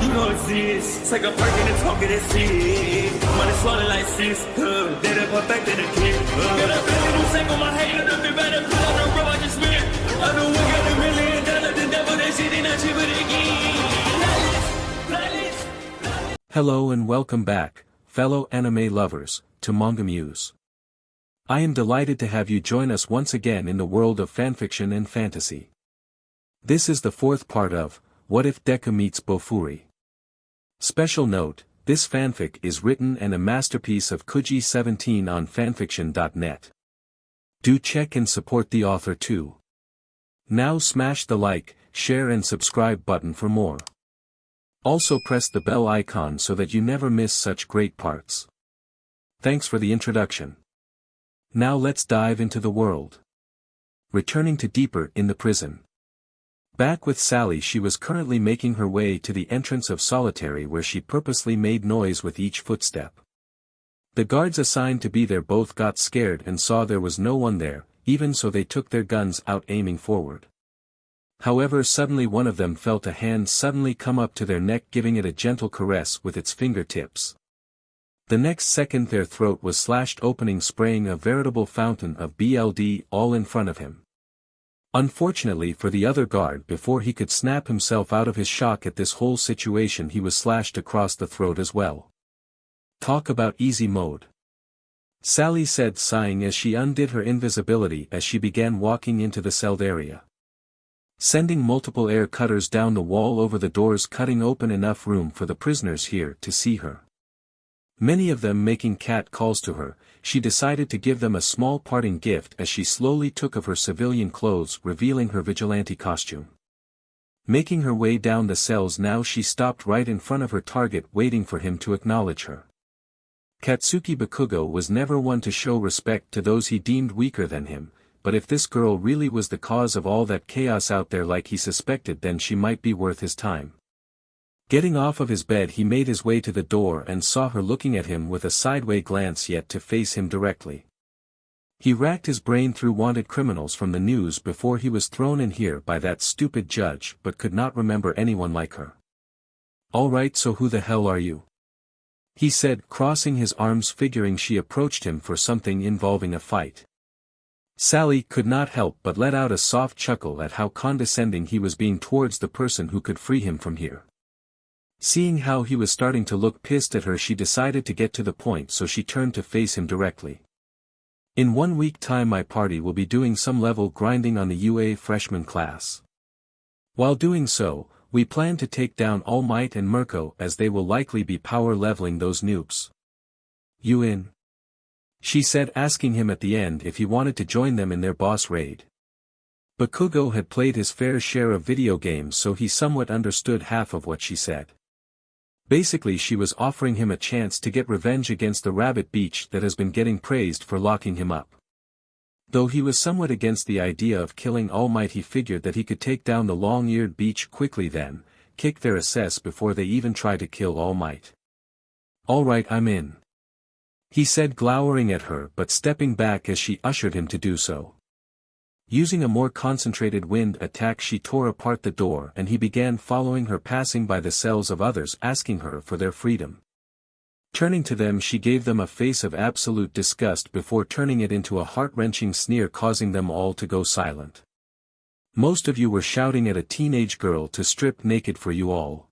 You know it's this. Take a perk and a talk of that shit. Money swallowed like sis. Did it perfect in the kid. Got a billion who sang on my head. Look at better put on the road I just spent. I know we got $1 million. The devil that shit ain't not cheap again. Hello and welcome back, fellow anime lovers, to MangaMuse. I am delighted to have you join us once again in the world of fanfiction and fantasy. This is the fourth part of What If Deku Meets Bofuri. Special note, this fanfic is written and a masterpiece of Kuji17 on FANFICTIONnet. Do check and support the author too. Now smash the like, share and subscribe button for more. Also press the bell icon so that you never miss such great parts. Thanks for the introduction. Now let's dive into the world. Returning to deeper in the prison. Back with Sally, she was currently making her way to the entrance of solitary where she purposely made noise with each footstep. The guards assigned to be there both got scared and saw there was no one there, even so they took their guns out aiming forward. However, suddenly one of them felt a hand suddenly come up to their neck, giving it a gentle caress with its fingertips. The next second their throat was slashed opening, spraying a veritable fountain of blood all in front of him. Unfortunately for the other guard, before he could snap himself out of his shock at this whole situation, he was slashed across the throat as well. Talk about easy mode. Sally said, sighing as she undid her invisibility as she began walking into the celled area. Sending multiple air cutters down the wall over the doors, cutting open enough room for the prisoners here to see her. Many of them making cat calls to her, she decided to give them a small parting gift as she slowly took off her civilian clothes, revealing her vigilante costume. Making her way down the cells now, she stopped right in front of her target, waiting for him to acknowledge her. Katsuki Bakugou was never one to show respect to those he deemed weaker than him, but if this girl really was the cause of all that chaos out there like he suspected, then she might be worth his time. Getting off of his bed, he made his way to the door and saw her looking at him with a sideway glance, yet to face him directly. He racked his brain through wanted criminals from the news before he was thrown in here by that stupid judge, but could not remember anyone like her. "Alright, so who the hell are you?" he said, crossing his arms, figuring she approached him for something involving a fight. Sally could not help but let out a soft chuckle at how condescending he was being towards the person who could free him from here. Seeing how he was starting to look pissed at her, she decided to get to the point, so she turned to face him directly. "In 1 week time my party will be doing some level grinding on the UA freshman class. While doing so, we plan to take down All Might and Mirko, as they will likely be power leveling those noobs. You in?" she said, asking him at the end if he wanted to join them in their boss raid. Bakugou had played his fair share of video games, so he somewhat understood half of what she said. Basically, she was offering him a chance to get revenge against the rabbit beach that has been getting praised for locking him up. Though he was somewhat against the idea of killing All Might, he figured that he could take down the long-eared beach quickly, then kick their ass before they even try to kill All Might. "Alright, I'm in," he said, glowering at her but stepping back as she ushered him to do so. Using a more concentrated wind attack, she tore apart the door and he began following her, passing by the cells of others, asking her for their freedom. Turning to them, she gave them a face of absolute disgust before turning it into a heart-wrenching sneer, causing them all to go silent. "Most of you were shouting at a teenage girl to strip naked for you all.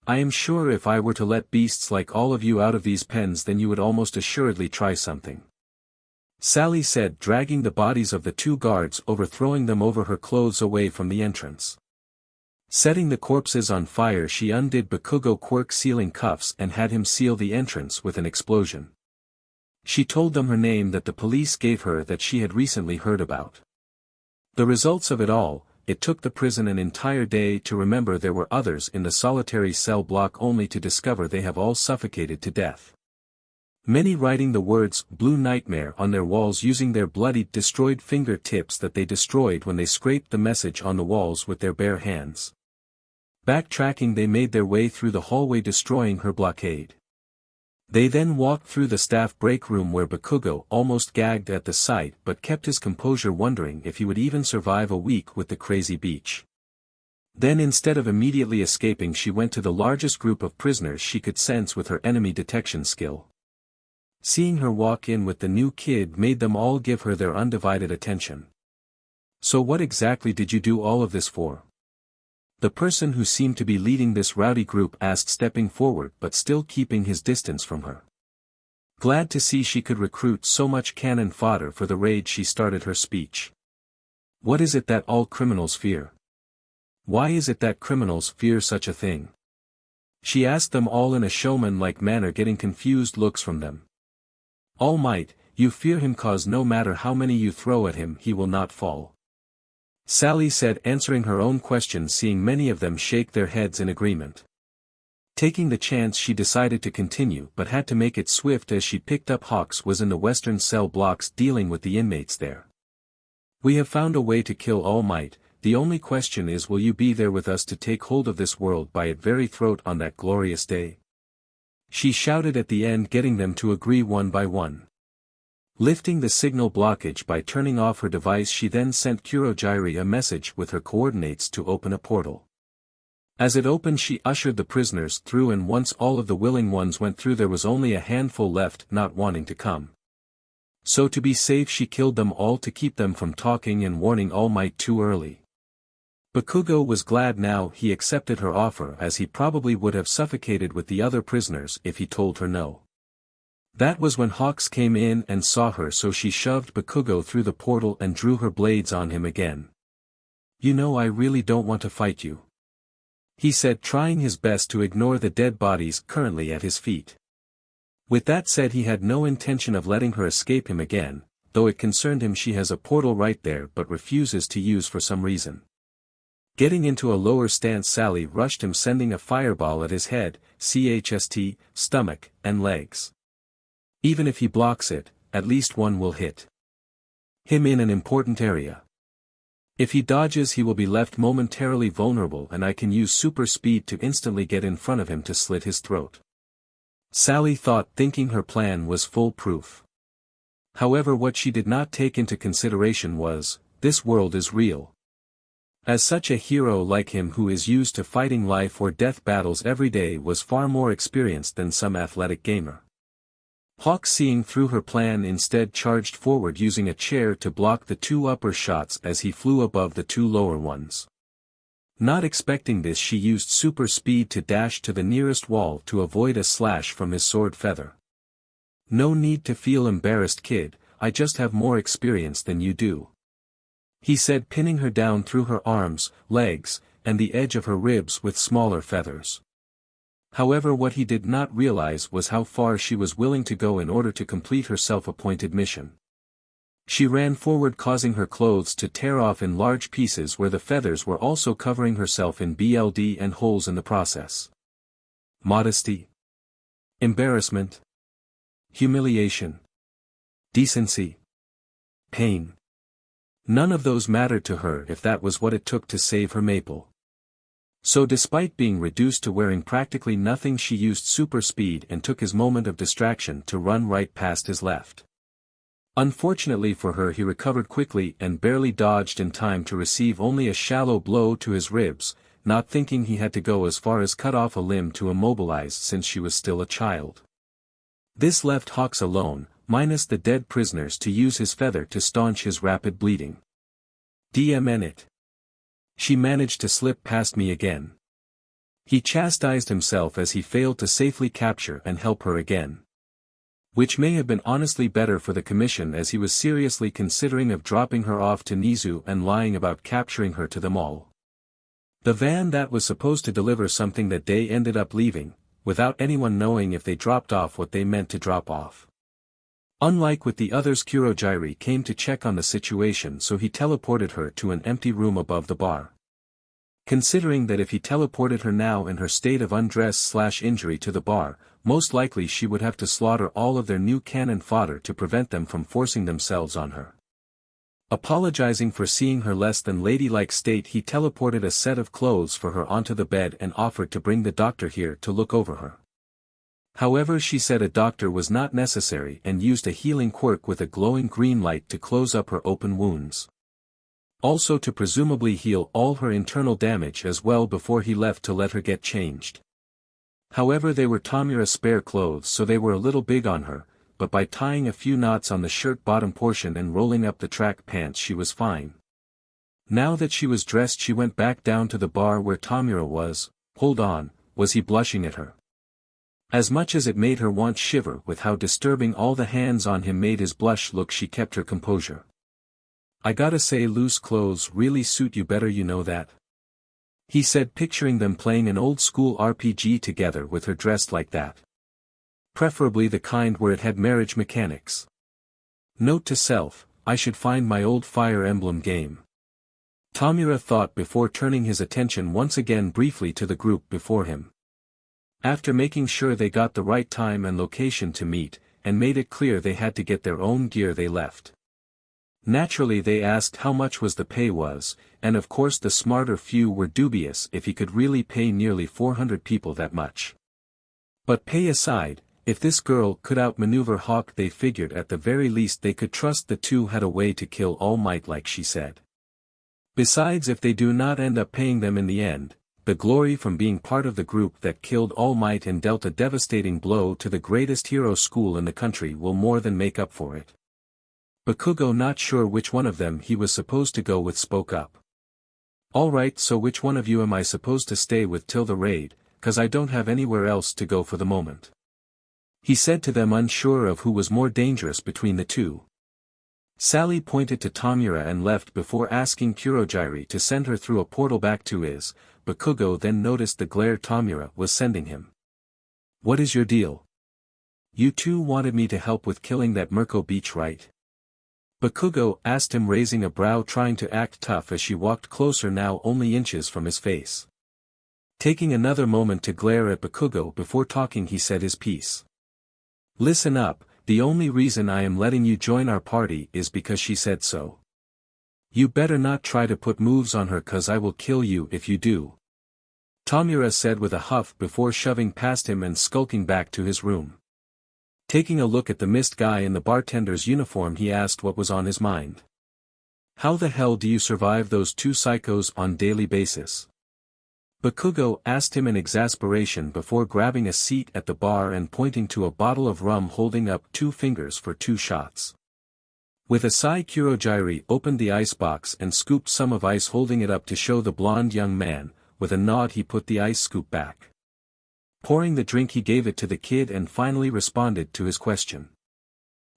I am sure if I were to let beasts like all of you out of these pens, then you would almost assuredly try something," Sally said, dragging the bodies of the 2 guards, overthrowing them over her clothes away from the entrance. Setting the corpses on fire, she undid Bakugou Quirks' sealing cuffs and had him seal the entrance with an explosion. She told them her name that the police gave her that she had recently heard about. The results of it all: it took the prison an entire day to remember there were others in the solitary cell block, only to discover they have all suffocated to death. Many writing the words "Blue Nightmare" on their walls using their bloody, destroyed fingertips that they destroyed when they scraped the message on the walls with their bare hands. Backtracking, they made their way through the hallway, destroying her blockade. They then walked through the staff break room where Bakugou almost gagged at the sight but kept his composure, wondering if he would even survive a week with the crazy beach. Then instead of immediately escaping she went to the largest group of prisoners she could sense with her enemy detection skill. Seeing her walk in with the new kid made them all give her their undivided attention. "So what exactly did you do all of this for?" The person who seemed to be leading this rowdy group asked, stepping forward but still keeping his distance from her. Glad to see she could recruit so much cannon fodder for the raid, she started her speech. "What is it that all criminals fear? Why is it that criminals fear such a thing?" She asked them all in a showman-like manner, getting confused looks from them. "All Might, you fear him cause no matter how many you throw at him he will not fall," Sally said, answering her own question, seeing many of them shake their heads in agreement. Taking the chance, she decided to continue but had to make it swift as she picked up Hawks was in the western cell blocks dealing with the inmates there. "We have found a way to kill All Might, the only question is, will you be there with us to take hold of this world by its very throat on that glorious day?" She shouted at the end, getting them to agree one by one. Lifting the signal blockage by turning off her device, she then sent Kurogyri a message with her coordinates to open a portal. As it opened she ushered the prisoners through, and once all of the willing ones went through there was only a handful left not wanting to come. So to be safe she killed them all to keep them from talking and warning All Might too early. Bakugou was glad now he accepted her offer, as he probably would have suffocated with the other prisoners if he told her no. That was when Hawks came in and saw her, so she shoved Bakugou through the portal and drew her blades on him again. "You know, I really don't want to fight you," he said, trying his best to ignore the dead bodies currently at his feet. With that said, he had no intention of letting her escape him again, though it concerned him she has a portal right there but refuses to use for some reason. Getting into a lower stance, Sally rushed him, sending a fireball at his head, chest, stomach, and legs. Even if he blocks it, at least one will hit him in an important area. If he dodges he will be left momentarily vulnerable, and I can use super speed to instantly get in front of him to slit his throat. Sally thought, thinking her plan was foolproof. However, what she did not take into consideration was, this world is real. As such, a hero like him who is used to fighting life or death battles every day was far more experienced than some athletic gamer. Hawk, seeing through her plan, instead charged forward using a chair to block the two upper shots as he flew above the two lower ones. Not expecting this, she used super speed to dash to the nearest wall to avoid a slash from his sword feather. "No need to feel embarrassed, kid, I just have more experience than you do," he said, pinning her down through her arms, legs, and the edge of her ribs with smaller feathers. However, what he did not realize was how far she was willing to go in order to complete her self-appointed mission. She ran forward, causing her clothes to tear off in large pieces where the feathers were also covering herself in blood and holes in the process. Modesty, embarrassment, humiliation, decency, pain. None of those mattered to her if that was what it took to save her Maple. So despite being reduced to wearing practically nothing, she used super speed and took his moment of distraction to run right past his left. Unfortunately for her, he recovered quickly and barely dodged in time to receive only a shallow blow to his ribs, not thinking he had to go as far as cut off a limb to immobilize since she was still a child. This left Hawks alone, minus the dead prisoners, to use his feather to staunch his rapid bleeding. "Dmn it. She managed to slip past me again," he chastised himself as he failed to safely capture and help her again. Which may have been honestly better for the commission, as he was seriously considering of dropping her off to Nizu and lying about capturing her to them all. The van that was supposed to deliver something that day ended up leaving, without anyone knowing if they dropped off what they meant to drop off. Unlike with the others, Kurogyri came to check on the situation, so he teleported her to an empty room above the bar. Considering that if he teleported her now in her state of undress/injury to the bar, most likely she would have to slaughter all of their new cannon fodder to prevent them from forcing themselves on her. Apologizing for seeing her less than ladylike state, he teleported a set of clothes for her onto the bed and offered to bring the doctor here to look over her. However, she said a doctor was not necessary and used a healing quirk with a glowing green light to close up her open wounds. Also to presumably heal all her internal damage as well before he left to let her get changed. However, they were Tamura's spare clothes, so they were a little big on her, but by tying a few knots on the shirt bottom portion and rolling up the track pants she was fine. Now that she was dressed, she went back down to the bar where Tamura was. Hold on, was he blushing at her? As much as it made her want shiver with how disturbing all the hands on him made his blush look, she kept her composure. I gotta say, loose clothes really suit you better, you know that? He said, picturing them playing an old school RPG together with her dressed like that. Preferably the kind where it had marriage mechanics. Note to self, I should find my old Fire Emblem game. Tamura thought before turning his attention once again briefly to the group before him. After making sure they got the right time and location to meet, and made it clear they had to get their own gear, they left. Naturally they asked how much was the pay was, and of course the smarter few were dubious if he could really pay nearly 400 people that much. But pay aside, if this girl could outmaneuver Hawk, they figured at the very least they could trust the two had a way to kill All Might like she said. Besides, if they do not end up paying them in the end, the glory from being part of the group that killed All Might and dealt a devastating blow to the greatest hero school in the country will more than make up for it. Bakugou, not sure which one of them he was supposed to go with, spoke up. Alright, so which one of you am I supposed to stay with till the raid, cause I don't have anywhere else to go for the moment. He said to them, unsure of who was more dangerous between the two. Sally pointed to Tamura and left before asking Kurogiri to send her through a portal back to his. Bakugou then noticed the glare Tamura was sending him. What is your deal? You two wanted me to help with killing that Mirko Beach, right? Bakugou asked him, raising a brow, trying to act tough as she walked closer, now only inches from his face. Taking another moment to glare at Bakugou before talking, he said his piece. Listen up, the only reason I am letting you join our party is because she said so. You better not try to put moves on her, cause I will kill you if you do. Tamura said with a huff before shoving past him and skulking back to his room. Taking a look at the mist guy in the bartender's uniform, he asked what was on his mind. How the hell do you survive those two psychos on daily basis? Bakugou asked him in exasperation before grabbing a seat at the bar and pointing to a bottle of rum, holding up 2 fingers for 2 shots. With a sigh, Kurogiri opened the icebox and scooped some of ice, holding it up to show the blonde young man. With a nod he put the ice scoop back. Pouring the drink, he gave it to the kid and finally responded to his question.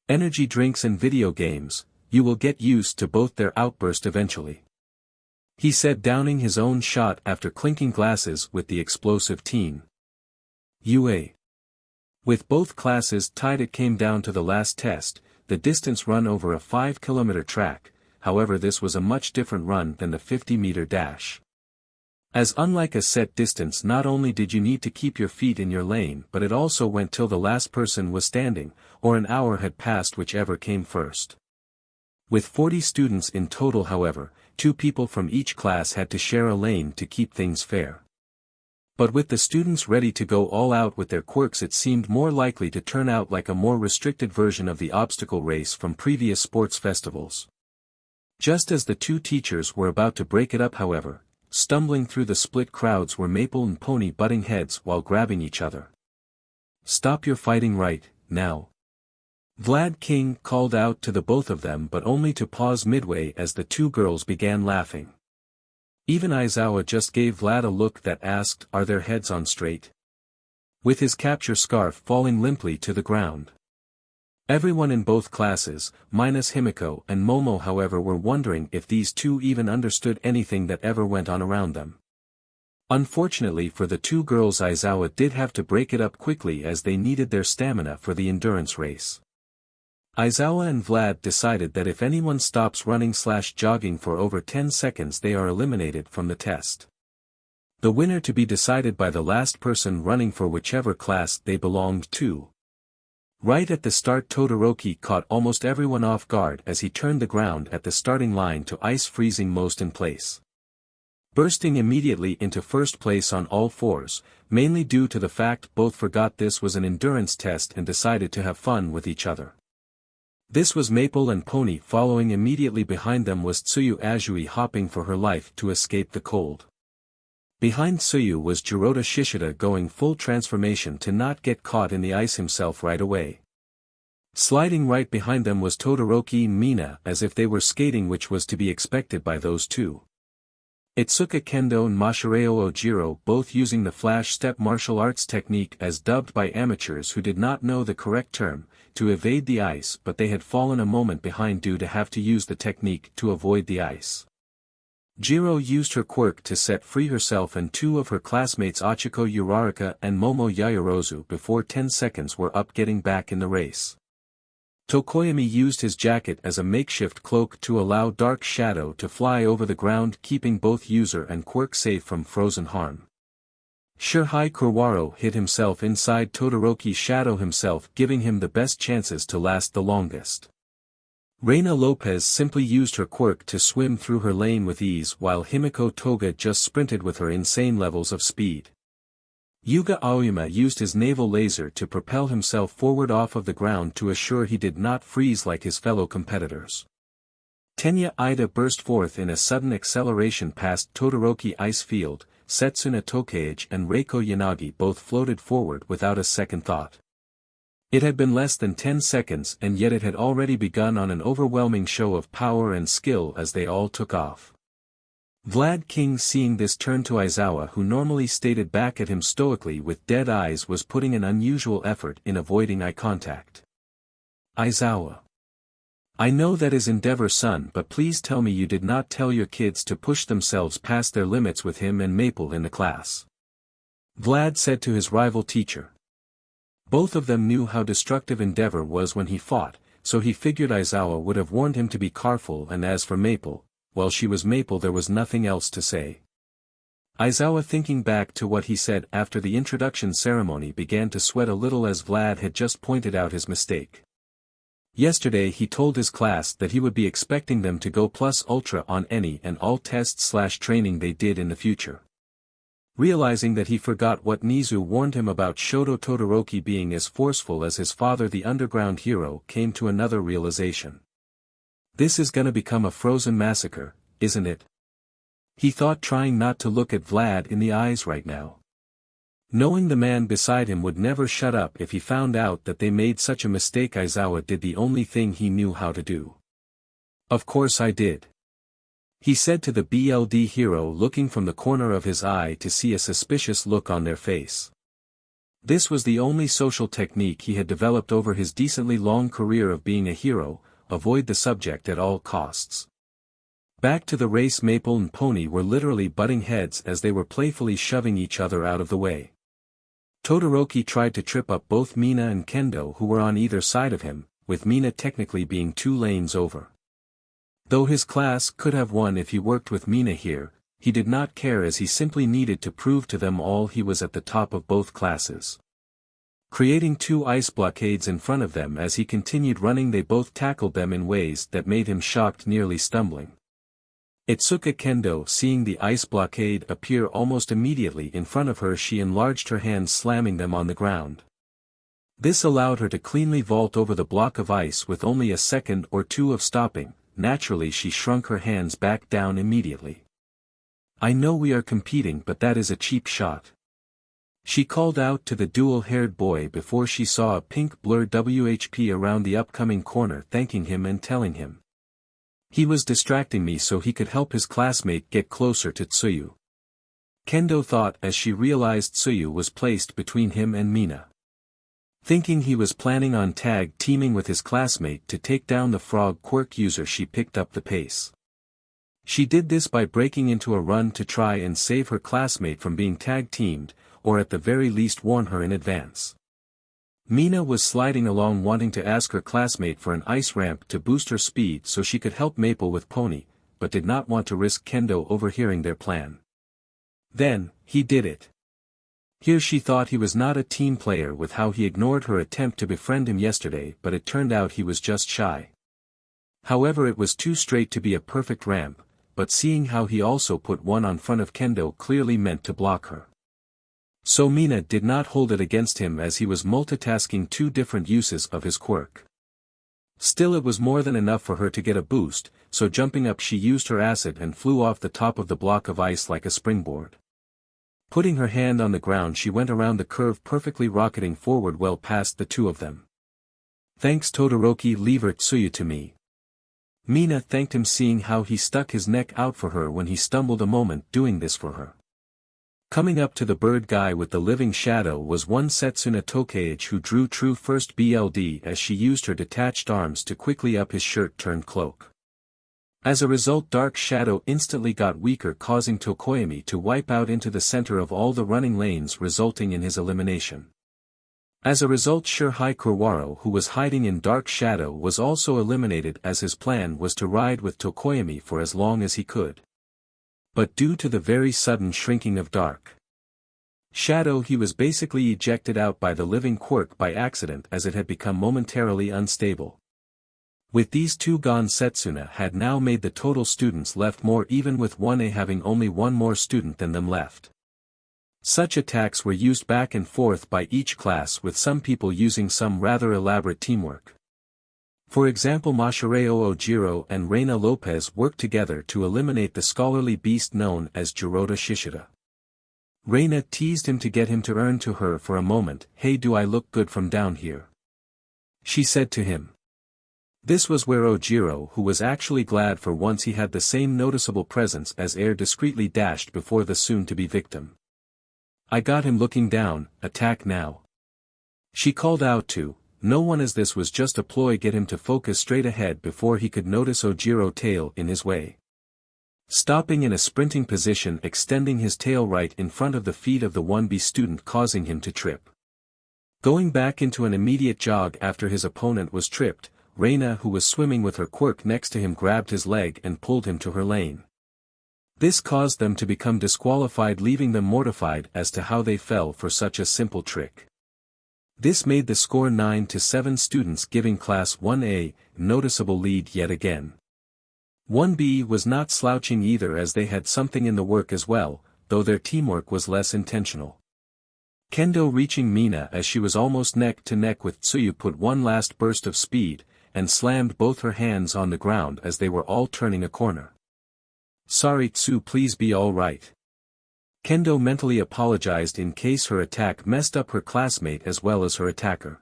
Energy drinks and video games, you will get used to both their outburst eventually. He said, downing his own shot after clinking glasses with the explosive teen. UA. With both classes tied, it came down to the last test, the distance run over a 5-kilometer track. However, this was a much different run than the 50-meter dash. As unlike a set distance, not only did you need to keep your feet in your lane, but it also went till the last person was standing, or an hour had passed, whichever came first. With 40 students in total, however, 2 people from each class had to share a lane to keep things fair. But with the students ready to go all out with their quirks, it seemed more likely to turn out like a more restricted version of the obstacle race from previous sports festivals. Just as the 2 teachers were about to break it up, however, stumbling through the split crowds were Maple and Pony, butting heads while grabbing each other. Stop your fighting right now. Vlad King called out to the both of them, but only to pause midway as the 2 girls began laughing. Even Aizawa just gave Vlad a look that asked, are their heads on straight? With his capture scarf falling limply to the ground. Everyone in both classes, minus Himiko and Momo, however, were wondering if these 2 even understood anything that ever went on around them. Unfortunately for the 2 girls, Aizawa did have to break it up quickly as they needed their stamina for the endurance race. Aizawa and Vlad decided that if anyone stops running/jogging for over 10 seconds, they are eliminated from the test. The winner to be decided by the last person running for whichever class they belonged to. Right at the start, Todoroki caught almost everyone off guard as he turned the ground at the starting line to ice, freezing most in place. Bursting immediately into first place on all fours, mainly due to the fact both forgot this was an endurance test and decided to have fun with each other. This was Maple and Pony. Following immediately behind them was Tsuyu Azui hopping for her life to escape the cold. Behind Tsuyu was Jirota Shishida going full transformation to not get caught in the ice himself right away. Sliding right behind them was Todoroki and Mina as if they were skating, which was to be expected by those two. Itsuka Kendo and Mashireo Ojiro both using the flash step martial arts technique as dubbed by amateurs who did not know the correct term, to evade the ice, but they had fallen a moment behind due to have to use the technique to avoid the ice. Jiro used her quirk to set free herself and two of her classmates Achiko Uraraka and Momo Yaoyorozu before 10 seconds were up, getting back in the race. Tokoyami used his jacket as a makeshift cloak to allow Dark Shadow to fly over the ground, keeping both user and quirk safe from frozen harm. Shirhai Kurwaro hid himself inside Todoroki's shadow himself, giving him the best chances to last the longest. Reina Lopez simply used her quirk to swim through her lane with ease, while Himiko Toga just sprinted with her insane levels of speed. Yuga Aoyama used his naval laser to propel himself forward off of the ground to assure he did not freeze like his fellow competitors. Tenya Ida burst forth in a sudden acceleration past Todoroki Ice Field. Setsuna Tokage and Reiko Yanagi both floated forward without a second thought. It had been less than 10 seconds and yet it had already begun on an overwhelming show of power and skill as they all took off. Vlad King, seeing this, turned to Aizawa, who normally stared back at him stoically with dead eyes, was putting an unusual effort in avoiding eye contact. Aizawa. I know that is Endeavor-san, but please tell me you did not tell your kids to push themselves past their limits with him and Maple in the class. Vlad said to his rival teacher. Both of them knew how destructive Endeavor was when he fought, so he figured Aizawa would have warned him to be careful, and as for Maple, well, she was Maple, there was nothing else to say. Aizawa, thinking back to what he said after the introduction ceremony, began to sweat a little as Vlad had just pointed out his mistake. Yesterday he told his class that he would be expecting them to go plus ultra on any and all tests/training they did in the future. Realizing that he forgot what Nizu warned him about Shoto Todoroki being as forceful as his father, the underground hero, came to another realization. This is gonna become a frozen massacre, isn't it? He thought, trying not to look at Vlad in the eyes right now. Knowing the man beside him would never shut up if he found out that they made such a mistake, Aizawa did the only thing he knew how to do. Of course I did. He said to the BLD hero, looking from the corner of his eye to see a suspicious look on their face. This was the only social technique he had developed over his decently long career of being a hero: avoid the subject at all costs. Back to the race, Maple and Pony were literally butting heads as they were playfully shoving each other out of the way. Todoroki tried to trip up both Mina and Kendo, who were on either side of him, with Mina technically being 2 lanes over. Though his class could have won if he worked with Mina here, he did not care, as he simply needed to prove to them all he was at the top of both classes. Creating 2 ice blockades in front of them as he continued running, they both tackled them in ways that made him shocked, nearly stumbling. Itsuka Kendo, seeing the ice blockade appear almost immediately in front of her, she enlarged her hands, slamming them on the ground. This allowed her to cleanly vault over the block of ice with only a second or 2 of stopping. Naturally, she shrunk her hands back down immediately. I know we are competing, but that is a cheap shot. She called out to the dual-haired boy before she saw a pink blur WHP around the upcoming corner, thanking him and telling him he was distracting me so he could help his classmate get closer to Tsuyu. Kendo thought as she realized Tsuyu was placed between him and Mina. Thinking he was planning on tag teaming with his classmate to take down the frog quirk user, she picked up the pace. She did this by breaking into a run to try and save her classmate from being tag teamed, or at the very least warn her in advance. Mina was sliding along, wanting to ask her classmate for an ice ramp to boost her speed so she could help Maple with Pony, but did not want to risk Kendo overhearing their plan. Then, he did it. Here she thought he was not a team player with how he ignored her attempt to befriend him yesterday, but it turned out he was just shy. However, it was too straight to be a perfect ramp, but seeing how he also put one on front of Kendo clearly meant to block her. So Mina did not hold it against him as he was multitasking 2 different uses of his quirk. Still, it was more than enough for her to get a boost, so jumping up she used her acid and flew off the top of the block of ice like a springboard. Putting her hand on the ground she went around the curve perfectly rocketing forward well past the two of them. Thanks Todoroki, leave her Tsuyu to me. Mina thanked him, seeing how he stuck his neck out for her when he stumbled a moment doing this for her. Coming up to the bird guy with the living shadow was one Setsuna Tokage, who drew true first BLD as she used her detached arms to quickly up his shirt-turned cloak. As a result, Dark Shadow instantly got weaker, causing Tokoyami to wipe out into the center of all the running lanes, resulting in his elimination. As a result, Shirhai Kurwaro, who was hiding in Dark Shadow, was also eliminated, as his plan was to ride with Tokoyami for as long as he could. But due to the very sudden shrinking of Dark Shadow, he was basically ejected out by the living quirk by accident, as it had become momentarily unstable. With these two gone, Setsuna had now made the total students left more even, with 1A having only one more student than them left. Such attacks were used back and forth by each class, with some people using some rather elaborate teamwork. For example, Mashireo Ojiro and Reina Lopez worked together to eliminate the scholarly beast known as Jiroda Shishida. Reina teased him to get him to earn to her for a moment. "Hey, do I look good from down here?" she said to him. This was where Ojiro, who was actually glad for once he had the same noticeable presence as air, discreetly dashed before the soon-to-be victim. "I got him looking down, attack now," she called out to no one, as this was just a ploy get him to focus straight ahead before he could notice Ojiro tail in his way. Stopping in a sprinting position, extending his tail right in front of the feet of the 1B student, causing him to trip. Going back into an immediate jog after his opponent was tripped, Reina, who was swimming with her quirk next to him, grabbed his leg and pulled him to her lane. This caused them to become disqualified, leaving them mortified as to how they fell for such a simple trick. This made the score 9-7 students, giving Class 1A noticeable lead yet again. 1B was not slouching either, as they had something in the work as well, though their teamwork was less intentional. Kendo, reaching Mina as she was almost neck to neck with Tsuyu, put one last burst of speed, and slammed both her hands on the ground as they were all turning a corner. "Sorry Tsu, please be alright." Kendo mentally apologized in case her attack messed up her classmate as well as her attacker.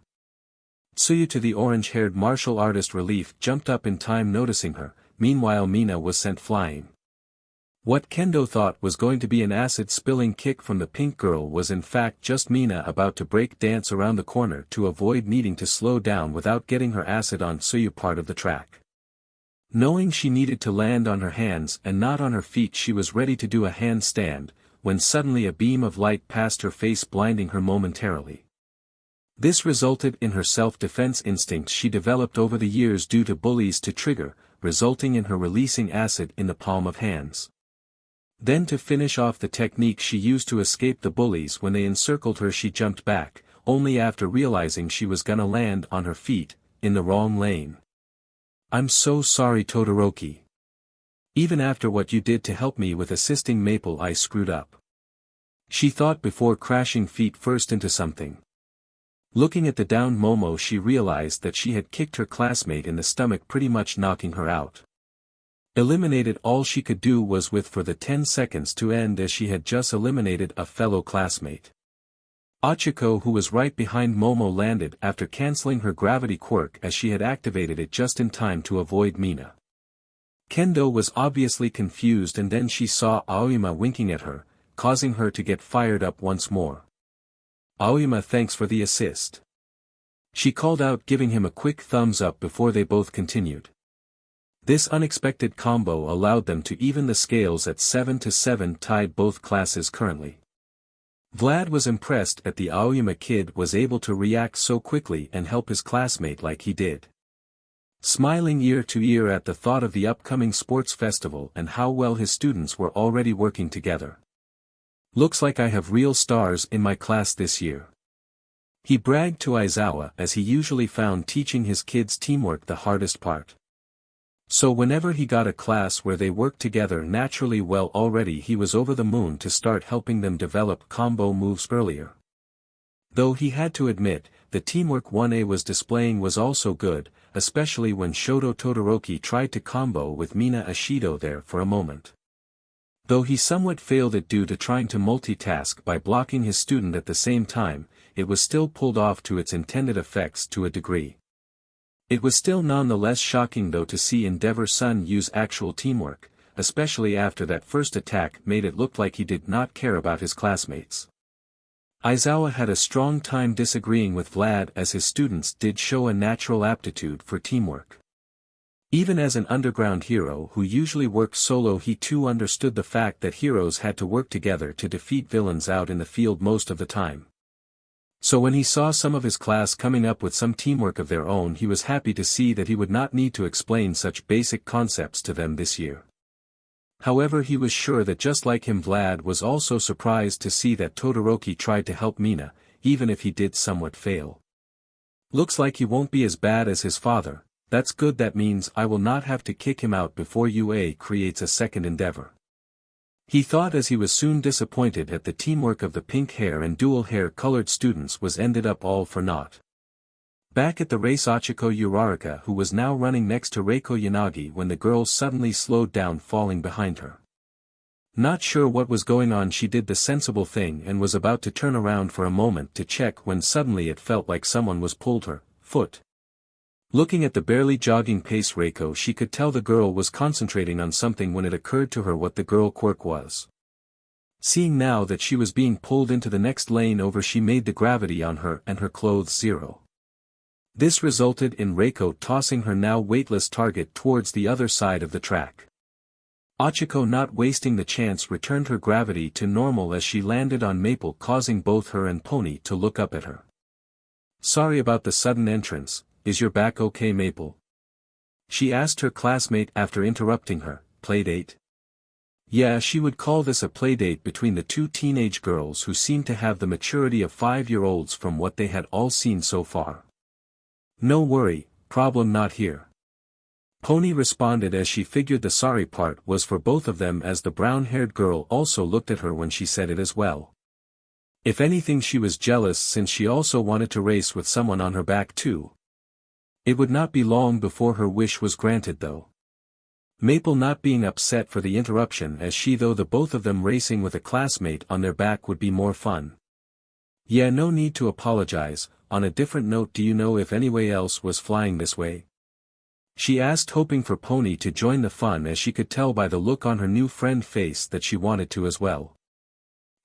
Tsuyu, to the orange-haired martial artist relief, jumped up in time, noticing her. Meanwhile, Mina was sent flying. What Kendo thought was going to be an acid-spilling kick from the pink girl was in fact just Mina about to break dance around the corner to avoid needing to slow down without getting her acid on Tsuyu part of the track. Knowing she needed to land on her hands and not on her feet, she was ready to do a handstand, when suddenly a beam of light passed her face, blinding her momentarily. This resulted in her self-defense instincts she developed over the years due to bullies to trigger, resulting in her releasing acid in the palm of hands. Then, to finish off the technique she used to escape the bullies when they encircled her, she jumped back, only after realizing she was gonna land on her feet, in the wrong lane. "I'm so sorry Todoroki. Even after what you did to help me with assisting Maple, I screwed up," she thought before crashing feet first into something. Looking at the downed Momo, she realized that she had kicked her classmate in the stomach, pretty much knocking her out. Eliminated, all she could do was wait for the 10 seconds to end, as she had just eliminated a fellow classmate. Achiko, who was right behind Momo, landed after canceling her gravity quirk, as she had activated it just in time to avoid Mina. Kendo was obviously confused, and then she saw Aoyama winking at her, causing her to get fired up once more. "Aoyama, thanks for the assist," she called out, giving him a quick thumbs up before they both continued. This unexpected combo allowed them to even the scales at 7-7, tied both classes currently. Vlad was impressed that the Aoyama kid was able to react so quickly and help his classmate like he did. Smiling ear to ear at the thought of the upcoming sports festival and how well his students were already working together. "Looks like I have real stars in my class this year," he bragged to Aizawa, as he usually found teaching his kids teamwork the hardest part. So whenever he got a class where they worked together naturally well already, he was over the moon to start helping them develop combo moves earlier. Though he had to admit, the teamwork 1A was displaying was also good, especially when Shoto Todoroki tried to combo with Mina Ashido there for a moment. Though he somewhat failed it due to trying to multitask by blocking his student at the same time, it was still pulled off to its intended effects to a degree. It was still nonetheless shocking though to see Endeavor-san use actual teamwork, especially after that first attack made it look like he did not care about his classmates. Aizawa had a strong time disagreeing with Vlad as his students did show a natural aptitude for teamwork. Even as an underground hero who usually worked solo, he too understood the fact that heroes had to work together to defeat villains out in the field most of the time. So when he saw some of his class coming up with some teamwork of their own, he was happy to see that he would not need to explain such basic concepts to them this year. However, he was sure that just like him, Vlad was also surprised to see that Todoroki tried to help Mina, even if he did somewhat fail. Looks like he won't be as bad as his father. That's good, that means I will not have to kick him out before UA creates a second endeavor. He thought as he was soon disappointed at the teamwork of the pink hair and dual hair colored students was ended up all for naught. Back at the race, Ochiko Uraraka, who was now running next to Reiko Yanagi when the girl suddenly slowed down, falling behind her. Not sure what was going on, she did the sensible thing and was about to turn around for a moment to check when suddenly it felt like someone was pulled her foot. Looking at the barely jogging pace Reiko, she could tell the girl was concentrating on something when it occurred to her what the girl quirk was. Seeing now that she was being pulled into the next lane over, she made the gravity on her and her clothes 0. This resulted in Reiko tossing her now weightless target towards the other side of the track. Ochiko, not wasting the chance, returned her gravity to normal as she landed on Maple, causing both her and Pony to look up at her. "Sorry about the sudden entrance, is your back okay, Maple?" she asked her classmate after interrupting her. "Playdate?" Yeah, she would call this a playdate between the two teenage girls who seemed to have the maturity of 5-year-olds from what they had all seen so far. "No worry, problem not here," Pony responded as she figured the sorry part was for both of them, as the brown-haired girl also looked at her when she said it as well. If anything, she was jealous since she also wanted to race with someone on her back too. It would not be long before her wish was granted though. Maple not being upset for the interruption, as she thought the both of them racing with a classmate on their back would be more fun. "Yeah, no need to apologize. On a different note, do you know if anyone else was flying this way?" she asked, hoping for Pony to join the fun, as she could tell by the look on her new friend's face that she wanted to as well.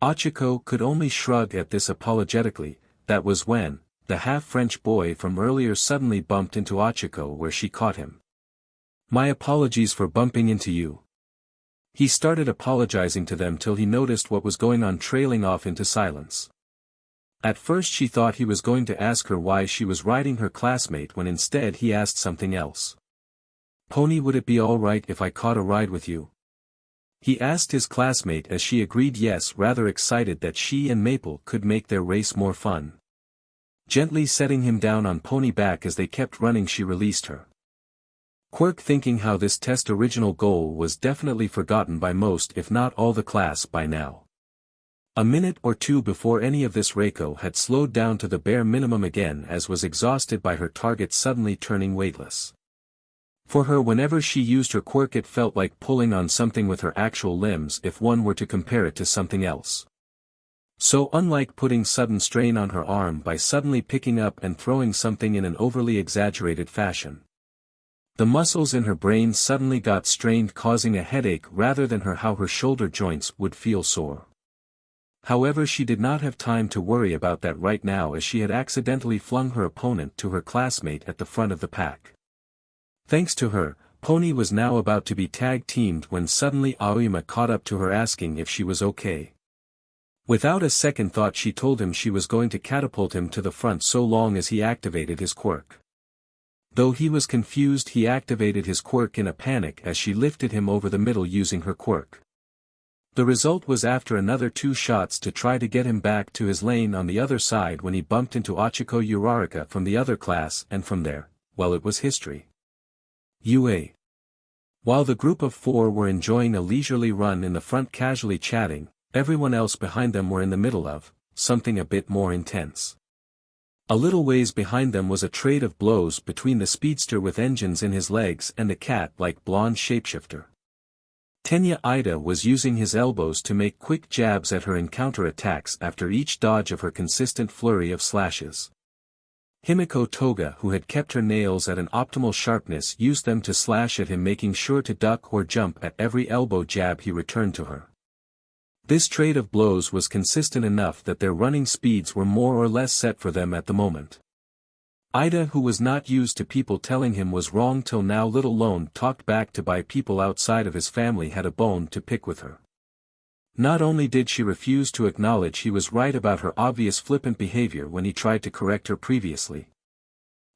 Ochiko could only shrug at this apologetically. That was when the half-French boy from earlier suddenly bumped into Ochiko, where she caught him. "My apologies for bumping into you." He started apologizing to them till he noticed what was going on, trailing off into silence. At first she thought he was going to ask her why she was riding her classmate, when instead he asked something else. "Pony, would it be alright if I caught a ride with you?" he asked his classmate, as she agreed yes, rather excited that she and Maple could make their race more fun. Gently setting him down on Pony back as they kept running, she released her. Quirk, thinking how this test original goal was definitely forgotten by most if not all the class by now. A minute or two before any of this, Reiko had slowed down to the bare minimum again, as was exhausted by her target suddenly turning weightless. For her, whenever she used her quirk, it felt like pulling on something with her actual limbs if one were to compare it to something else. So unlike putting sudden strain on her arm by suddenly picking up and throwing something in an overly exaggerated fashion. The muscles in her brain suddenly got strained, causing a headache rather than how her shoulder joints would feel sore. However, she did not have time to worry about that right now, as she had accidentally flung her opponent to her classmate at the front of the pack. Thanks to her, Pony was now about to be tag-teamed when suddenly Aoyama caught up to her, asking if she was okay. Without a second thought, she told him she was going to catapult him to the front so long as he activated his quirk. Though he was confused, he activated his quirk in a panic as she lifted him over the middle using her quirk. The result was, after another 2 shots to try to get him back to his lane on the other side, when he bumped into Ochiko Uraraka from the other class, and from there, well, it was history. UA. While the group of 4 were enjoying a leisurely run in the front, casually chatting, everyone else behind them were in the middle of something a bit more intense. A little ways behind them was a trade of blows between the speedster with engines in his legs and the cat-like blonde shapeshifter. Tenya Ida was using his elbows to make quick jabs at her and counter-attacks after each dodge of her consistent flurry of slashes. Himiko Toga, who had kept her nails at an optimal sharpness, used them to slash at him, making sure to duck or jump at every elbow jab he returned to her. This trade of blows was consistent enough that their running speeds were more or less set for them at the moment. Ida, who was not used to people telling him was wrong till now, let alone talked back to by people outside of his family, had a bone to pick with her. Not only did she refuse to acknowledge he was right about her obvious flippant behavior when he tried to correct her previously,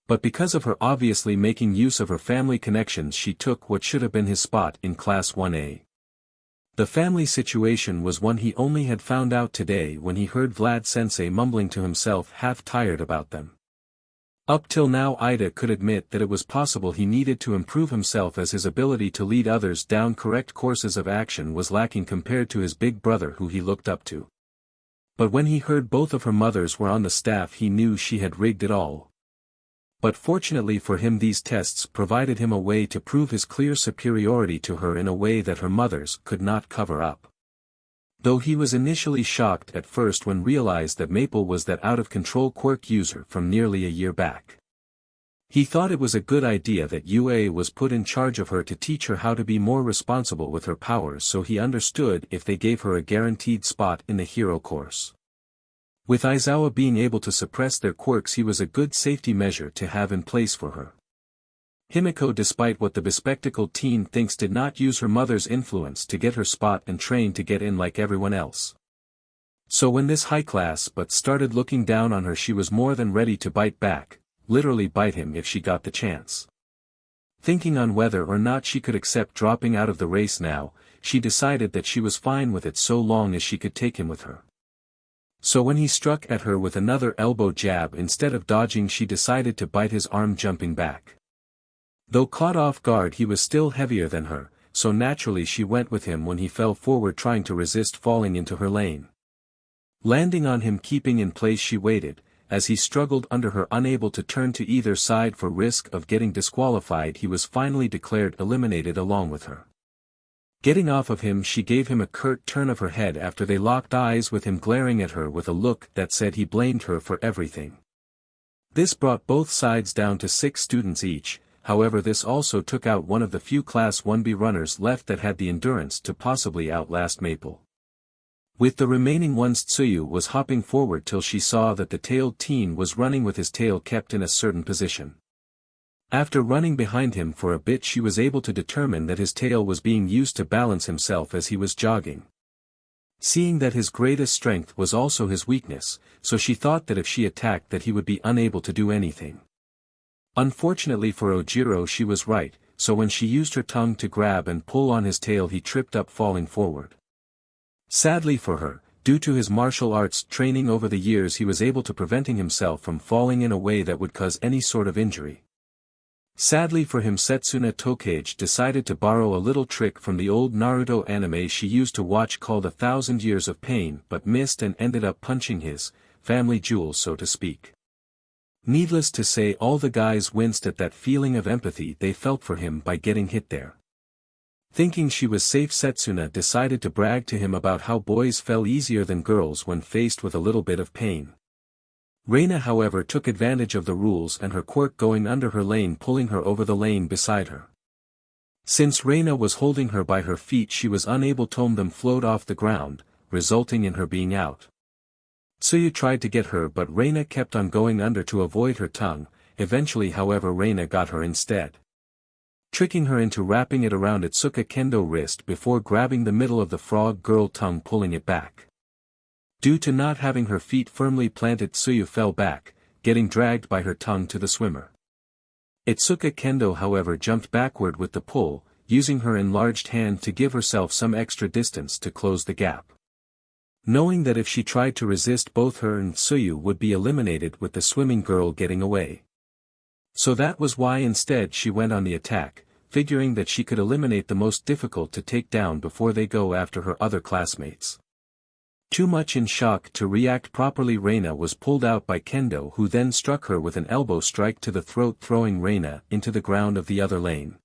but because of her obviously making use of her family connections, she took what should have been his spot in Class 1A. The family situation was one he only had found out today when he heard Vlad-sensei mumbling to himself, half tired about them. Up till now Ida could admit that it was possible he needed to improve himself, as his ability to lead others down correct courses of action was lacking compared to his big brother who he looked up to. But when he heard both of her mothers were on the staff, he knew she had rigged it all. But fortunately for him, these tests provided him a way to prove his clear superiority to her in a way that her mothers could not cover up. Though he was initially shocked at first when realized that Maple was that out-of-control quirk user from nearly a year back. He thought it was a good idea that UA was put in charge of her to teach her how to be more responsible with her powers, so he understood if they gave her a guaranteed spot in the hero course. With Aizawa being able to suppress their quirks, he was a good safety measure to have in place for her. Himiko, despite what the bespectacled teen thinks, did not use her mother's influence to get her spot and train to get in like everyone else. So when this high class but started looking down on her, she was more than ready to bite back, literally bite him if she got the chance. Thinking on whether or not she could accept dropping out of the race now, she decided that she was fine with it so long as she could take him with her. So when he struck at her with another elbow jab, instead of dodging, she decided to bite his arm, jumping back. Though caught off guard, he was still heavier than her, so naturally she went with him when he fell forward, trying to resist falling into her lane. Landing on him, keeping in place, she waited, as he struggled under her, unable to turn to either side for risk of getting disqualified. He was finally declared eliminated along with her. Getting off of him, she gave him a curt turn of her head after they locked eyes, with him glaring at her with a look that said he blamed her for everything. This brought both sides down to 6 students each. However, this also took out one of the few Class 1B runners left that had the endurance to possibly outlast Maple. With the remaining ones, Tsuyu was hopping forward till she saw that the tailed teen was running with his tail kept in a certain position. After running behind him for a bit, she was able to determine that his tail was being used to balance himself as he was jogging. Seeing that his greatest strength was also his weakness, so she thought that if she attacked that he would be unable to do anything. Unfortunately for Ojiro, she was right, so when she used her tongue to grab and pull on his tail, he tripped up, falling forward. Sadly for her, due to his martial arts training over the years, he was able to preventing himself from falling in a way that would cause any sort of injury. Sadly for him, Setsuna Tokage decided to borrow a little trick from the old Naruto anime she used to watch called 1,000 Years of Pain, but missed and ended up punching his family jewels, so to speak. Needless to say, all the guys winced at that feeling of empathy they felt for him by getting hit there. Thinking she was safe, Setsuna decided to brag to him about how boys fell easier than girls when faced with a little bit of pain. Reina, however, took advantage of the rules and her quirk going under her lane, pulling her over the lane beside her. Since Reina was holding her by her feet, she was unable to let them float off the ground, resulting in her being out. Tsuyu tried to get her, but Reina kept on going under to avoid her tongue. Eventually, however, Reina got her instead, tricking her into wrapping it around Itsuka Kendo wrist before grabbing the middle of the frog girl tongue, pulling it back. Due to not having her feet firmly planted, Tsuyu fell back, getting dragged by her tongue to the swimmer. Itsuka Kendo, however, jumped backward with the pull, using her enlarged hand to give herself some extra distance to close the gap. Knowing that if she tried to resist, both her and Tsuyu would be eliminated, with the swimming girl getting away. So that was why instead she went on the attack, figuring that she could eliminate the most difficult to take down before they go after her other classmates. Too much in shock to react properly, Reina was pulled out by Kendo, who then struck her with an elbow strike to the throat, throwing Reina into the ground of the other lane.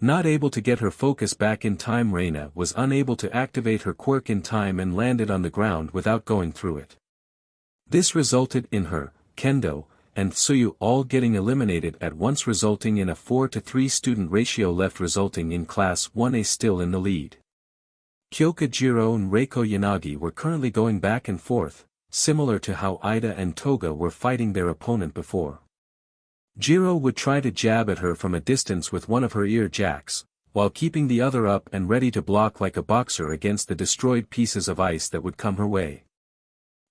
Not able to get her focus back in time, Reina was unable to activate her quirk in time and landed on the ground without going through it. This resulted in her, Kendo, and Tsuyu all getting eliminated at once, resulting in a 4-to-3 student ratio left, resulting in Class 1A still in the lead. Kyoka Jiro and Reiko Yanagi were currently going back and forth, similar to how Ida and Toga were fighting their opponent before. Jiro would try to jab at her from a distance with one of her ear jacks, while keeping the other up and ready to block like a boxer against the destroyed pieces of ice that would come her way.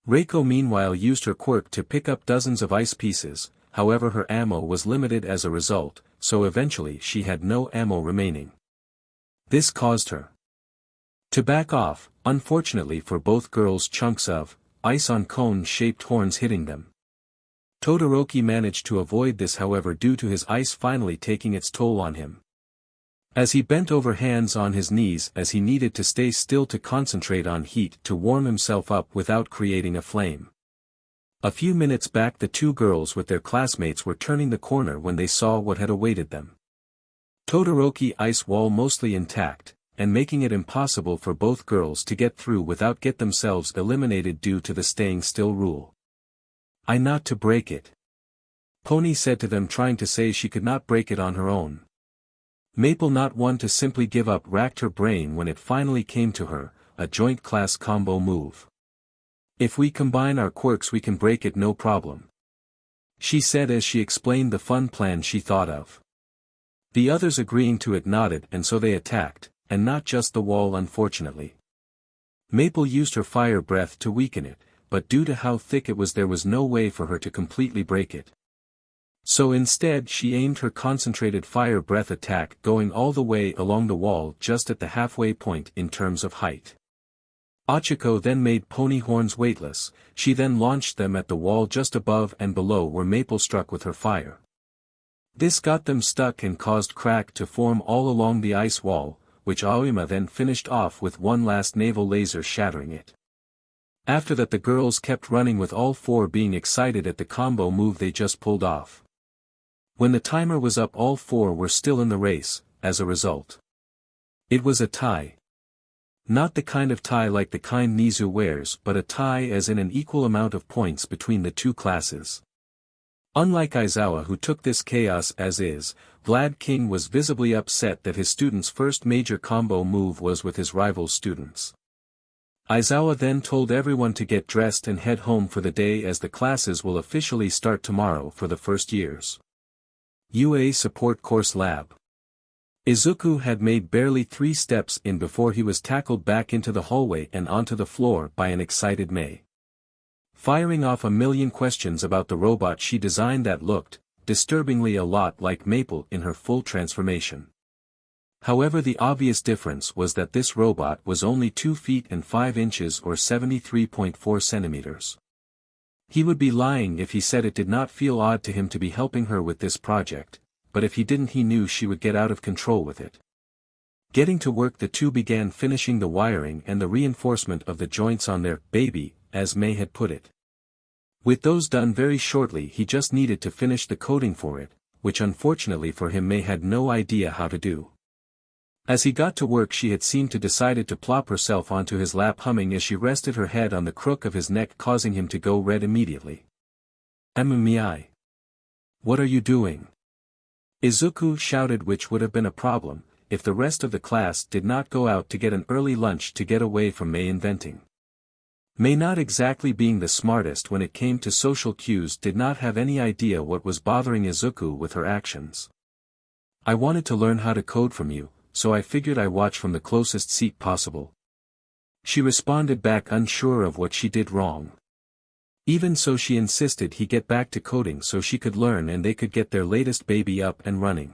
Reiko meanwhile used her quirk to pick up dozens of ice pieces, however her ammo was limited as a result, so eventually she had no ammo remaining. This caused her to back off, unfortunately for both girls, chunks of ice on cone-shaped horns hitting them. Todoroki managed to avoid this, however, due to his ice finally taking its toll on him. As he bent over, hands on his knees, as he needed to stay still to concentrate on heat to warm himself up without creating a flame. A few minutes back, the two girls with their classmates were turning the corner when they saw what had awaited them. Todoroki ice wall mostly intact, and making it impossible for both girls to get through without get themselves eliminated due to the staying still rule. "I not to break it," Pony said to them, trying to say she could not break it on her own. Maple, not one to simply give up, racked her brain when it finally came to her, a joint class combo move. "If we combine our quirks we can break it, no problem," she said as she explained the fun plan she thought of. The others agreeing to it nodded, and so they attacked, and not just the wall, unfortunately. Maple used her fire breath to weaken it, but due to how thick it was there was no way for her to completely break it. So instead she aimed her concentrated fire breath attack going all the way along the wall just at the halfway point in terms of height. Ochiko then made pony horns weightless, she then launched them at the wall just above and below where Maple struck with her fire. This got them stuck and caused crack to form all along the ice wall, which Aoyama then finished off with one last naval laser, shattering it. After that the girls kept running with all four being excited at the combo move they just pulled off. When the timer was up all four were still in the race, as a result. It was a tie. Not the kind of tie like the kind Nizu wears, but a tie as in an equal amount of points between the two classes. Unlike Aizawa, who took this chaos as is, Vlad King was visibly upset that his student's first major combo move was with his rival students. Aizawa then told everyone to get dressed and head home for the day, as the classes will officially start tomorrow for the first years. UA Support Course Lab. Izuku had made barely 3 steps in before he was tackled back into the hallway and onto the floor by an excited Mei. Firing off a million questions about the robot she designed that looked, disturbingly, a lot like Maple in her full transformation. However, the obvious difference was that this robot was only 2 feet and 5 inches or 73.4 centimeters. He would be lying if he said it did not feel odd to him to be helping her with this project, but if he didn't, he knew she would get out of control with it. Getting to work, the two began finishing the wiring and the reinforcement of the joints on their baby, as Mei had put it. With those done very shortly, he just needed to finish the coding for it, which unfortunately for him Mei had no idea how to do. As he got to work, she had seemed to decided to plop herself onto his lap, humming as she rested her head on the crook of his neck, causing him to go red immediately. "Mmi. What are you doing?" Izuku shouted, which would have been a problem, if the rest of the class did not go out to get an early lunch to get away from Mei inventing. Mei, not exactly being the smartest when it came to social cues, did not have any idea what was bothering Izuku with her actions. "I wanted to learn how to code from you, so I figured I watch from the closest seat possible," she responded back, unsure of what she did wrong. Even so, she insisted he get back to coding so she could learn and they could get their latest baby up and running.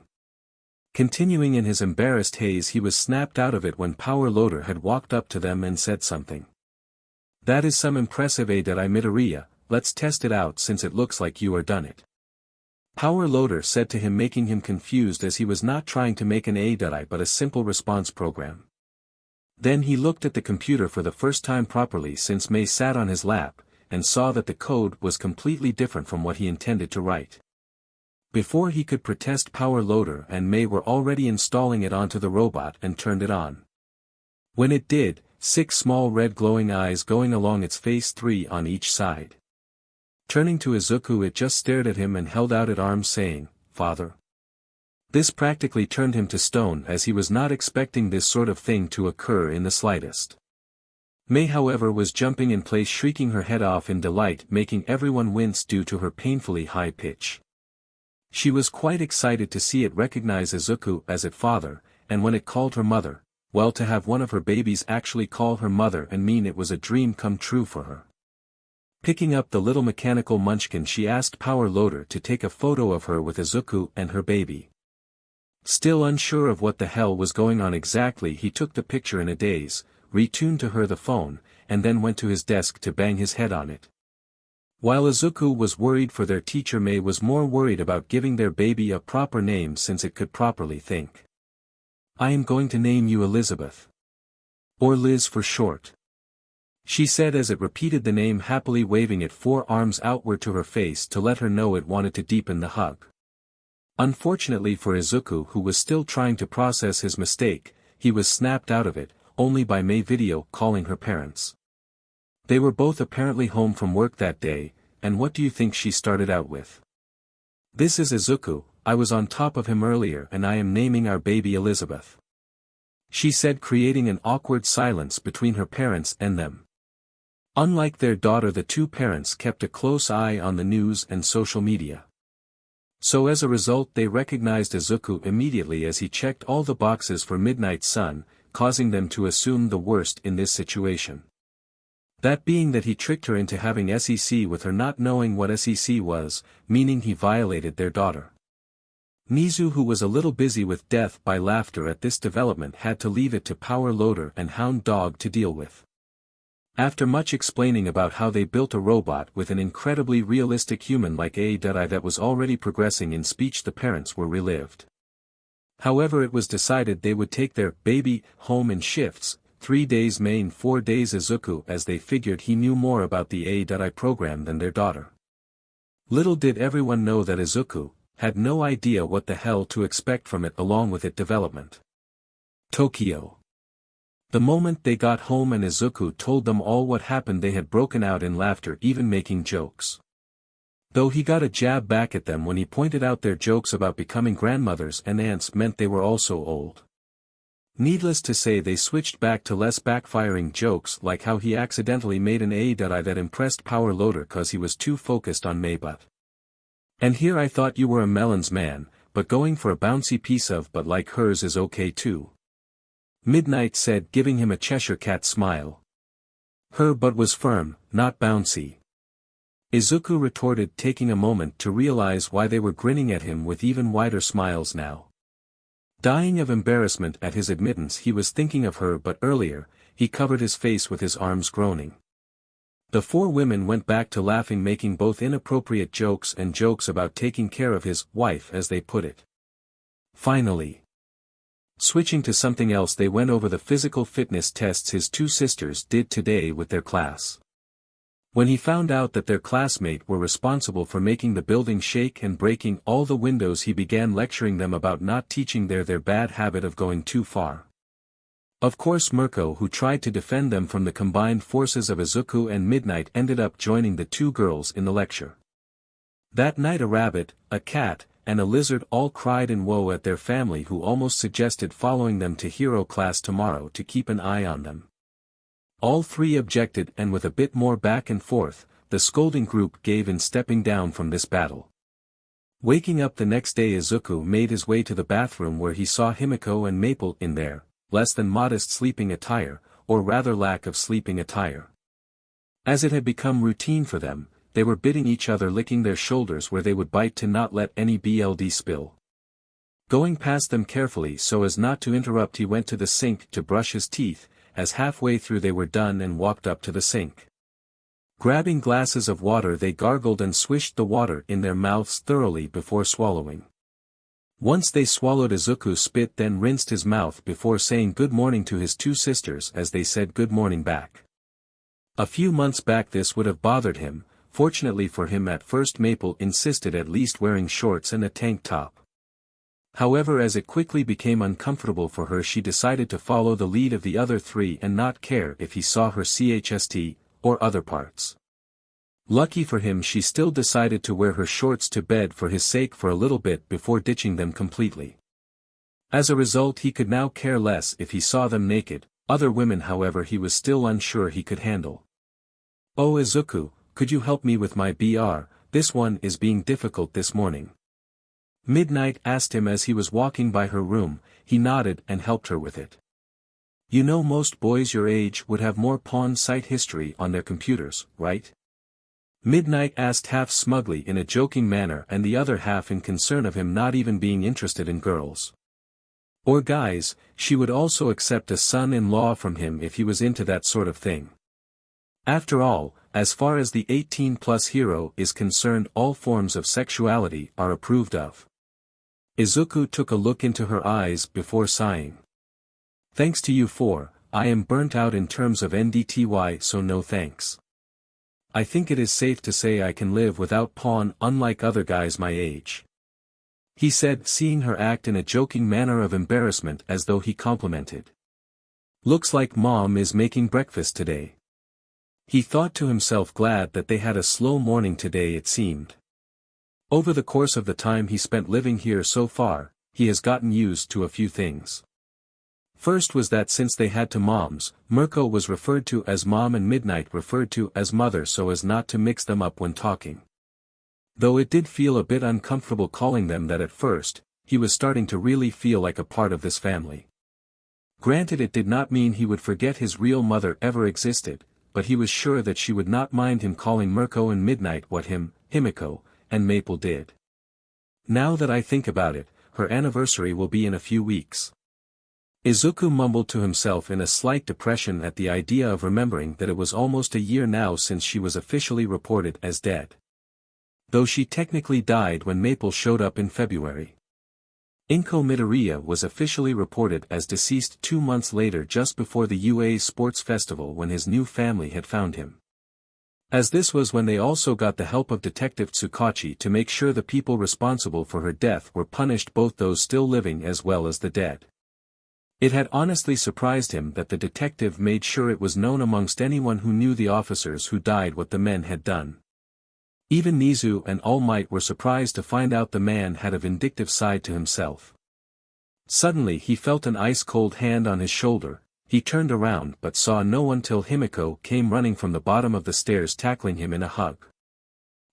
Continuing in his embarrassed haze, he was snapped out of it when Power Loader had walked up to them and said something. "That is some impressive Midoriya, let's test it out since it looks like you are done it," Power Loader said to him, making him confused as he was not trying to make an but a simple response program. Then he looked at the computer for the first time properly since May sat on his lap, and saw that the code was completely different from what he intended to write. Before he could protest, Power Loader and May were already installing it onto the robot and turned it on. When it did, 6 small red glowing eyes going along its face, 3 on each side. Turning to Izuku, it just stared at him and held out its arms saying, "Father." This practically turned him to stone, as he was not expecting this sort of thing to occur in the slightest. May, however, was jumping in place, shrieking her head off in delight, making everyone wince due to her painfully high pitch. She was quite excited to see it recognize Izuku as its father, and when it called her mother, well, to have one of her babies actually call her mother and mean it was a dream come true for her. Picking up the little mechanical munchkin, she asked Power Loader to take a photo of her with Izuku and her baby. Still unsure of what the hell was going on exactly, he took the picture in a daze, retuned to her the phone, and then went to his desk to bang his head on it. While Izuku was worried for their teacher, May was more worried about giving their baby a proper name since it could properly think. "I am going to name you Elizabeth. Or Liz for short," she said as it repeated the name, happily waving its 4 arms outward to her face to let her know it wanted to deepen the hug. Unfortunately for Izuku, who was still trying to process his mistake, he was snapped out of it, only by May video calling her parents. They were both apparently home from work that day, and what do you think she started out with? "This is Izuku, I was on top of him earlier and I am naming our baby Elizabeth," she said, creating an awkward silence between her parents and them. Unlike their daughter, the 2 parents kept a close eye on the news and social media. So as a result, they recognized Izuku immediately as he checked all the boxes for Midnight Sun, causing them to assume the worst in this situation. That being that he tricked her into having SEC with her not knowing what SEC was, meaning he violated their daughter. Nizu, who was a little busy with death by laughter at this development, had to leave it to Power Loader and Hound Dog to deal with. After much explaining about how they built a robot with an incredibly realistic human like AI that was already progressing in speech, the parents were relieved. However, it was decided they would take their baby home in shifts, 3 days May and 4 days Izuku, as they figured he knew more about the AI program than their daughter. Little did everyone know that Izuku had no idea what the hell to expect from it along with its development. Tokyo. The moment they got home and Izuku told them all what happened, they had broken out in laughter, even making jokes. Though he got a jab back at them when he pointed out their jokes about becoming grandmothers and aunts meant they were also old. Needless to say, they switched back to less backfiring jokes, like how he accidentally made an AI that impressed Power Loader cause he was too focused on Maybut. "And here I thought you were a melons man, but going for a bouncy piece of butt like hers is okay too," Midnight said, giving him a Cheshire Cat smile. "Her butt was firm, not bouncy," Izuku retorted, taking a moment to realize why they were grinning at him with even wider smiles now. Dying of embarrassment at his admittance he was thinking of her, but earlier, he covered his face with his arms, groaning. The 4 women went back to laughing, making both inappropriate jokes and jokes about taking care of his wife, as they put it. Finally, switching to something else, they went over the physical fitness tests his 2 sisters did today with their class. When he found out that their classmate were responsible for making the building shake and breaking all the windows, he began lecturing them about not teaching their bad habit of going too far. Of course, Mirko, who tried to defend them from the combined forces of Izuku and Midnight, ended up joining the 2 girls in the lecture. That night a rabbit, a cat, and a lizard all cried in woe at their family, who almost suggested following them to hero class tomorrow to keep an eye on them. All 3 objected, and with a bit more back and forth, the scolding group gave in, stepping down from this battle. Waking up the next day, Izuku made his way to the bathroom where he saw Himiko and Maple in their less than modest sleeping attire, or rather lack of sleeping attire. As it had become routine for them, they were bidding each other, licking their shoulders where they would bite to not let any blood spill. Going past them carefully so as not to interrupt, he went to the sink to brush his teeth, as halfway through they were done and walked up to the sink. Grabbing glasses of water, they gargled and swished the water in their mouths thoroughly before swallowing. Once they swallowed Izuku's spit, then rinsed his mouth before saying good morning to his two sisters as they said good morning back. A few months back this would have bothered him. Fortunately for him, at first Maple insisted at least wearing shorts and a tank top. However, as it quickly became uncomfortable for her, she decided to follow the lead of the other three and not care if he saw her chest or other parts. Lucky for him, she still decided to wear her shorts to bed for his sake for a little bit before ditching them completely. As a result, he could now care less if he saw them naked. Other women, however, he was still unsure he could handle. "Oh Izuku, could you help me with my BR, this one is being difficult this morning." Midnight asked him as he was walking by her room. He nodded and helped her with it. "You know most boys your age would have more pawn site history on their computers, right?" Midnight asked, half smugly in a joking manner and the other half in concern of him not even being interested in girls. Or guys. She would also accept a son-in-law from him if he was into that sort of thing. After all, as far as the 18-plus hero is concerned, all forms of sexuality are approved of. Izuku took a look into her eyes before sighing. "Thanks to you four, I am burnt out in terms of NDTY, so no thanks. I think it is safe to say I can live without pawn, unlike other guys my age," he said, seeing her act in a joking manner of embarrassment as though he complimented. "Looks like Mom is making breakfast today." He thought to himself, glad that they had a slow morning today it seemed. Over the course of the time he spent living here so far, he has gotten used to a few things. First was that since they had two moms, Mirko was referred to as Mom and Midnight referred to as Mother so as not to mix them up when talking. Though it did feel a bit uncomfortable calling them that at first, he was starting to really feel like a part of this family. Granted, it did not mean he would forget his real mother ever existed, but he was sure that she would not mind him calling Mirko and Midnight what Himiko, and Maple did. "Now that I think about it, her anniversary will be in a few weeks." Izuku mumbled to himself in a slight depression at the idea of remembering that it was almost a year now since she was officially reported as dead. Though she technically died when Maple showed up in February. Izukumidoriya was officially reported as deceased 2 months later, just before the UA Sports Festival, when his new family had found him. As this was when they also got the help of Detective Tsukachi to make sure the people responsible for her death were punished, both those still living as well as the dead. It had honestly surprised him that the detective made sure it was known amongst anyone who knew the officers who died what the men had done. Even Nizu and All Might were surprised to find out the man had a vindictive side to himself. Suddenly he felt an ice-cold hand on his shoulder. He turned around but saw no one till Himiko came running from the bottom of the stairs, tackling him in a hug.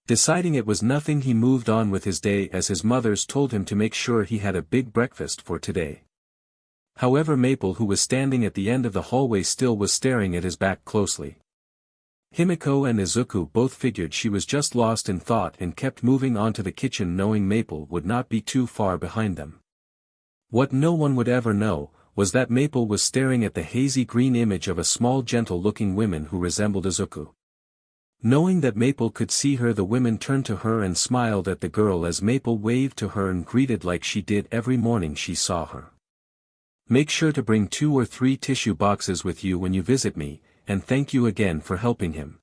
Deciding it was nothing, he moved on with his day as his mothers told him to make sure he had a big breakfast for today. However, Maple, who was standing at the end of the hallway, still was staring at his back closely. Himiko and Izuku both figured she was just lost in thought and kept moving on to the kitchen, knowing Maple would not be too far behind them. What no one would ever know was that Maple was staring at the hazy green image of a small, gentle-looking woman who resembled Izuku. Knowing that Maple could see her, the women turned to her and smiled at the girl as Maple waved to her and greeted like she did every morning she saw her. "Make sure to bring 2 or 3 tissue boxes with you when you visit me, and thank you again for helping him,"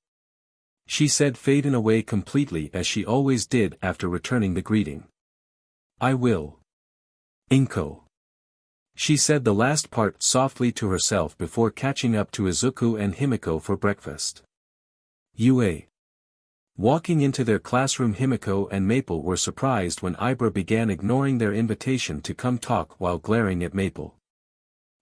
she said, fading away completely as she always did after returning the greeting. "I will. Inko." She said the last part softly to herself before catching up to Izuku and Himiko for breakfast. UA. Walking into their classroom, Himiko and Maple were surprised when Ibra began ignoring their invitation to come talk while glaring at Maple.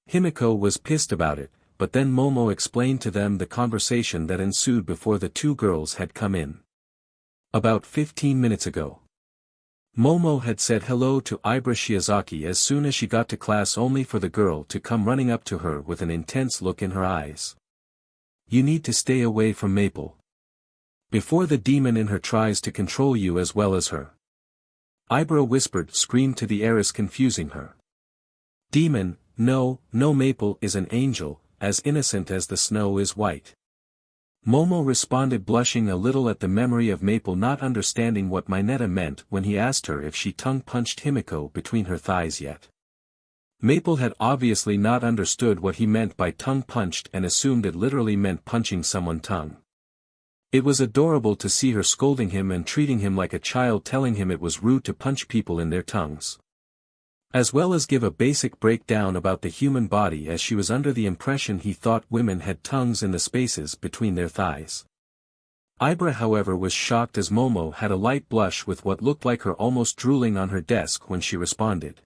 Himiko was pissed about it, but then Momo explained to them the conversation that ensued before the 2 girls had come in. About 15 minutes ago. Momo had said hello to Ibra Shiozaki as soon as she got to class, only for the girl to come running up to her with an intense look in her eyes. "You need to stay away from Maple. Before the demon in her tries to control you as well as her." Ibra whispered, screamed to the heiress, confusing her. "Demon? No, Maple is an angel, as innocent as the snow is white." Momo responded, blushing a little at the memory of Maple not understanding what Mineta meant when he asked her if she tongue-punched Himiko between her thighs yet. Maple had obviously not understood what he meant by tongue-punched and assumed it literally meant punching someone's tongue. It was adorable to see her scolding him and treating him like a child, telling him it was rude to punch people in their tongues. As well as give a basic breakdown about the human body, as she was under the impression he thought women had tongues in the spaces between their thighs. Ibra, however, was shocked as Momo had a light blush with what looked like her almost drooling on her desk when she responded.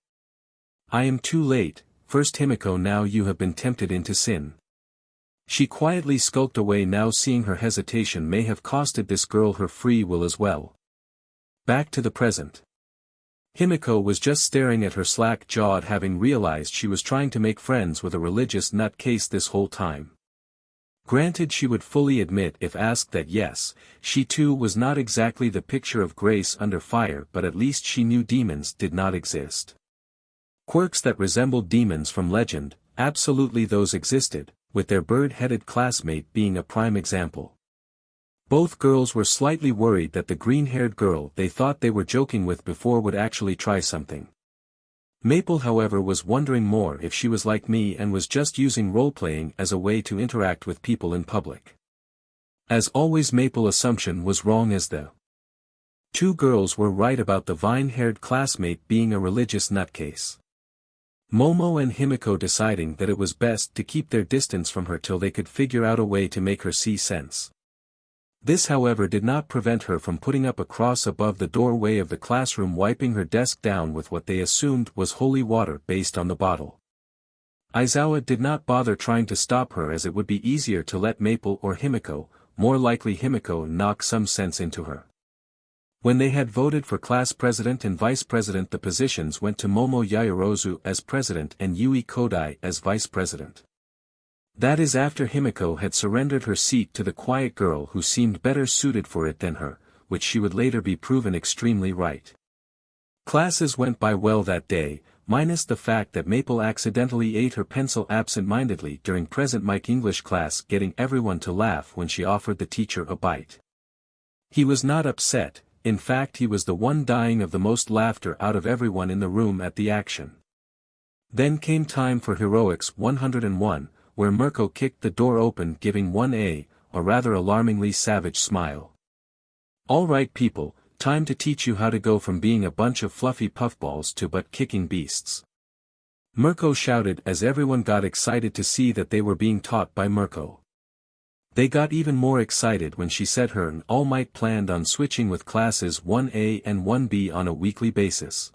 "I am too late, first Himiko, now you have been tempted into sin." She quietly skulked away, now seeing her hesitation may have costed this girl her free will as well. Back to the present. Himiko was just staring at her slack-jawed, having realized she was trying to make friends with a religious nutcase this whole time. Granted, she would fully admit if asked that yes, she too was not exactly the picture of grace under fire, but at least she knew demons did not exist. Quirks that resembled demons from legend, absolutely those existed, with their bird-headed classmate being a prime example. Both girls were slightly worried that the green-haired girl they thought they were joking with before would actually try something. Maple, however, was wondering more if she was like me and was just using role-playing as a way to interact with people in public. As always, Maple's assumption was wrong, as the two girls were right about the vine-haired classmate being a religious nutcase. Momo and Himiko deciding that it was best to keep their distance from her till they could figure out a way to make her see sense. This, however, did not prevent her from putting up a cross above the doorway of the classroom, wiping her desk down with what they assumed was holy water based on the bottle. Aizawa did not bother trying to stop her, as it would be easier to let Maple or Himiko, more likely Himiko, knock some sense into her. When they had voted for class president and vice president, the positions went to Momo Yaoyorozu as president and Yui Kodai as vice president. That is after Himiko had surrendered her seat to the quiet girl who seemed better suited for it than her, which she would later be proven extremely right. Classes went by well that day, minus the fact that Maple accidentally ate her pencil absent-mindedly during present mic English class, getting everyone to laugh when she offered the teacher a bite. He was not upset. In fact, he was the one dying of the most laughter out of everyone in the room at the action. Then came time for Heroics 101, where Mirko kicked the door open, giving 1A, a rather alarmingly savage smile. "All right, people, time to teach you how to go from being a bunch of fluffy puffballs to butt-kicking beasts," Mirko shouted as everyone got excited to see that they were being taught by Mirko. They got even more excited when she said her and All Might planned on switching with classes 1A and 1B on a weekly basis.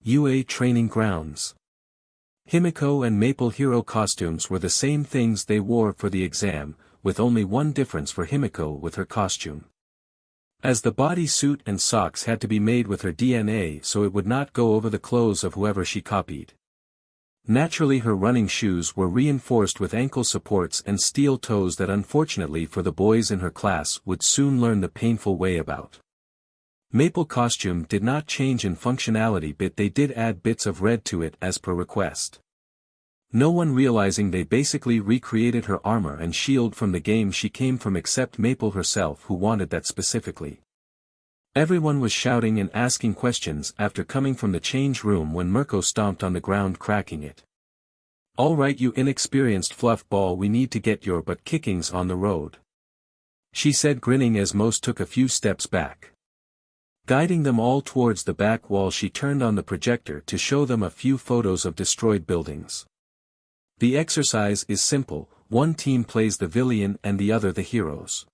UA training grounds. Himiko and Maple hero costumes were the same things they wore for the exam, with only one difference for Himiko with her costume. As the body suit and socks had to be made with her DNA so it would not go over the clothes of whoever she copied. Naturally, her running shoes were reinforced with ankle supports and steel toes that unfortunately for the boys in her class would soon learn the painful way about. Maple costume did not change in functionality, but they did add bits of red to it as per request. No one realizing they basically recreated her armor and shield from the game she came from, except Maple herself, who wanted that specifically. Everyone was shouting and asking questions after coming from the change room when Mirko stomped on the ground, cracking it. "All right, you inexperienced fluff ball, we need to get your butt kickings on the road," she said, grinning as most took a few steps back. Guiding them all towards the back wall, she turned on the projector to show them a few photos of destroyed buildings. The exercise is simple: one team plays the villian and the other the heroes.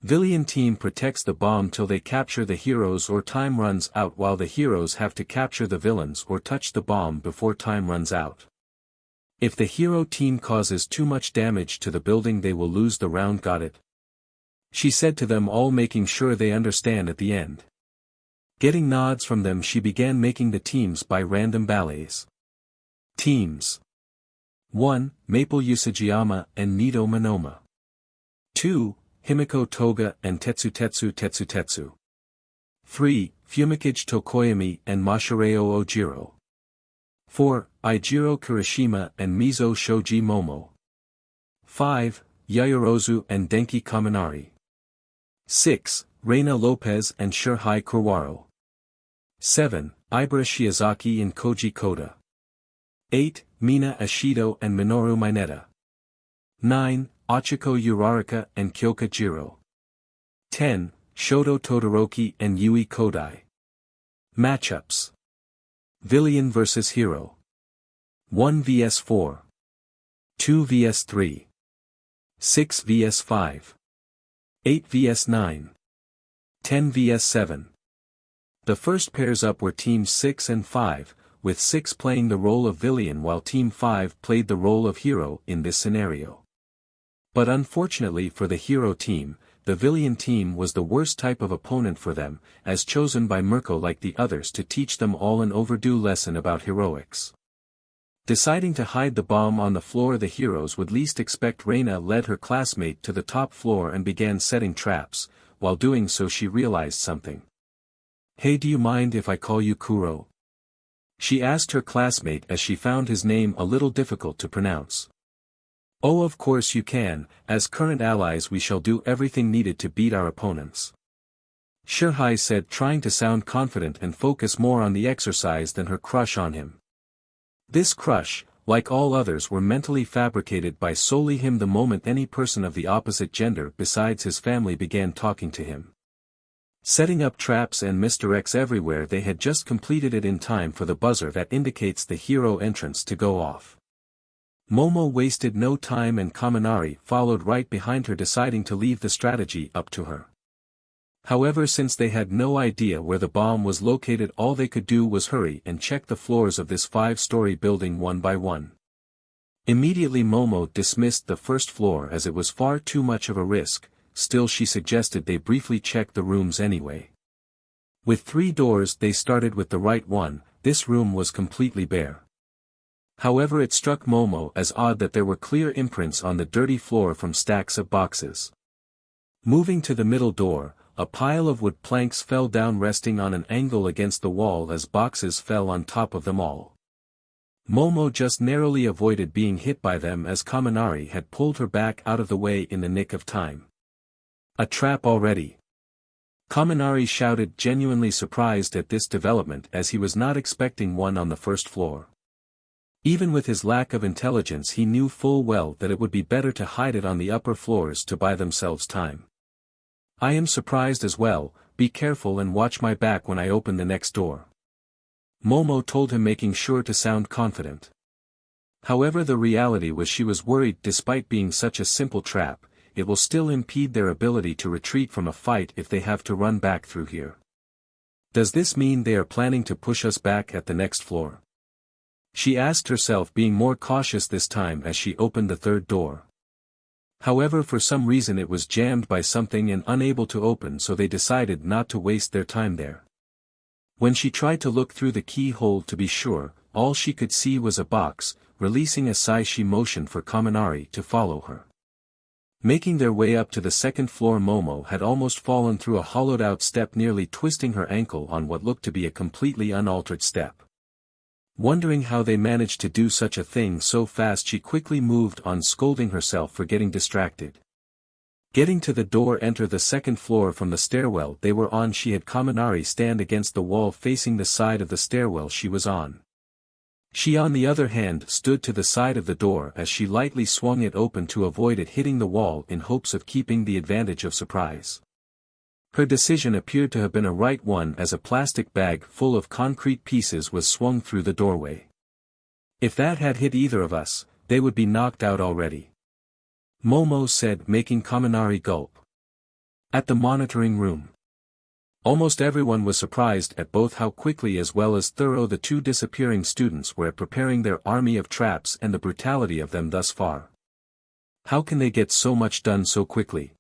Villian team protects the bomb till they capture the heroes or time runs out, while the heroes have to capture the villains or touch the bomb before time runs out. If the hero team causes too much damage to the building, they will lose the round. Got it?" she said to them all, making sure they understand at the end. Getting nods from them, she began making the teams by random ballets. Teams: 1. Maple Usagiyama and Nido Manoma. 2. Himiko Toga and Tetsu. 3. Fumikage Tokoyami and Mashireo Ojiro. 4. Ijiro Kirishima and Mizo Shoji Momo. 5. Yaoyorozu and Denki Kaminari. 6. Reina Lopez and Shurhei Kurwaro. 7. Ibara Shiozaki and Koji Koda. 8. Mina Ashido and Minoru Mineta. 9. Ochiko Uraraka and Kyoka Jiro. 10. Shoto Todoroki and Yui Kodai. Matchups: Villian vs Hero. 1 vs 4. 2 vs 3. 6 vs 5. 8 vs 9. 10 vs 7. The first pairs up were Teams 6 and 5, with 6 playing the role of Villian while Team 5 played the role of Hero in this scenario. But unfortunately for the Hero team, the Villian team was the worst type of opponent for them, as chosen by Mirko like the others to teach them all an overdue lesson about heroics. Deciding to hide the bomb on the floor, the heroes would least expect, Reina led her classmate to the top floor and began setting traps. While doing so, she realized something. "Hey, do you mind if I call you Kuro?" she asked her classmate as she found his name a little difficult to pronounce. "Oh, of course you can. As current allies we shall do everything needed to beat our opponents," Shurhei said, trying to sound confident and focus more on the exercise than her crush on him. This crush, like all others, were mentally fabricated by solely him the moment any person of the opposite gender besides his family began talking to him. Setting up traps and misdirects everywhere, they had just completed it in time for the buzzer that indicates the hero entrance to go off. Momo wasted no time and Kaminari followed right behind her, deciding to leave the strategy up to her. However, since they had no idea where the bomb was located, all they could do was hurry and check the floors of this 5-story building one by one. Immediately Momo dismissed the first floor as it was far too much of a risk, still she suggested they briefly check the rooms anyway. With 3 doors, they started with the right one. This room was completely bare. However, it struck Momo as odd that there were clear imprints on the dirty floor from stacks of boxes. Moving to the middle door, a pile of wood planks fell down, resting on an angle against the wall as boxes fell on top of them all. Momo just narrowly avoided being hit by them as Kaminari had pulled her back out of the way in the nick of time. "A trap already?" Kaminari shouted, genuinely surprised at this development as he was not expecting one on the first floor. Even with his lack of intelligence, he knew full well that it would be better to hide it on the upper floors to buy themselves time. "I am surprised as well. Be careful and watch my back when I open the next door," Momo told him, making sure to sound confident. However, the reality was she was worried. Despite being such a simple trap, it will still impede their ability to retreat from a fight if they have to run back through here. "Does this mean they are planning to push us back at the next floor?" she asked herself, being more cautious this time as she opened the 3rd door. However, for some reason it was jammed by something and unable to open, so they decided not to waste their time there. When she tried to look through the keyhole to be sure, all she could see was a box. Releasing a sigh, she motioned for Kaminari to follow her. Making their way up to the 2nd floor, Momo had almost fallen through a hollowed-out step, nearly twisting her ankle on what looked to be a completely unaltered step. Wondering how they managed to do such a thing so fast, she quickly moved on, scolding herself for getting distracted. Getting to the door, enter the 2nd floor from the stairwell they were on, she had Kaminari stand against the wall facing the side of the stairwell she was on. She, on the other hand, stood to the side of the door as she lightly swung it open to avoid it hitting the wall in hopes of keeping the advantage of surprise. Her decision appeared to have been a right one, as a plastic bag full of concrete pieces was swung through the doorway. "If that had hit either of us, they would be knocked out already," Momo said, making Kaminari gulp. At the monitoring room, almost everyone was surprised at both how quickly as well as thorough the 2 disappearing students were at preparing their army of traps and the brutality of them thus far. How can they get so much done so quickly?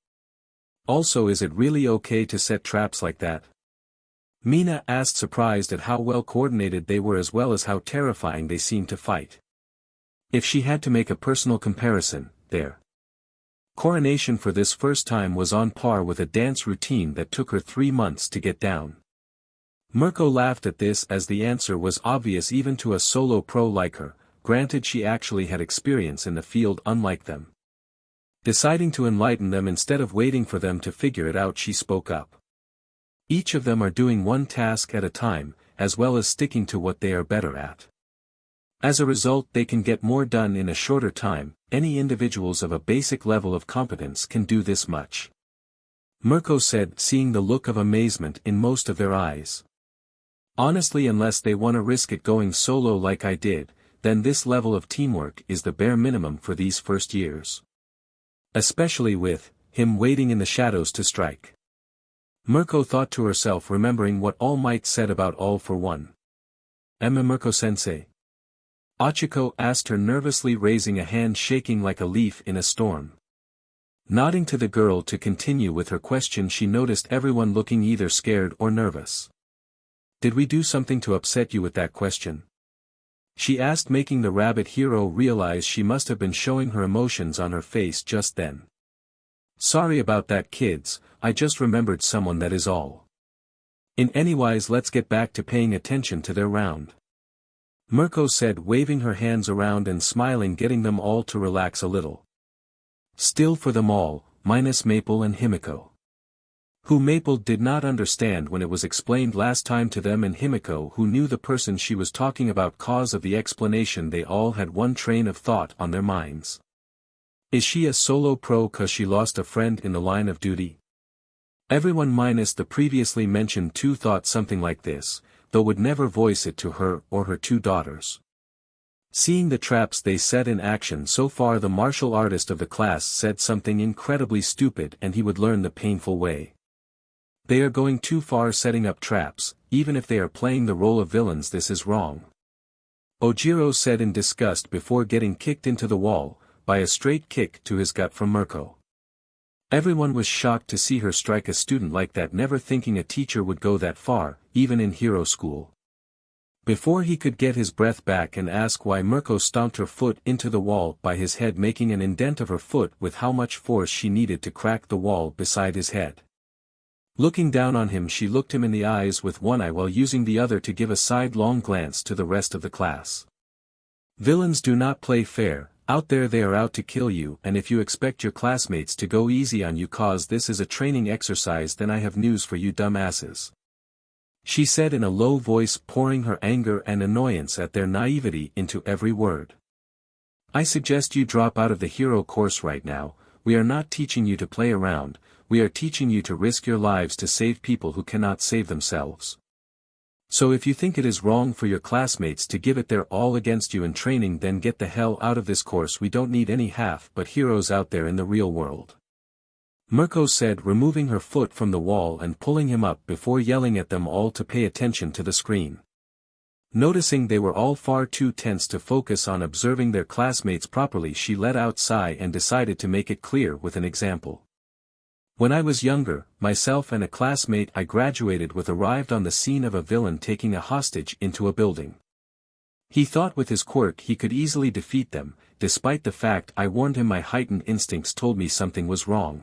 Also, is it really okay to set traps like that? Mina asked, surprised at how well coordinated they were as well as how terrifying they seemed to fight. If she had to make a personal comparison, their coronation for this first time was on par with a dance routine that took her 3 months to get down. Mirko laughed at this, as the answer was obvious even to a solo pro like her. Granted, she actually had experience in the field unlike them. Deciding to enlighten them instead of waiting for them to figure it out, she spoke up. Each of them are doing one task at a time, as well as sticking to what they are better at. As a result, they can get more done in a shorter time. Any individuals of a basic level of competence can do this much. Mirko said, seeing the look of amazement in most of their eyes. Honestly, unless they want to risk it going solo like I did, then this level of teamwork is the bare minimum for these first years. Especially with him waiting in the shadows to strike. Mirko thought to herself, remembering what All Might said about All for One. Emma Mirko-sensei? Achiko asked her nervously, raising a hand shaking like a leaf in a storm. Nodding to the girl to continue with her question, she noticed everyone looking either scared or nervous. Did we do something to upset you with that question? She asked, making the rabbit hero realize she must have been showing her emotions on her face just then. Sorry about that, kids, I just remembered someone, that is all. Anyways, let's get back to paying attention to their round. Mirko said, waving her hands around and smiling, getting them all to relax a little. Still for them all, minus Maple and Himiko. Who Maple did not understand when it was explained last time to them, and Himiko, who knew the person she was talking about cause of the explanation. They all had one train of thought on their minds. Is she a solo pro cause she lost a friend in the line of duty? Everyone minus the previously mentioned two thought something like this, though would never voice it to her or her two daughters. Seeing the traps they set in action so far, the martial artist of the class said something incredibly stupid, and he would learn the painful way. They are going too far setting up traps. Even if they are playing the role of villains, this is wrong. Ojiro said in disgust before getting kicked into the wall, by a straight kick to his gut from Mirko. Everyone was shocked to see her strike a student like that, never thinking a teacher would go that far, even in hero school. Before he could get his breath back and ask why, Mirko stomped her foot into the wall by his head, making an indent of her foot with how much force she needed to crack the wall beside his head. Looking down on him, she looked him in the eyes with one eye while using the other to give a sidelong glance to the rest of the class. Villains do not play fair. Out there they are out to kill you, and if you expect your classmates to go easy on you cause this is a training exercise, then I have news for you dumbasses. She said in a low voice, pouring her anger and annoyance at their naivety into every word. I suggest you drop out of the hero course right now. We are not teaching you to play around. We are teaching you to risk your lives to save people who cannot save themselves. So if you think it is wrong for your classmates to give it their all against you in training, then get the hell out of this course. We don't need any half-but heroes out there in the real world. Mirko said, removing her foot from the wall and pulling him up before yelling at them all to pay attention to the screen. Noticing they were all far too tense to focus on observing their classmates properly, she let out a sigh and decided to make it clear with an example. When I was younger, myself and a classmate I graduated with arrived on the scene of a villain taking a hostage into a building. He thought with his quirk he could easily defeat them, despite the fact I warned him. My heightened instincts told me something was wrong.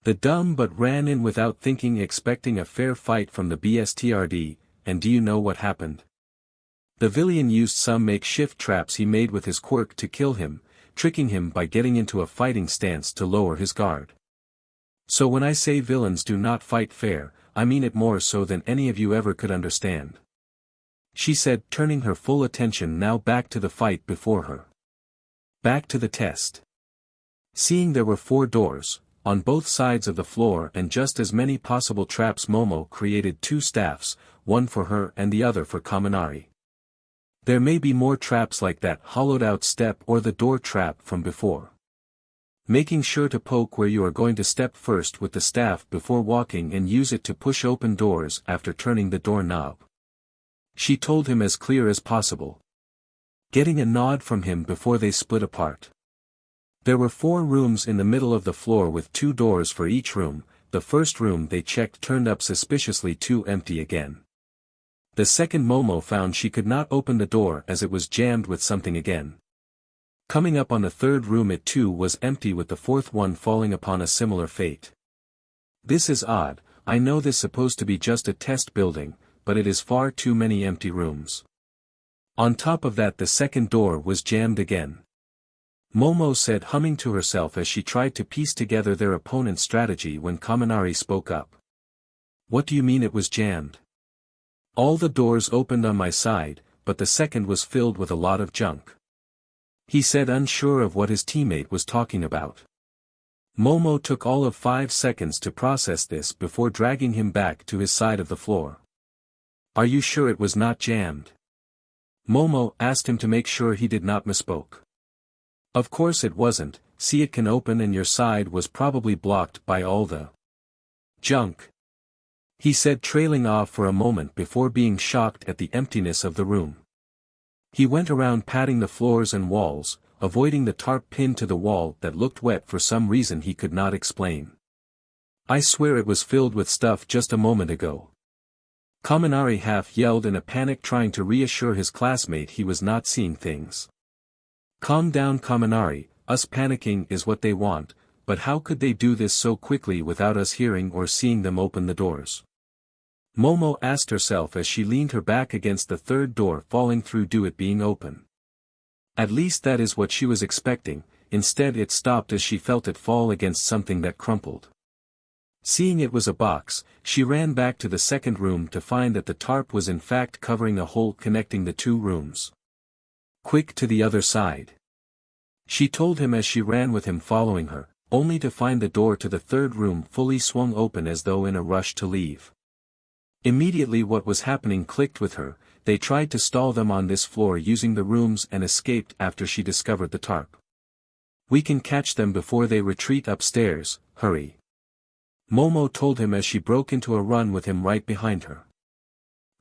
The dumb but ran in without thinking, expecting a fair fight from the BSTRD, and do you know what happened? The villain used some makeshift traps he made with his quirk to kill him, tricking him by getting into a fighting stance to lower his guard. So when I say villains do not fight fair, I mean it more so than any of you ever could understand. She said, turning her full attention now back to the fight before her. Back to the test. Seeing there were 4 doors, on both sides of the floor, and just as many possible traps, Momo created 2 staffs, one for her and the other for Kaminari. There may be more traps like that hollowed-out step or the door trap from before. Making sure to poke where you are going to step first with the staff before walking, and use it to push open doors after turning the door knob. She told him as clear as possible. Getting a nod from him before they split apart. There were 4 rooms in the middle of the floor with 2 doors for each room. The first room they checked turned up suspiciously 2 empty again. The second Momo found she could not open the door as it was jammed with something again. Coming up on the 3rd room, it too was empty, with the 4th one falling upon a similar fate. This is odd. I know this is supposed to be just a test building, but it is far too many empty rooms. On top of that, the second door was jammed again. Momo said, humming to herself as she tried to piece together their opponent's strategy when Kaminari spoke up. What do you mean it was jammed? All the doors opened on my side, but the second was filled with a lot of junk. He said, unsure of what his teammate was talking about. Momo took all of 5 seconds to process this before dragging him back to his side of the floor. Are you sure it was not jammed? Momo asked him to make sure he did not misspoke. Of course it wasn't, see it can open and your side was probably blocked by all the junk. He said, trailing off for a moment before being shocked at the emptiness of the room. He went around patting the floors and walls, avoiding the tarp pinned to the wall that looked wet for some reason he could not explain. I swear it was filled with stuff just a moment ago. Kaminari half yelled in a panic, trying to reassure his classmate he was not seeing things. Calm down, Kaminari, us panicking is what they want, but how could they do this so quickly without us hearing or seeing them open the doors? Momo asked herself as she leaned her back against the third door falling through due to it being open. At least that is what she was expecting, instead it stopped as she felt it fall against something that crumpled. Seeing it was a box, she ran back to the second room to find that the tarp was in fact covering a hole connecting the 2 rooms. Quick, to the other side, she told him as she ran with him following her, only to find the door to the third room fully swung open as though in a rush to leave. Immediately what was happening clicked with her. They tried to stall them on this floor using the rooms and escaped after she discovered the tarp. We can catch them before they retreat upstairs, hurry. Momo told him as she broke into a run with him right behind her.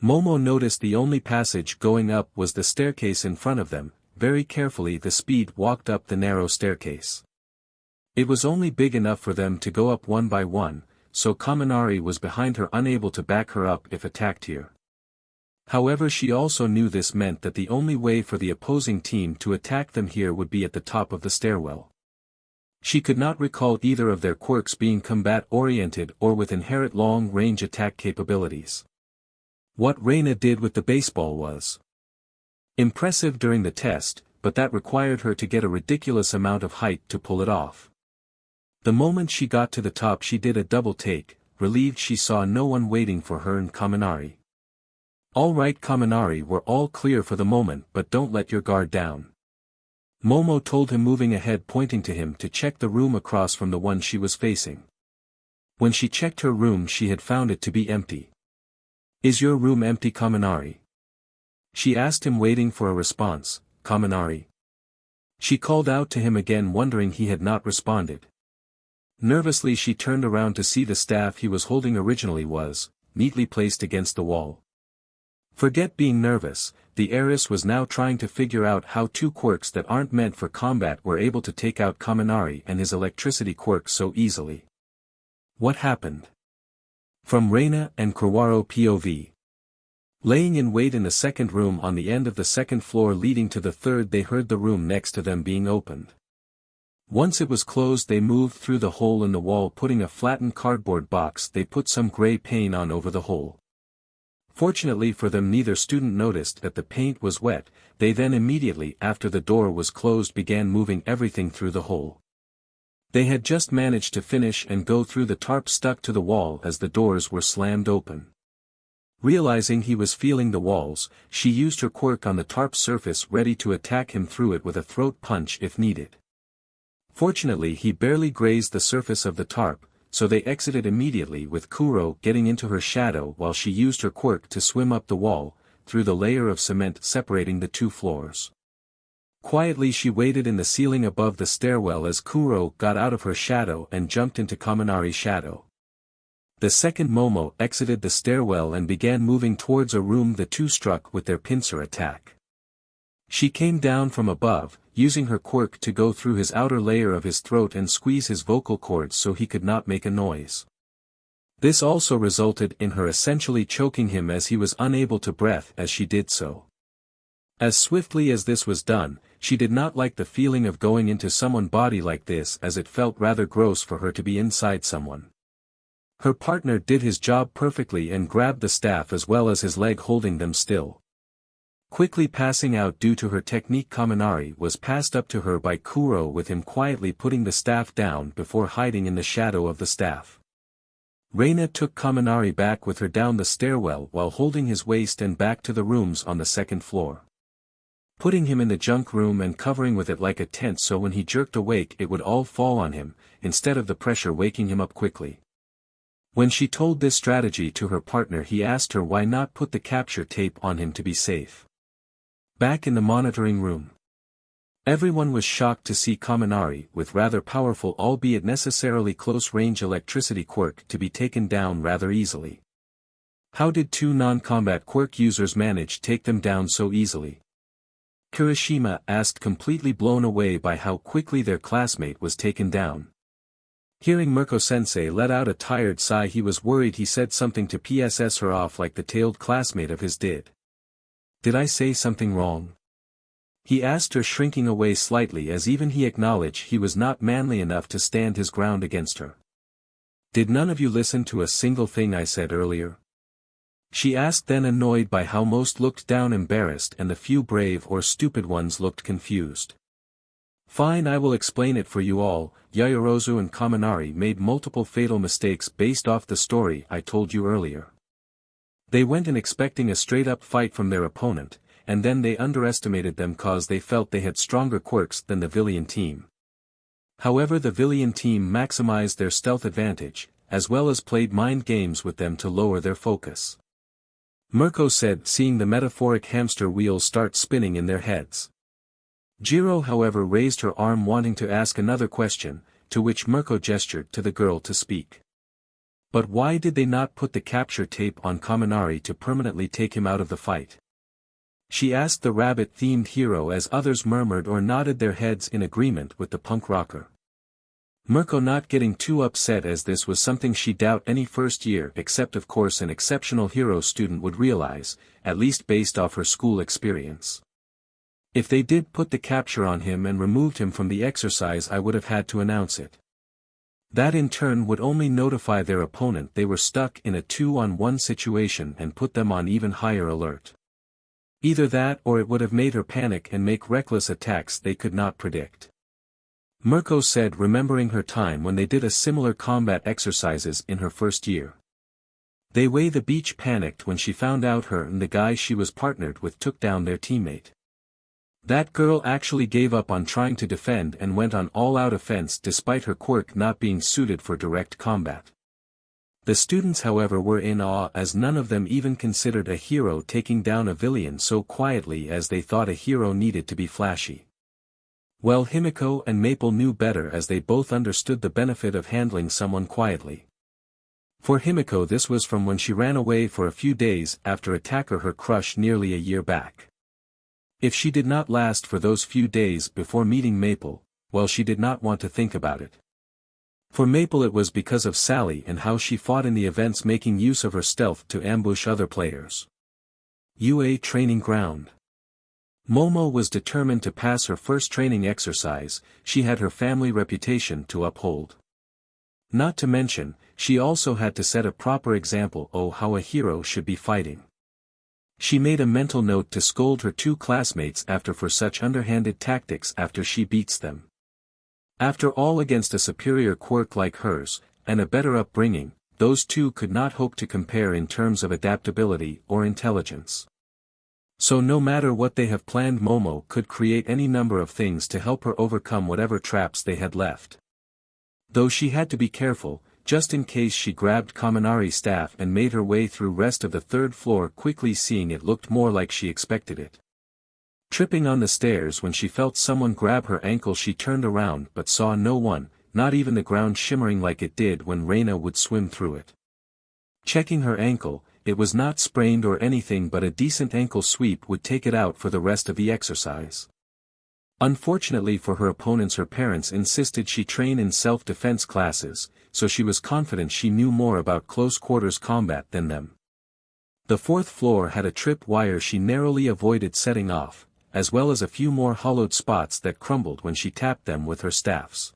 Momo noticed the only passage going up was the staircase in front of them. Very carefully the speed walked up the narrow staircase. It was only big enough for them to go up one by one, so Kaminari was behind her, unable to back her up if attacked here. However, she also knew this meant that the only way for the opposing team to attack them here would be at the top of the stairwell. She could not recall either of their quirks being combat-oriented or with inherent long-range attack capabilities. What Reina did with the baseball was impressive during the test, but that required her to get a ridiculous amount of height to pull it off. The moment she got to the top she did a double take, relieved she saw no one waiting for her and Kaminari. All right, Kaminari, we're all clear for the moment, but don't let your guard down. Momo told him, moving ahead, pointing to him to check the room across from the one she was facing. When she checked her room she had found it to be empty. Is your room empty, Kaminari? She asked him, waiting for a response. Kaminari. She called out to him again, wondering he had not responded. Nervously she turned around to see the staff he was holding originally was neatly placed against the wall. Forget being nervous, the heiress was now trying to figure out how 2 quirks that aren't meant for combat were able to take out Kaminari and his electricity quirk so easily. What happened? From Reina and Kurwaro POV. Laying in wait in the second room on the end of the second floor leading to the third, they heard the room next to them being opened. Once it was closed they moved through the hole in the wall, putting a flattened cardboard box. They put some gray paint on over the hole. Fortunately for them neither student noticed that the paint was wet. They then immediately after the door was closed began moving everything through the hole. They had just managed to finish and go through the tarp stuck to the wall as the doors were slammed open. Realizing he was feeling the walls, she used her quirk on the tarp's surface, ready to attack him through it with a throat punch if needed. Fortunately he barely grazed the surface of the tarp, so they exited immediately, with Kuro getting into her shadow while she used her quirk to swim up the wall, through the layer of cement separating the 2 floors. Quietly she waited in the ceiling above the stairwell as Kuro got out of her shadow and jumped into Kaminari's shadow. The second Momo exited the stairwell and began moving towards a room the 2 struck with their pincer attack. She came down from above, using her quirk to go through his outer layer of his throat and squeeze his vocal cords so he could not make a noise. This also resulted in her essentially choking him as he was unable to breathe as she did so. As swiftly as this was done, she did not like the feeling of going into someone's body like this, as it felt rather gross for her to be inside someone. Her partner did his job perfectly and grabbed the staff as well as his leg, holding them still. Quickly passing out due to her technique, Kaminari was passed up to her by Kuro, with him quietly putting the staff down before hiding in the shadow of the staff. Reina took Kaminari back with her down the stairwell while holding his waist and back to the rooms on the second floor. Putting him in the junk room and covering with it like a tent so when he jerked awake it would all fall on him, instead of the pressure waking him up quickly. When she told this strategy to her partner, he asked her why not put the capture tape on him to be safe. Back in the monitoring room, everyone was shocked to see Kaminari with rather powerful albeit necessarily close-range electricity quirk to be taken down rather easily. How did two non-combat quirk users manage take them down so easily? Kirishima asked, completely blown away by how quickly their classmate was taken down. Hearing Mirko-sensei let out a tired sigh, he was worried. He said something to PSS her off like the tailed classmate of his did. Did I say something wrong? He asked her, shrinking away slightly as even he acknowledged he was not manly enough to stand his ground against her. Did none of you listen to a single thing I said earlier? She asked, then annoyed by how most looked down embarrassed and the few brave or stupid ones looked confused. Fine, I will explain it for you all. Yaoyorozu and Kaminari made multiple fatal mistakes based off the story I told you earlier. They went in expecting a straight-up fight from their opponent, and then they underestimated them cause they felt they had stronger quirks than the villian team. However, the villian team maximized their stealth advantage, as well as played mind games with them to lower their focus. Mirko said, seeing the metaphoric hamster wheels start spinning in their heads. Jiro, however, raised her arm wanting to ask another question, to which Mirko gestured to the girl to speak. But why did they not put the capture tape on Kaminari to permanently take him out of the fight? She asked the rabbit-themed hero as others murmured or nodded their heads in agreement with the punk rocker. Mirko not getting too upset, as this was something she doubt any first year except of course an exceptional hero student would realize, at least based off her school experience. If they did put the capture on him and removed him from the exercise, I would have had to announce it. That in turn would only notify their opponent they were stuck in a 2-on-1 situation and put them on even higher alert. Either that or it would have made her panic and make reckless attacks they could not predict. Mirko said, remembering her time when they did a similar combat exercises in her first year. The beach panicked when she found out her and the guy she was partnered with took down their teammate. That girl actually gave up on trying to defend and went on all-out offense despite her quirk not being suited for direct combat. The students, however, were in awe as none of them even considered a hero taking down a villian so quietly, as they thought a hero needed to be flashy. Well, Himiko and Maple knew better, as they both understood the benefit of handling someone quietly. For Himiko, this was from when she ran away for a few days after attacking her crush nearly a year back. If she did not last for those few days before meeting Maple, well, she did not want to think about it. For Maple it was because of Sally and how she fought in the events, making use of her stealth to ambush other players. UA training ground. Momo was determined to pass her first training exercise. She had her family reputation to uphold. Not to mention, she also had to set a proper example of how a hero should be fighting. She made a mental note to scold her two classmates for such underhanded tactics after she beats them. After all, against a superior quirk like hers, and a better upbringing, those two could not hope to compare in terms of adaptability or intelligence. So no matter what they have planned, Momo could create any number of things to help her overcome whatever traps they had left. Though she had to be careful, just in case she grabbed Kaminari's staff and made her way through rest of the third floor quickly, seeing it looked more like she expected it. Tripping on the stairs when she felt someone grab her ankle, she turned around but saw no one, not even the ground shimmering like it did when Reina would swim through it. Checking her ankle, it was not sprained or anything, but a decent ankle sweep would take it out for the rest of the exercise. Unfortunately for her opponents, her parents insisted she train in self-defense classes, so she was confident she knew more about close-quarters combat than them. The fourth floor had a trip wire she narrowly avoided setting off, as well as a few more hollowed spots that crumbled when she tapped them with her staffs.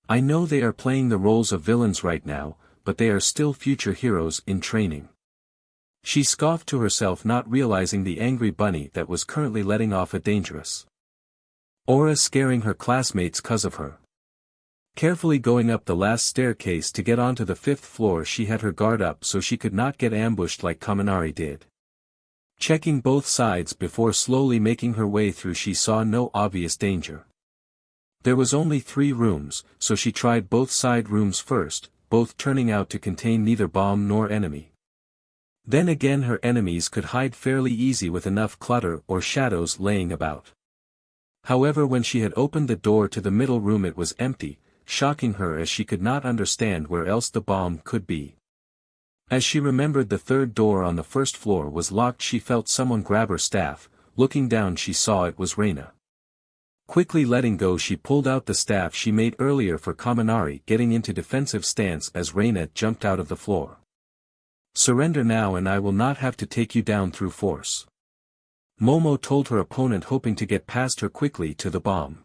I know they are playing the roles of villains right now, but they are still future heroes in training. She scoffed to herself, not realizing the angry bunny that was currently letting off a dangerous aura, scaring her classmates cause of her. Carefully going up the last staircase to get onto the 5th floor, she had her guard up so she could not get ambushed like Kaminari did. Checking both sides before slowly making her way through, she saw no obvious danger. There was only 3 rooms, so she tried both side rooms first, both turning out to contain neither bomb nor enemy. Then again, her enemies could hide fairly easy with enough clutter or shadows laying about. However, when she had opened the door to the middle room, it was empty, shocking her as she could not understand where else the bomb could be. As she remembered the 3rd door on the 1st floor was locked, she felt someone grab her staff. Looking down, she saw it was Reina. Quickly letting go, she pulled out the staff she made earlier for Kaminari, getting into defensive stance as Reina jumped out of the floor. "Surrender now and I will not have to take you down through force," Momo told her opponent, hoping to get past her quickly to the bomb.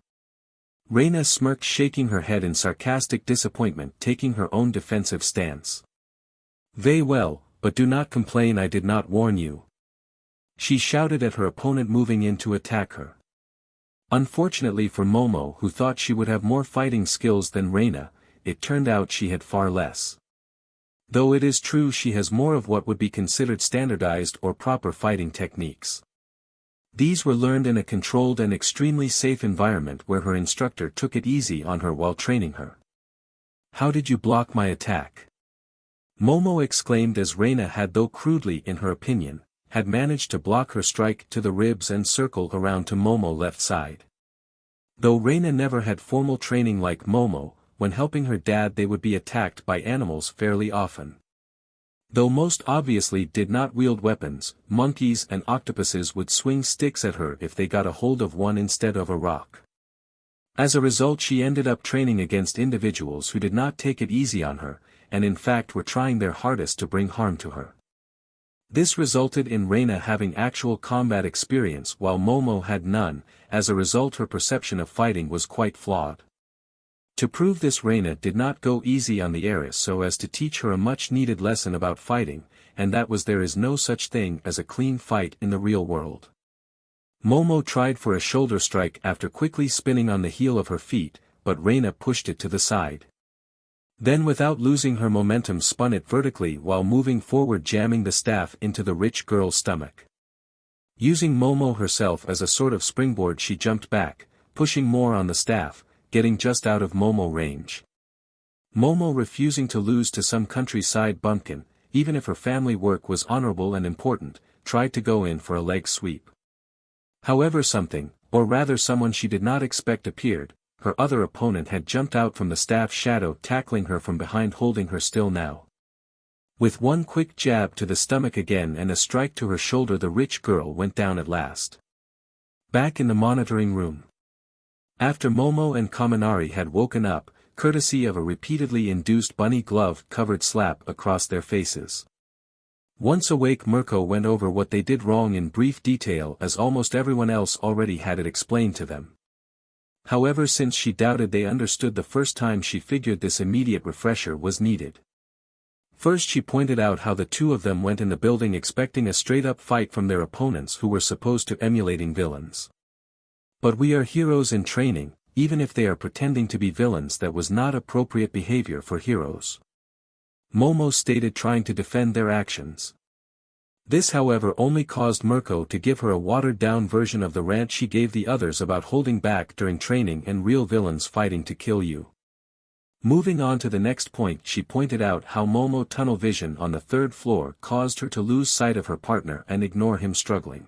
Reina smirked, shaking her head in sarcastic disappointment, taking her own defensive stance. "Very well, but do not complain, I did not warn you," she shouted at her opponent, moving in to attack her. Unfortunately for Momo, who thought she would have more fighting skills than Reina, it turned out she had far less. Though it is true she has more of what would be considered standardized or proper fighting techniques. These were learned in a controlled and extremely safe environment where her instructor took it easy on her while training her. "How did you block my attack?" Momo exclaimed as Reina had, though crudely in her opinion, had managed to block her strike to the ribs and circle around to Momo's left side. Though Reina never had formal training like Momo, when helping her dad they would be attacked by animals fairly often. Though most obviously did not wield weapons, monkeys and octopuses would swing sticks at her if they got a hold of one instead of a rock. As a result, she ended up training against individuals who did not take it easy on her, and in fact were trying their hardest to bring harm to her. This resulted in Reina having actual combat experience while Momo had none. As a result, her perception of fighting was quite flawed. To prove this, Reina did not go easy on the heiress so as to teach her a much-needed lesson about fighting, and that was there is no such thing as a clean fight in the real world. Momo tried for a shoulder strike after quickly spinning on the heel of her feet, but Reina pushed it to the side. Then without losing her momentum spun it vertically while moving forward, jamming the staff into the rich girl's stomach. Using Momo herself as a sort of springboard, she jumped back, pushing more on the staff, getting just out of Momo range. Momo, refusing to lose to some countryside bumpkin, even if her family work was honorable and important, tried to go in for a leg sweep. However, something, or rather someone she did not expect appeared. Her other opponent had jumped out from the staff shadow, tackling her from behind, holding her still now. With one quick jab to the stomach again and a strike to her shoulder, the rich girl went down at last. Back in the monitoring room. After Momo and Kaminari had woken up, courtesy of a repeatedly induced bunny glove-covered slap across their faces. Once awake, Mirko went over what they did wrong in brief detail, as almost everyone else already had it explained to them. However, since she doubted they understood the first time, she figured this immediate refresher was needed. First, she pointed out how the two of them went in the building expecting a straight-up fight from their opponents who were supposed to emulating villains. "But we are heroes in training, even if they are pretending to be villains. That was not appropriate behavior for heroes," Momo stated, trying to defend their actions. This, however, only caused Mirko to give her a watered-down version of the rant she gave the others about holding back during training and real villains fighting to kill you. Moving on to the next point, she pointed out how Momo tunnel vision on the 3rd floor caused her to lose sight of her partner and ignore him struggling.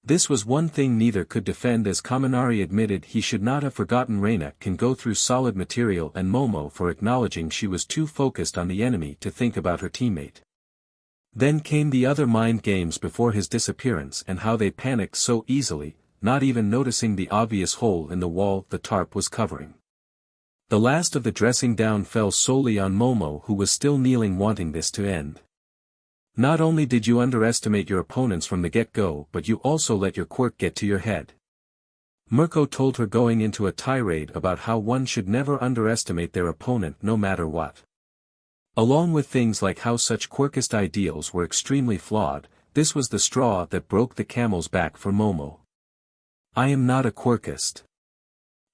This was one thing neither could defend, as Kaminari admitted he should not have forgotten Reina can go through solid material, and Momo for acknowledging she was too focused on the enemy to think about her teammate. Then came the other mind games before his disappearance and how they panicked so easily, not even noticing the obvious hole in the wall the tarp was covering. The last of the dressing down fell solely on Momo, who was still kneeling, wanting this to end. "Not only did you underestimate your opponents from the get-go, but you also let your quirk get to your head," Mirko told her, going into a tirade about how one should never underestimate their opponent no matter what. Along with things like how such quirkist ideals were extremely flawed, this was the straw that broke the camel's back for Momo. I am not a quirkist.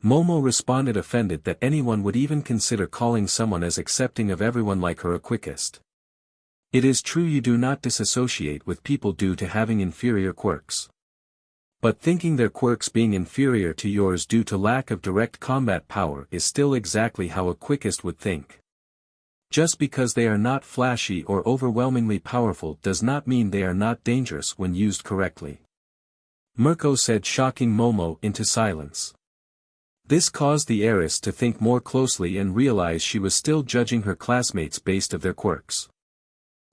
Momo responded, offended that anyone would even consider calling someone as accepting of everyone like her a quirkist. It is true you do not disassociate with people due to having inferior quirks. But thinking their quirks being inferior to yours due to lack of direct combat power is still exactly how a quirkist would think. Just because they are not flashy or overwhelmingly powerful does not mean they are not dangerous when used correctly. Mirko said, shocking Momo into silence. This caused the heiress to think more closely and realize she was still judging her classmates based on their quirks.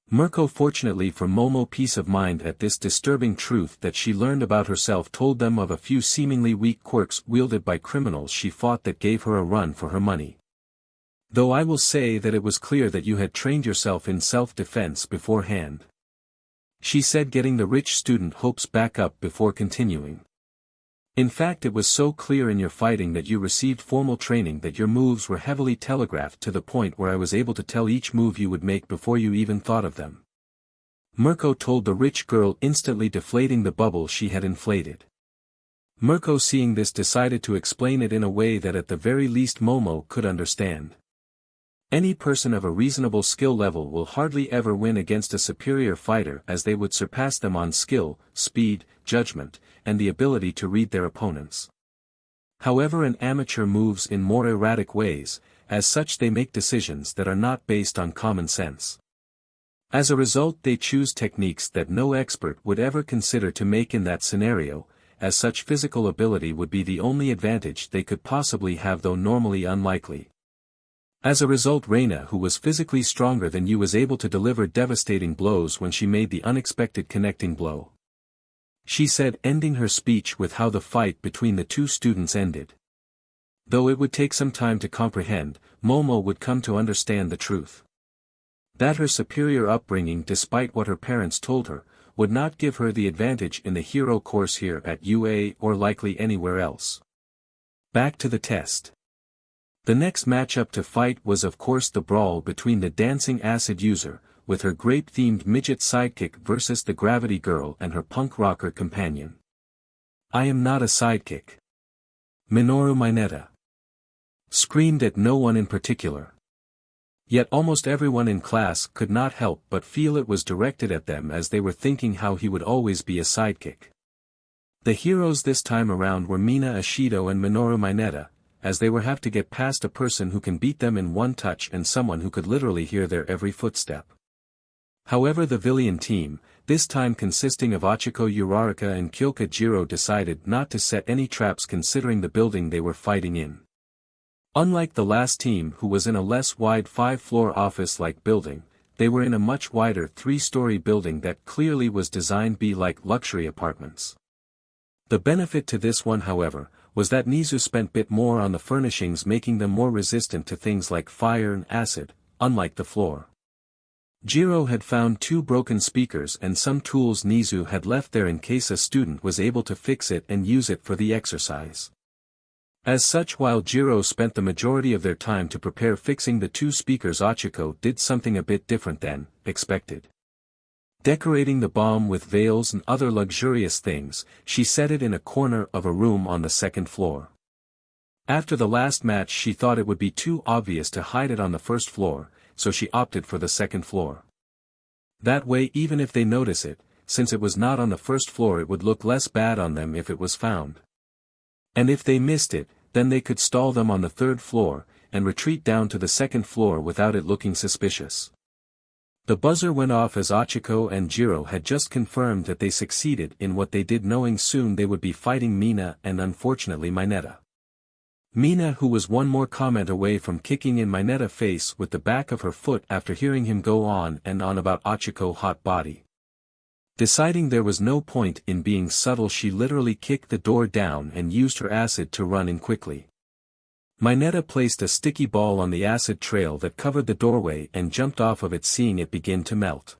Mirko, fortunately for Momo, peace of mind at this disturbing truth that she learned about herself, told them of a few seemingly weak quirks wielded by criminals she fought that gave her a run for her money. Though I will say that it was clear that you had trained yourself in self-defense beforehand. She said, getting the rich student hopes back up before continuing. In fact, it was so clear in your fighting that you received formal training that your moves were heavily telegraphed to the point where I was able to tell each move you would make before you even thought of them. Mirko told the rich girl, instantly deflating the bubble she had inflated. Mirko, seeing this, decided to explain it in a way that at the very least Momo could understand. Any person of a reasonable skill level will hardly ever win against a superior fighter, as they would surpass them on skill, speed, judgment, and the ability to read their opponents. However, an amateur moves in more erratic ways, as such they make decisions that are not based on common sense. As a result, they choose techniques that no expert would ever consider to make in that scenario, as such physical ability would be the only advantage they could possibly have, though normally unlikely. As a result, Reina, who was physically stronger than you, was able to deliver devastating blows when she made the unexpected connecting blow. She said, ending her speech with how the fight between the two students ended. Though it would take some time to comprehend, Momo would come to understand the truth. That her superior upbringing, despite what her parents told her, would not give her the advantage in the hero course here at UA or likely anywhere else. Back to the test. The next matchup to fight was of course the brawl between the dancing acid user, with her grape-themed midget sidekick, versus the gravity girl and her punk rocker companion. I am not a sidekick. Minoru Mineta screamed at no one in particular. Yet almost everyone in class could not help but feel it was directed at them, as they were thinking how he would always be a sidekick. The heroes this time around were Mina Ashido and Minoru Mineta, as they would have to get past a person who can beat them in one touch and someone who could literally hear their every footstep. However, the villian team, this time consisting of Achiko Uraraka and Kyoka Jiro, decided not to set any traps considering the building they were fighting in. Unlike the last team, who was in a less wide 5-floor office-like building, they were in a much wider 3-story building that clearly was designed to be like luxury apartments. The benefit to this one, however, was that Nizu spent bit more on the furnishings, making them more resistant to things like fire and acid, unlike the floor. Jiro had found 2 broken speakers and some tools Nizu had left there in case a student was able to fix it and use it for the exercise. As such, while Jiro spent the majority of their time to prepare fixing the 2 speakers, Achiko did something a bit different than expected. Decorating the bomb with veils and other luxurious things, she set it in a corner of a room on the 2nd floor. After the last match, she thought it would be too obvious to hide it on the 1st floor, so she opted for the 2nd floor. That way, even if they notice it, since it was not on the 1st floor, it would look less bad on them if it was found. And if they missed it, then they could stall them on the 3rd floor, and retreat down to the 2nd floor without it looking suspicious. The buzzer went off as Achiko and Jiro had just confirmed that they succeeded in what they did, knowing soon they would be fighting Mina and unfortunately Mineta. Mina, who was one more comment away from kicking in Mineta's face with the back of her foot after hearing him go on and on about Achiko's hot body. Deciding there was no point in being subtle, she literally kicked the door down and used her acid to run in quickly. Mineta placed a sticky ball on the acid trail that covered the doorway and jumped off of it, seeing it begin to melt.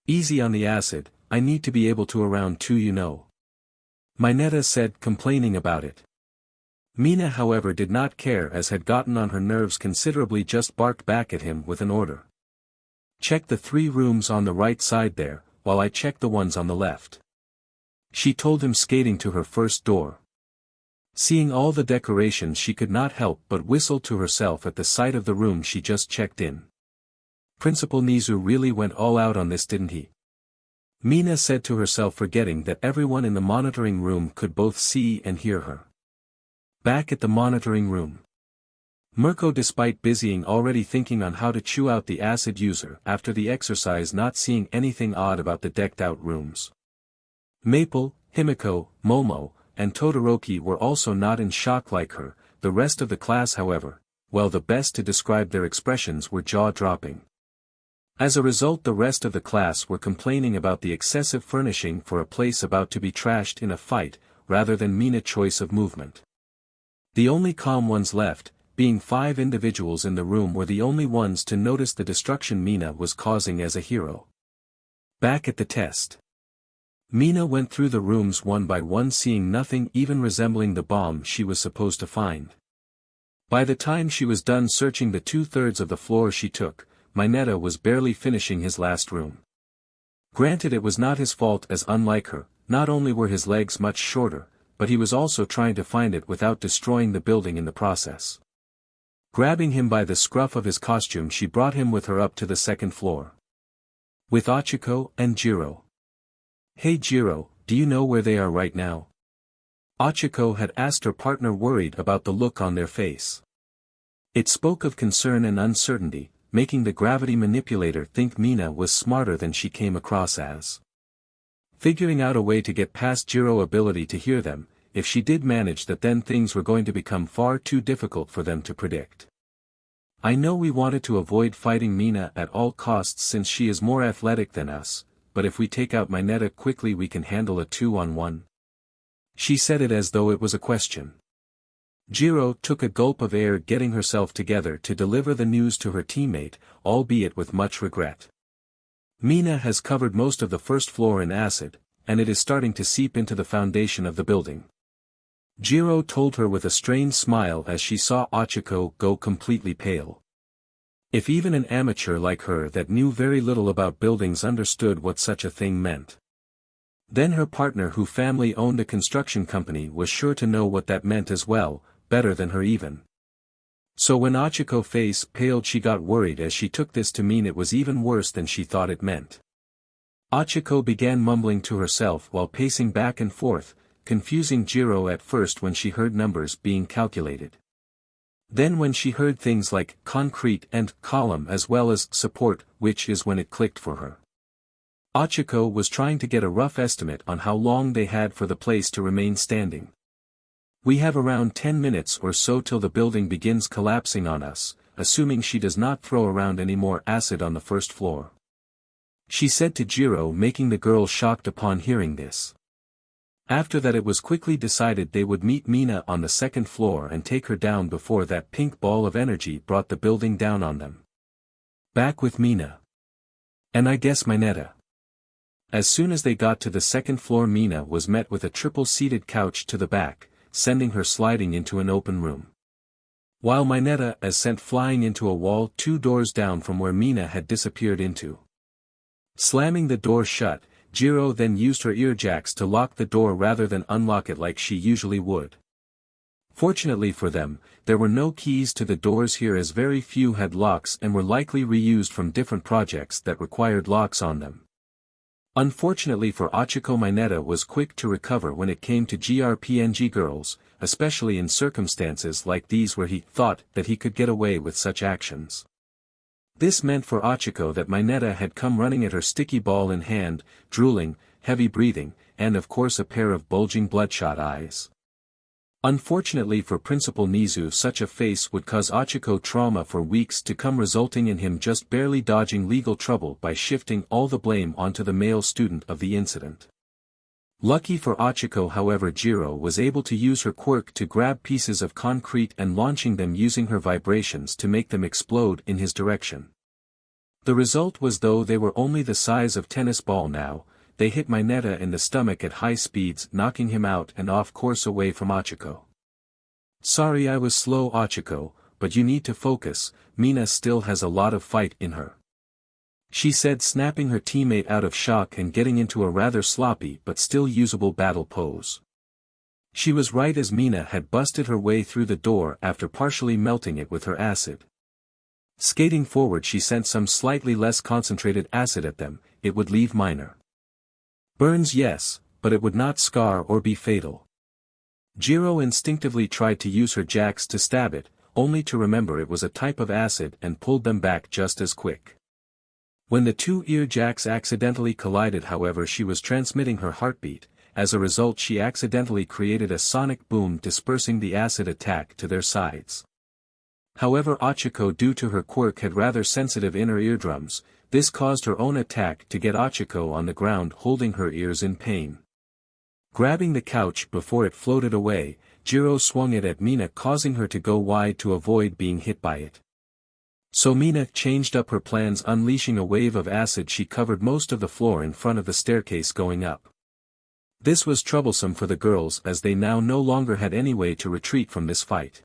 Easy on the acid, I need to be able to around too, you know. Mineta said, complaining about it. Mina, however, did not care, as had gotten on her nerves considerably, just barked back at him with an order. Check the 3 rooms on the right side there, while I check the ones on the left. She told him, skating to her first door. Seeing all the decorations, she could not help but whistle to herself at the sight of the room she just checked in. Principal Nizu really went all out on this, didn't he? Mina said to herself, forgetting that everyone in the monitoring room could both see and hear her. Back at the monitoring room, Mirko, despite busying already thinking on how to chew out the acid user after the exercise, not seeing anything odd about the decked-out rooms. Maple, Himiko, Momo, and Todoroki were also not in shock like her. The rest of the class, however, well, the best to describe their expressions were jaw-dropping. As a result, the rest of the class were complaining about the excessive furnishing for a place about to be trashed in a fight, rather than Mina's choice of movement. The only calm ones left, being 5 individuals in the room, were the only ones to notice the destruction Mina was causing as a hero. Back at the test, Mina went through the rooms one by one, seeing nothing even resembling the bomb she was supposed to find. By the time she was done searching the 2/3 of the floor she took, Mineta was barely finishing his last room. Granted, it was not his fault, as unlike her, not only were his legs much shorter, but he was also trying to find it without destroying the building in the process. Grabbing him by the scruff of his costume, she brought him with her up to the 2nd floor. With Ochiko and Jiro. "Hey Jiro, do you know where they are right now?" Ochiko had asked her partner, worried about the look on their face. It spoke of concern and uncertainty, making the gravity manipulator think Mina was smarter than she came across as. Figuring out a way to get past Jiro's ability to hear them, if she did manage that, then things were going to become far too difficult for them to predict. "I know we wanted to avoid fighting Mina at all costs since she is more athletic than us, but if we take out Mineta quickly we can handle a 2-on-1. She said it as though it was a question. Jiro took a gulp of air, getting herself together to deliver the news to her teammate, albeit with much regret. "Mina has covered most of the 1st floor in acid, and it is starting to seep into the foundation of the building," Jiro told her with a strained smile as she saw Ochiko go completely pale. If even an amateur like her that knew very little about buildings understood what such a thing meant, then her partner, who family owned a construction company, was sure to know what that meant as well, better than her even. So when Ochiko's face paled, she got worried, as she took this to mean it was even worse than she thought it meant. Ochiko began mumbling to herself while pacing back and forth, confusing Jiro at first when she heard numbers being calculated. Then when she heard things like concrete and column as well as support, which is when it clicked for her. Ochiko was trying to get a rough estimate on how long they had for the place to remain standing. "We have around 10 minutes or so till the building begins collapsing on us, assuming she does not throw around any more acid on the 1st floor," she said to Jiro, making the girl shocked upon hearing this. After that, it was quickly decided they would meet Mina on the 2nd floor and take her down before that pink ball of energy brought the building down on them. Back with Mina. And I guess Mineta. As soon as they got to the 2nd floor, Mina was met with a triple-seated couch to the back, sending her sliding into an open room. While Mineta as sent flying into a wall 2 doors down from where Mina had disappeared into. Slamming the door shut, Jiro then used her earjacks to lock the door rather than unlock it like she usually would. Fortunately for them, there were no keys to the doors here, as very few had locks and were likely reused from different projects that required locks on them. Unfortunately for Ochiko, Mineta was quick to recover when it came to GRPNG girls, especially in circumstances like these where he thought that he could get away with such actions. This meant for Ochiko that Mineta had come running at her, sticky ball in hand, drooling, heavy breathing, and of course a pair of bulging bloodshot eyes. Unfortunately for Principal Nizu, such a face would cause Ochiko trauma for weeks to come, resulting in him just barely dodging legal trouble by shifting all the blame onto the male student of the incident. Lucky for Ochiko, however, Jiro was able to use her quirk to grab pieces of concrete and launching them using her vibrations to make them explode in his direction. The result was, though they were only the size of tennis ball now, they hit Mineta in the stomach at high speeds, knocking him out and off course away from Ochiko. "Sorry I was slow, Ochiko, but you need to focus. Mina still has a lot of fight in her." she said, snapping her teammate out of shock and getting into a rather sloppy but still usable battle pose. She was right, as Mina had busted her way through the door after partially melting it with her acid. Skating forward, she sent some slightly less concentrated acid at them. It would leave minor burns, yes, but it would not scar or be fatal. Jiro instinctively tried to use her jacks to stab it, only to remember it was a type of acid and pulled them back just as quick. When the two ear jacks accidentally collided, however, she was transmitting her heartbeat. As a result, she accidentally created a sonic boom, dispersing the acid attack to their sides. However, Ochako, due to her quirk, had rather sensitive inner eardrums. This caused her own attack to get Ochako on the ground, holding her ears in pain. Grabbing the couch before it floated away, Jiro swung it at Mina, causing her to go wide to avoid being hit by it. So Mina changed up her plans, unleashing a wave of acid. She covered most of the floor in front of the staircase going up. This was troublesome for the girls, as they now no longer had any way to retreat from this fight.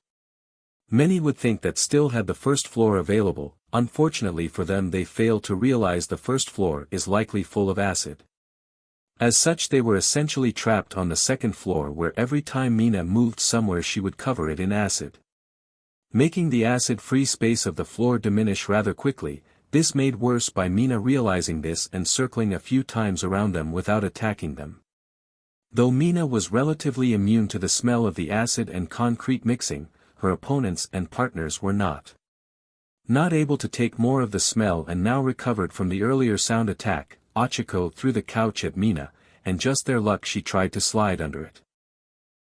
Many would think that still had the first floor available. Unfortunately for them, they failed to realize the first floor is likely full of acid. As such, they were essentially trapped on the second floor, where every time Mina moved somewhere she would cover it in acid, making the acid-free space of the floor diminish rather quickly. This made worse by Mina realizing this and circling a few times around them without attacking them. Though Mina was relatively immune to the smell of the acid and concrete mixing, her opponents and partners were not able to take more of the smell, and now recovered from the earlier sound attack. Ochako threw the couch at Mina, and just their luck she tried to slide under it.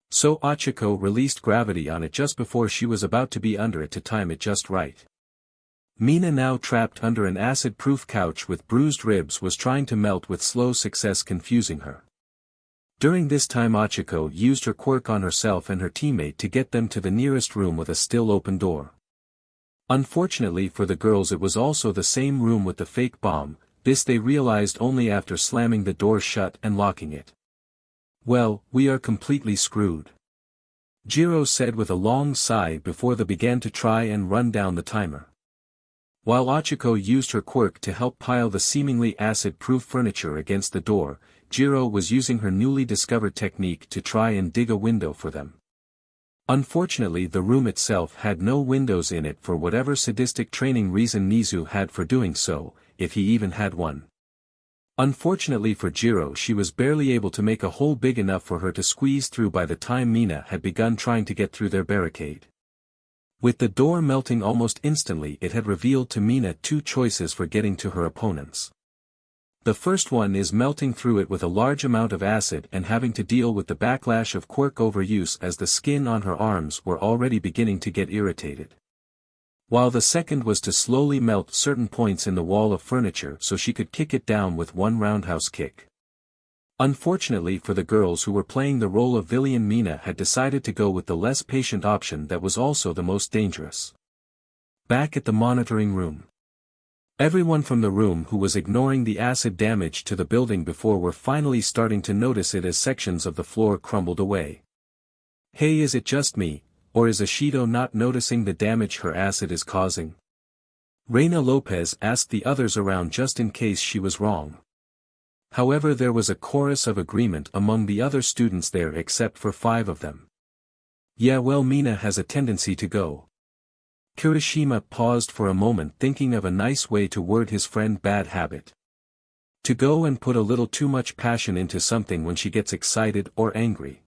So Ochako released gravity on it just before she was about to be under it to time it just right. Mina, now trapped under an acid-proof couch with bruised ribs, was trying to melt with slow success, confusing her. During this time, Ochako used her quirk on herself and her teammate to get them to the nearest room with a still open door. Unfortunately for the girls, it was also the same room with the fake bomb. This they realized only after slamming the door shut and locking it. "Well, we are completely screwed," Jiro said with a long sigh before they began to try and run down the timer. While Ochako used her quirk to help pile the seemingly acid-proof furniture against the door, Jiro was using her newly discovered technique to try and dig a window for them. Unfortunately, the room itself had no windows in it for whatever sadistic training reason Nizu had for doing so, if he even had one. Unfortunately for Jiro, she was barely able to make a hole big enough for her to squeeze through by the time Mina had begun trying to get through their barricade. With the door melting almost instantly, it had revealed to Mina two choices for getting to her opponents. The first one is melting through it with a large amount of acid and having to deal with the backlash of quirk overuse, as the skin on her arms were already beginning to get irritated. While the second was to slowly melt certain points in the wall of furniture so she could kick it down with one roundhouse kick. Unfortunately for the girls who were playing the role of villian, Mina had decided to go with the less patient option that was also the most dangerous. Back at the monitoring room, everyone from the room who was ignoring the acid damage to the building before were finally starting to notice it as sections of the floor crumbled away. "Hey, is it just me, or is Ashido not noticing the damage her acid is causing?" Reina Lopez asked the others around just in case she was wrong. However, there was a chorus of agreement among the other students there except for 5 of them. "Yeah, well, Mina has a tendency to go." Kirishima paused for a moment, thinking of a nice way to word his friend bad habit. "To go and put a little too much passion into something when she gets excited or angry."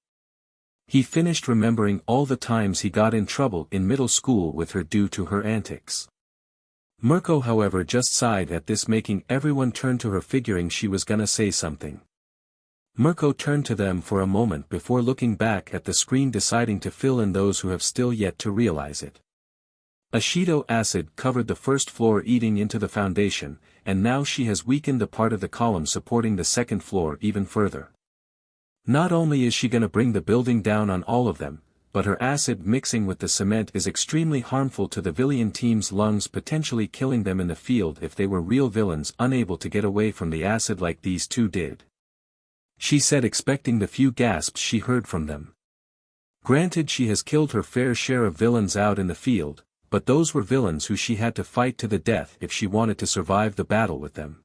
He finished remembering all the times he got in trouble in middle school with her due to her antics. Mirko, however, just sighed at this, making everyone turn to her, figuring she was gonna say something. Mirko turned to them for a moment before looking back at the screen, deciding to fill in those who have still yet to realize it. Ashido acid covered the first floor, eating into the foundation, and now she has weakened the part of the column supporting the second floor even further. Not only is she gonna bring the building down on all of them, but her acid mixing with the cement is extremely harmful to the villian team's lungs, potentially killing them in the field if they were real villains unable to get away from the acid like these two did. She said, expecting the few gasps she heard from them. Granted, she has killed her fair share of villains out in the field, but those were villains who she had to fight to the death if she wanted to survive the battle with them.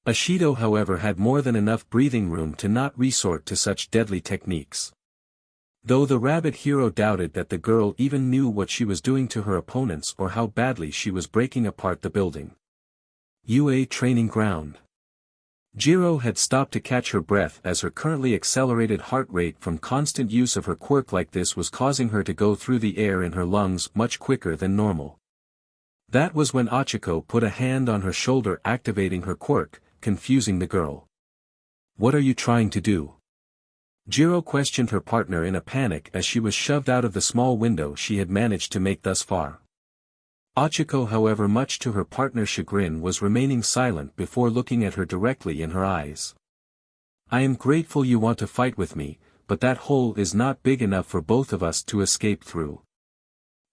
Ashido however had more than enough breathing room to not resort to such deadly techniques. Though the rabbit hero doubted that the girl even knew what she was doing to her opponents or how badly she was breaking apart the building. UA Training Ground. Jiro had stopped to catch her breath as her currently accelerated heart rate from constant use of her quirk like this was causing her to go through the air in her lungs much quicker than normal. That was when Achiko put a hand on her shoulder activating her quirk, confusing the girl. "What are you trying to do?" Jiro questioned her partner in a panic as she was shoved out of the small window she had managed to make thus far. Achiko however much to her partner's chagrin was remaining silent before looking at her directly in her eyes. "I am grateful you want to fight with me, but that hole is not big enough for both of us to escape through.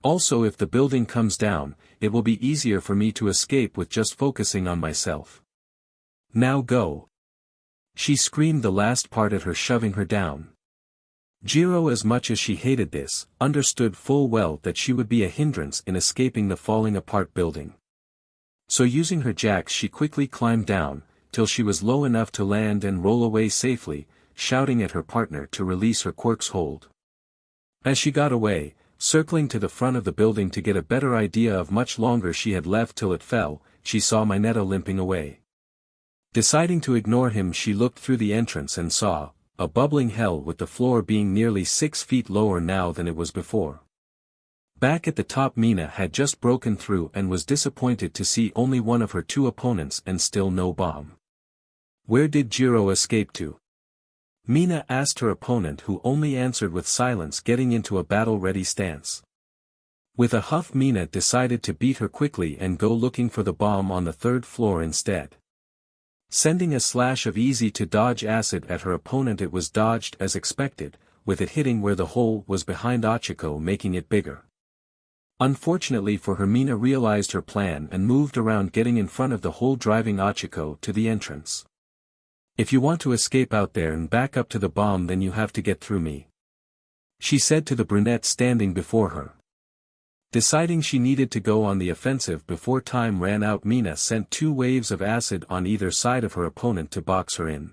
Also if the building comes down, it will be easier for me to escape with just focusing on myself. Now go." She screamed the last part at her, shoving her down. Jiro, as much as she hated this, understood full well that she would be a hindrance in escaping the falling apart building. So using her jacks she quickly climbed down, till she was low enough to land and roll away safely, shouting at her partner to release her quirk's hold. As she got away, circling to the front of the building to get a better idea of much longer she had left till it fell, she saw Mineta limping away. Deciding to ignore him, she looked through the entrance and saw a bubbling hell, with the floor being nearly 6 feet lower now than it was before. Back at the top, Mina had just broken through and was disappointed to see only one of her 2 opponents and still no bomb. Where did Jiro escape to? Mina asked her opponent, who only answered with silence, getting into a battle-ready stance. With a huff, Mina decided to beat her quickly and go looking for the bomb on the 3rd floor instead. Sending a slash of easy to dodge acid at her opponent, it was dodged as expected, with it hitting where the hole was behind Achiko, making it bigger. Unfortunately for her, Mina realized her plan and moved around, getting in front of the hole, driving Achiko to the entrance. "If you want to escape out there and back up to the bomb, then you have to get through me," she said to the brunette standing before her. Deciding she needed to go on the offensive before time ran out, Mina sent 2 waves of acid on either side of her opponent to box her in.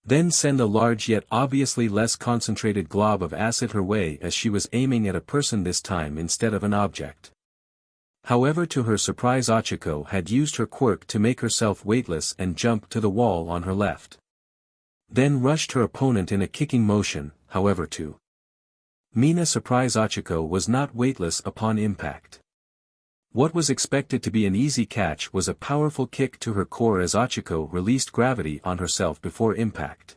Then send a large yet obviously less concentrated glob of acid her way, as she was aiming at a person this time instead of an object. However, to her surprise, Achiko had used her quirk to make herself weightless and jumped to the wall on her left. Then rushed her opponent in a kicking motion, however to Mina's surprise, Achiko was not weightless upon impact. What was expected to be an easy catch was a powerful kick to her core as Achiko released gravity on herself before impact.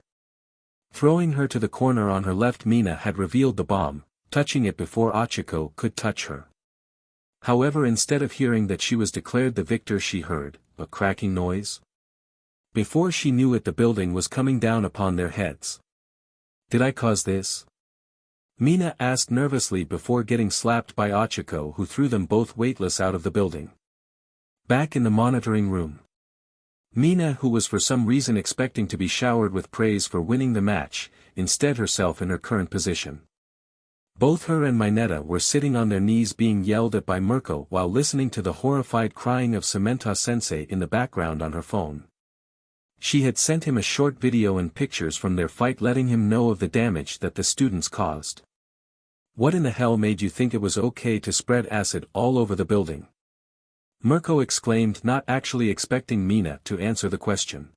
Throwing her to the corner on her left, Mina had revealed the bomb, touching it before Achiko could touch her. However, instead of hearing that she was declared the victor, she heard a cracking noise. Before she knew it, the building was coming down upon their heads. "Did I cause this?" Mina asked nervously before getting slapped by Achiko, who threw them both weightless out of the building. Back in the monitoring room, Mina, who was for some reason expecting to be showered with praise for winning the match, instead herself in her current position. Both her and Mineta were sitting on their knees being yelled at by Mirko while listening to the horrified crying of Samantha-sensei in the background on her phone. She had sent him a short video and pictures from their fight, letting him know of the damage that the students caused. "What in the hell made you think it was okay to spread acid all over the building?" Mirko exclaimed, not actually expecting Mina to answer the question.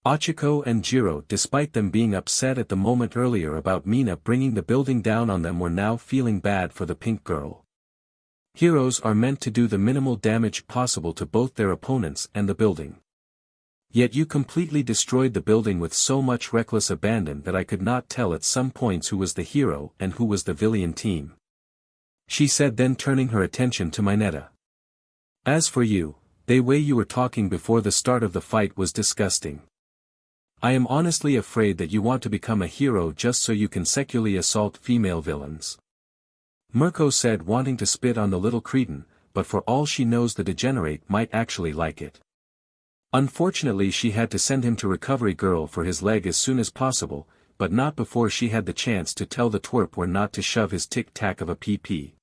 Achiko and Jiro, despite them being upset at the moment earlier about Mina bringing the building down on them, were now feeling bad for the pink girl. Heroes are meant to do the minimal damage possible to both their opponents and the building. Yet you completely destroyed the building with so much reckless abandon that I could not tell at some points who was the hero and who was the villain team," she said, then turning her attention to Mineta. "As for you, the way you were talking before the start of the fight was disgusting. I am honestly afraid that you want to become a hero just so you can sexually assault female villains," Mirko said, wanting to spit on the little cretin, but for all she knows the degenerate might actually like it. Unfortunately, she had to send him to Recovery Girl for his leg as soon as possible, but not before she had the chance to tell the twerp where not to shove his tic-tac of a PP.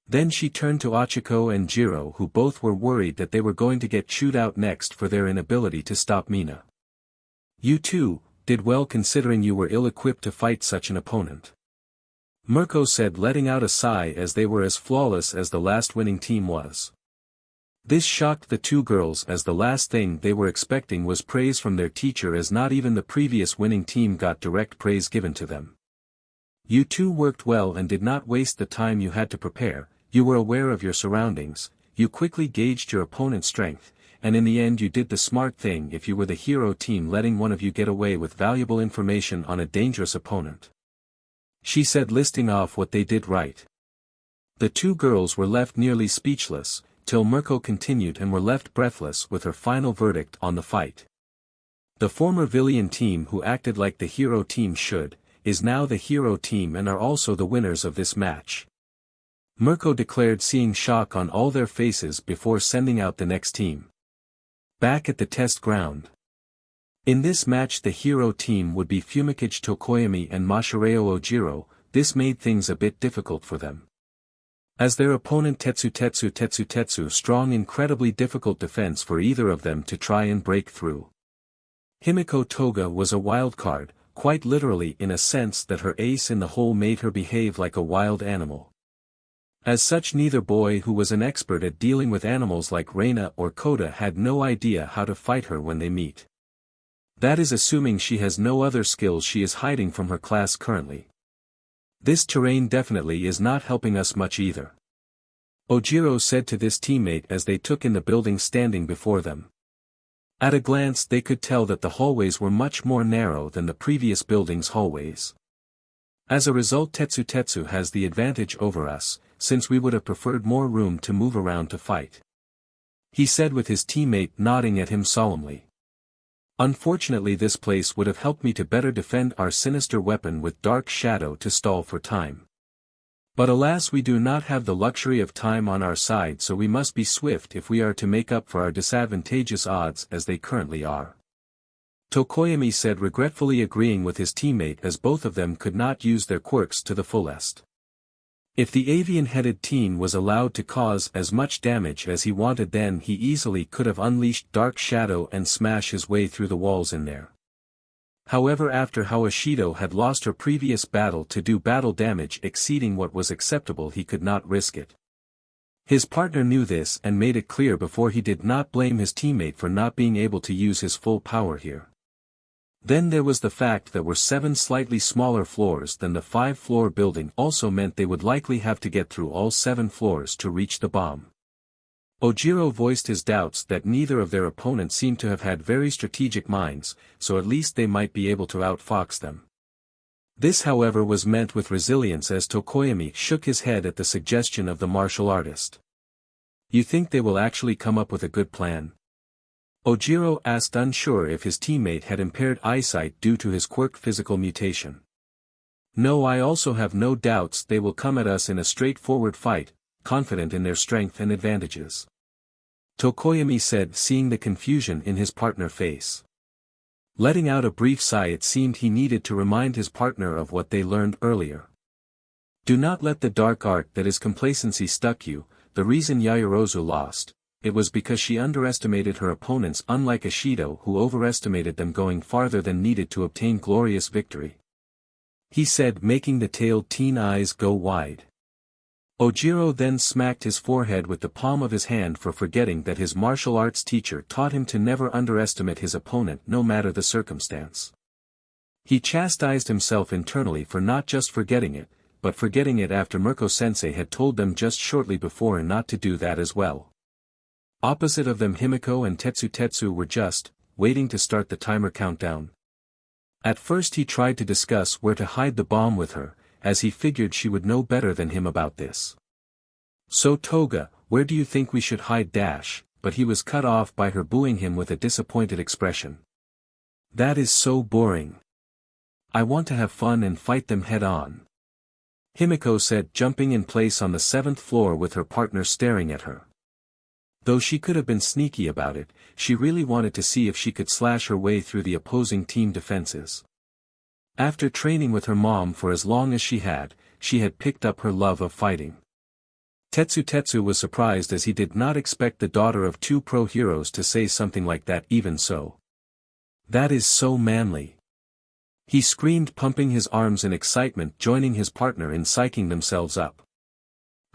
Then she turned to Achiko and Jiro, who both were worried that they were going to get chewed out next for their inability to stop Mina. You two did well considering you were ill-equipped to fight such an opponent. Mirko said, letting out a sigh as they were as flawless as the last winning team was. This shocked the two girls, as the last thing they were expecting was praise from their teacher, as not even the previous winning team got direct praise given to them. You two worked well and did not waste the time you had to prepare, you were aware of your surroundings, you quickly gauged your opponent's strength, and in the end you did the smart thing if you were the hero team, letting one of you get away with valuable information on a dangerous opponent. She said, listing off what they did right. The two girls were left nearly speechless, till Mirko continued, and were left breathless with her final verdict on the fight. The former villian team, who acted like the hero team should, is now the hero team and are also the winners of this match. Mirko declared, seeing shock on all their faces before sending out the next team. Back at the test ground. In this match the hero team would be Fumikichi Tokoyami and Mashireo Ojiro. This made things a bit difficult for them. As their opponent Tetsu strong, incredibly difficult defense for either of them to try and break through. Himiko Toga was a wild card, quite literally, in a sense that her ace in the hole made her behave like a wild animal. As such, neither boy who was an expert at dealing with animals like Reina or Koda had no idea how to fight her when they meet. That is assuming she has no other skills she is hiding from her class currently. This terrain definitely is not helping us much either. Ojiro said to this teammate as they took in the building standing before them. At a glance they could tell that the hallways were much more narrow than the previous building's hallways. As a result, Tetsu has the advantage over us, since we would have preferred more room to move around to fight. He said, with his teammate nodding at him solemnly. Unfortunately, this place would have helped me to better defend our sinister weapon with dark shadow to stall for time. But alas, we do not have the luxury of time on our side, so we must be swift if we are to make up for our disadvantageous odds as they currently are. Tokoyami said, regretfully agreeing with his teammate, as both of them could not use their quirks to the fullest. If the avian-headed teen was allowed to cause as much damage as he wanted, then he easily could have unleashed dark shadow and smash his way through the walls in there. However, after Hawashido had lost her previous battle to do battle damage exceeding what was acceptable, he could not risk it. His partner knew this and made it clear before he did not blame his teammate for not being able to use his full power here. Then there was the fact that were 7 slightly smaller floors than the 5-floor building also meant they would likely have to get through all 7 floors to reach the bomb. Ojiro voiced his doubts that neither of their opponents seemed to have had very strategic minds, so at least they might be able to outfox them. This, however, was meant with resilience, as Tokoyami shook his head at the suggestion of the martial artist. You think they will actually come up with a good plan? Ojiro asked, unsure if his teammate had impaired eyesight due to his quirk physical mutation. No, I also have no doubts they will come at us in a straightforward fight, confident in their strength and advantages. Tokoyami said, seeing the confusion in his partner's face. Letting out a brief sigh, it seemed he needed to remind his partner of what they learned earlier. Do not let the dark art that is complacency stuck you. The reason Yaoyorozu lost, it was because she underestimated her opponents, unlike Ashido, who overestimated them, going farther than needed to obtain glorious victory. He said, making the tailed teen eyes go wide. Ojiro then smacked his forehead with the palm of his hand for forgetting that his martial arts teacher taught him to never underestimate his opponent no matter the circumstance. He chastised himself internally for not just forgetting it, but forgetting it after Mirko-sensei had told them just shortly before not to do that as well. Opposite of them, Himiko and Tetsu were just waiting to start the timer countdown. At first he tried to discuss where to hide the bomb with her, as he figured she would know better than him about this. So Toga, where do you think we should hide dash? But he was cut off by her booing him with a disappointed expression. That is so boring. I want to have fun and fight them head on. Himiko said, jumping in place on the 7th floor with her partner staring at her. Though she could have been sneaky about it, she really wanted to see if she could slash her way through the opposing team defenses. After training with her mom for as long as she had picked up her love of fighting. Tetsu was surprised as he did not expect the daughter of two pro heroes to say something like that. Even so. That is so manly. He screamed, pumping his arms in excitement, joining his partner in psyching themselves up.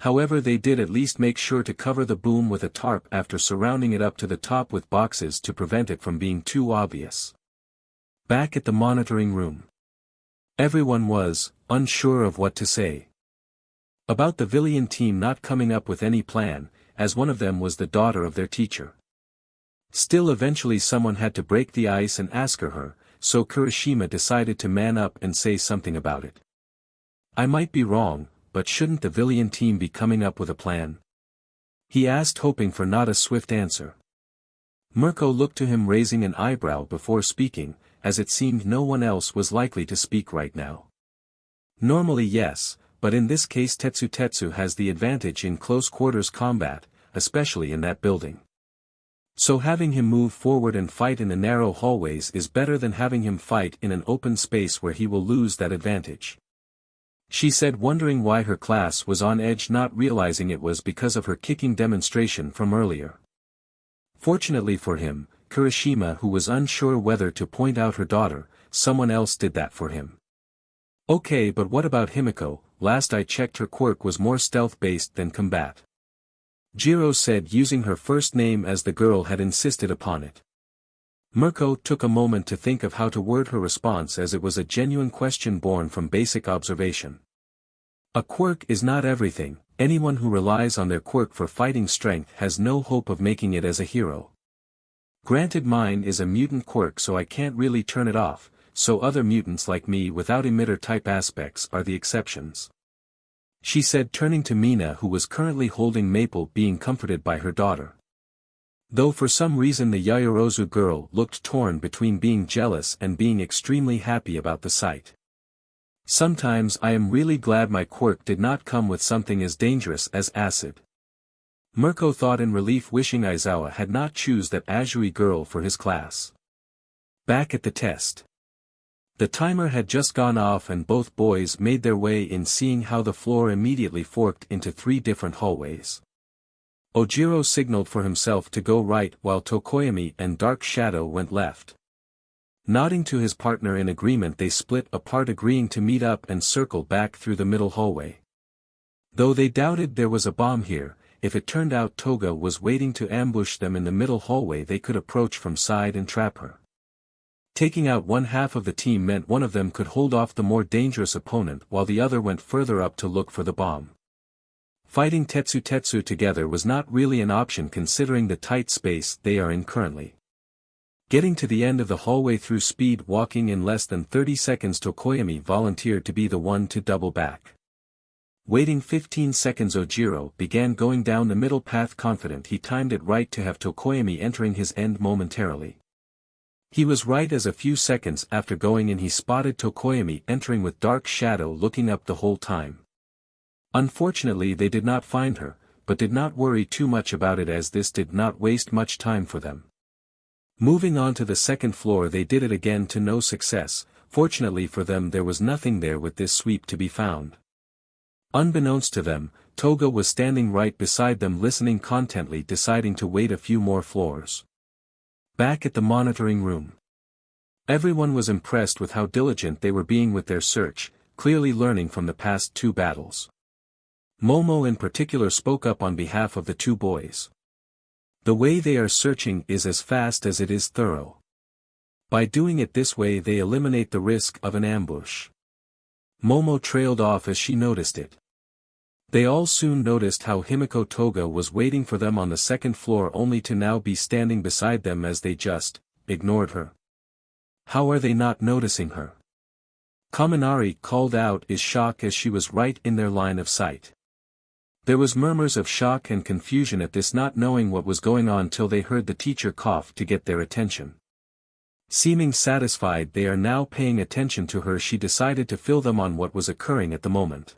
However, they did at least make sure to cover the boom with a tarp after surrounding it up to the top with boxes to prevent it from being too obvious. Back at the monitoring room. Everyone was unsure of what to say about the villian team not coming up with any plan, as one of them was the daughter of their teacher. Still, eventually someone had to break the ice and ask her, so Kirishima decided to man up and say something about it. I might be wrong, but shouldn't the villian team be coming up with a plan? He asked, hoping for not a swift answer. Mirko looked to him, raising an eyebrow before speaking, as it seemed no one else was likely to speak right now. Normally yes, but in this case Tetsu has the advantage in close quarters combat, especially in that building. So having him move forward and fight in the narrow hallways is better than having him fight in an open space where he will lose that advantage. She said, wondering why her class was on edge, not realizing it was because of her kicking demonstration from earlier. Fortunately for him, Kirishima, who was unsure whether to point out her daughter, someone else did that for him. Okay, but what about Himiko? Last I checked her quirk was more stealth-based than combat. Jiro said, using her first name as the girl had insisted upon it. Mirko took a moment to think of how to word her response, as it was a genuine question born from basic observation. A quirk is not everything. Anyone who relies on their quirk for fighting strength has no hope of making it as a hero. Granted, mine is a mutant quirk, so I can't really turn it off, so other mutants like me without emitter-type aspects are the exceptions. She said, turning to Mina, who was currently holding Maple, being comforted by her daughter. Though for some reason the Yayorozu girl looked torn between being jealous and being extremely happy about the sight. Sometimes I am really glad my quirk did not come with something as dangerous as acid. Mirko thought in relief, wishing Aizawa had not choose that Azuri girl for his class. Back at the test. The timer had just gone off and both boys made their way in, seeing how the floor immediately forked into 3 different hallways. Ojiro signaled for himself to go right while Tokoyami and Dark Shadow went left. Nodding to his partner in agreement, they split apart, agreeing to meet up and circle back through the middle hallway. Though they doubted there was a bomb here, if it turned out Toga was waiting to ambush them in the middle hallway, they could approach from side and trap her. Taking out one half of the team meant one of them could hold off the more dangerous opponent while the other went further up to look for the bomb. Fighting Tetsu together was not really an option considering the tight space they are in currently. Getting to the end of the hallway through speed walking in less than 30 seconds, Tokoyami volunteered to be the one to double back. Waiting 15 seconds, Ojiro began going down the middle path, confident he timed it right to have Tokoyami entering his end momentarily. He was right, as a few seconds after going in he spotted Tokoyami entering with Dark Shadow looking up the whole time. Unfortunately they did not find her, but did not worry too much about it, as this did not waste much time for them. Moving on to the second floor, they did it again to no success. Fortunately for them, there was nothing there with this sweep to be found. Unbeknownst to them, Toga was standing right beside them, listening contently, deciding to wait a few more floors. Back at the monitoring room. Everyone was impressed with how diligent they were being with their search, clearly learning from the past 2 battles. Momo in particular spoke up on behalf of the 2 boys. The way they are searching is as fast as it is thorough. By doing it this way they eliminate the risk of an ambush. Momo trailed off as she noticed it. They all soon noticed how Himiko Toga was waiting for them on the second floor, only to now be standing beside them, as they just ignored her. How are they not noticing her? Kaminari called out in shock as she was right in their line of sight. There was murmurs of shock and confusion at this, not knowing what was going on till they heard the teacher cough to get their attention. Seeming satisfied they are now paying attention to her, she decided to fill them on what was occurring at the moment.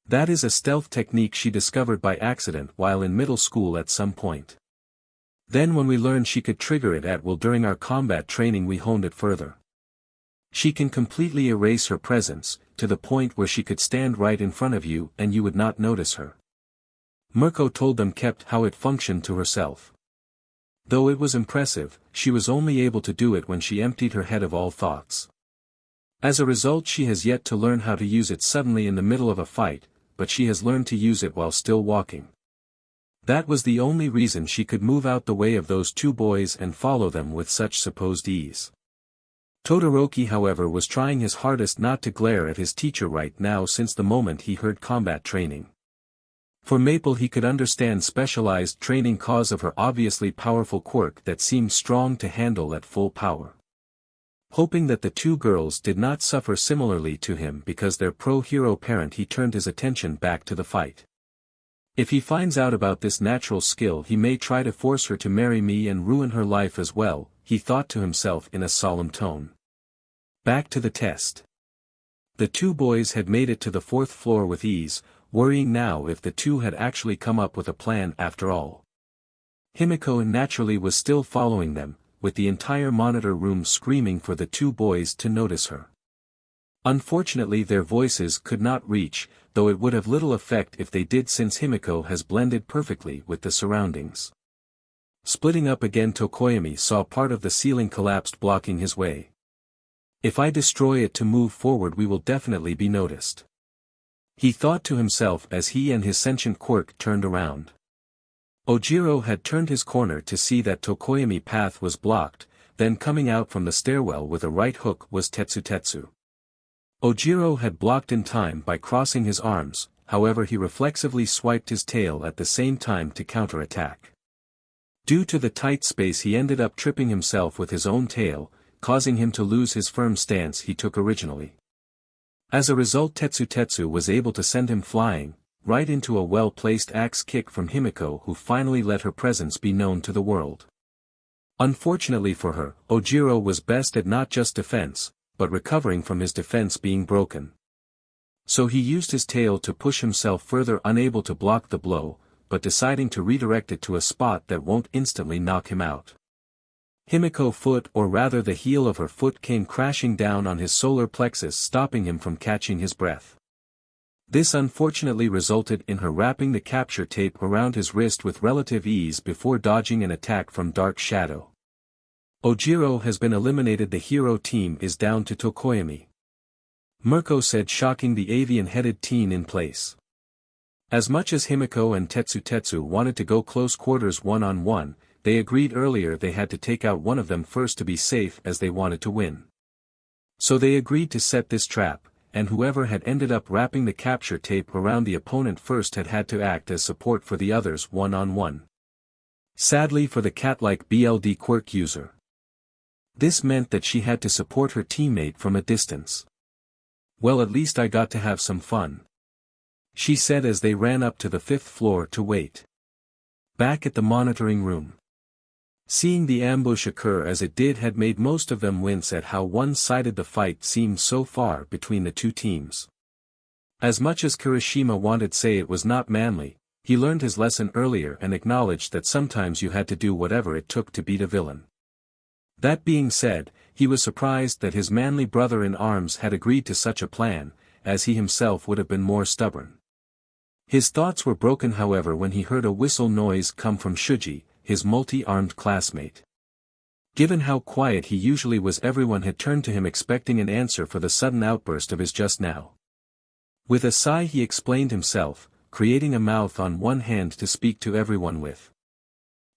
That is a stealth technique she discovered by accident while in middle school at some point. Then when we learned she could trigger it at will during our combat training, we honed it further. She can completely erase her presence, to the point where she could stand right in front of you and you would not notice her. Mirko told them kept how it functioned to herself. Though it was impressive, she was only able to do it when she emptied her head of all thoughts. As a result, she has yet to learn how to use it suddenly in the middle of a fight, but she has learned to use it while still walking. That was the only reason she could move out the way of those two boys and follow them with such supposed ease. Todoroki, however, was trying his hardest not to glare at his teacher right now since the moment he heard combat training. For Maple, he could understand specialized training cause of her obviously powerful quirk that seemed strong to handle at full power. Hoping that the two girls did not suffer similarly to him because their pro-hero parent, he turned his attention back to the fight. If he finds out about this natural skill, he may try to force her to marry me and ruin her life as well, he thought to himself in a solemn tone. Back to the test. The two boys had made it to the 4th floor with ease, worrying now if the two had actually come up with a plan after all. Himiko naturally was still following them, with the entire monitor room screaming for the two boys to notice her. Unfortunately, their voices could not reach, though it would have little effect if they did since Himiko has blended perfectly with the surroundings. Splitting up again, Tokoyami saw part of the ceiling collapsed, blocking his way. If I destroy it to move forward, we will definitely be noticed, he thought to himself as he and his sentient quirk turned around. Ojiro had turned his corner to see that Tokoyami path was blocked, then coming out from the stairwell with a right hook was Tetsu. Ojiro had blocked in time by crossing his arms, however he reflexively swiped his tail at the same time to counterattack. Due to the tight space, he ended up tripping himself with his own tail, causing him to lose his firm stance he took originally. As a result, Tetsu was able to send him flying, right into a well-placed axe kick from Himiko, who finally let her presence be known to the world. Unfortunately for her, Ojiro was best at not just defense, but recovering from his defense being broken. So he used his tail to push himself further, unable to block the blow, but deciding to redirect it to a spot that won't instantly knock him out. Himiko's foot, or rather the heel of her foot, came crashing down on his solar plexus, stopping him from catching his breath. This unfortunately resulted in her wrapping the capture tape around his wrist with relative ease before dodging an attack from Dark Shadow. Ojiro has been eliminated. The hero team is down to Tokoyami, Mirko said, shocking the avian-headed teen in place. As much as Himiko and Tetsu wanted to go close quarters one-on-one, they agreed earlier they had to take out one of them first to be safe, as they wanted to win. So they agreed to set this trap, and whoever had ended up wrapping the capture tape around the opponent first had to act as support for the others one-on-one. Sadly for the cat-like BLD quirk user, this meant that she had to support her teammate from a distance. Well, at least I got to have some fun, she said as they ran up to the 5th floor to wait. Back at the monitoring room, seeing the ambush occur as it did had made most of them wince at how one-sided the fight seemed so far between the two teams. As much as Kirishima wanted to say it was not manly, he learned his lesson earlier and acknowledged that sometimes you had to do whatever it took to beat a villain. That being said, he was surprised that his manly brother-in-arms had agreed to such a plan, as he himself would have been more stubborn. His thoughts were broken, however, when he heard a whistle noise come from Shuji, his multi-armed classmate. Given how quiet he usually was, everyone had turned to him expecting an answer for the sudden outburst of his just now. With a sigh he explained himself, creating a mouth on one hand to speak to everyone with.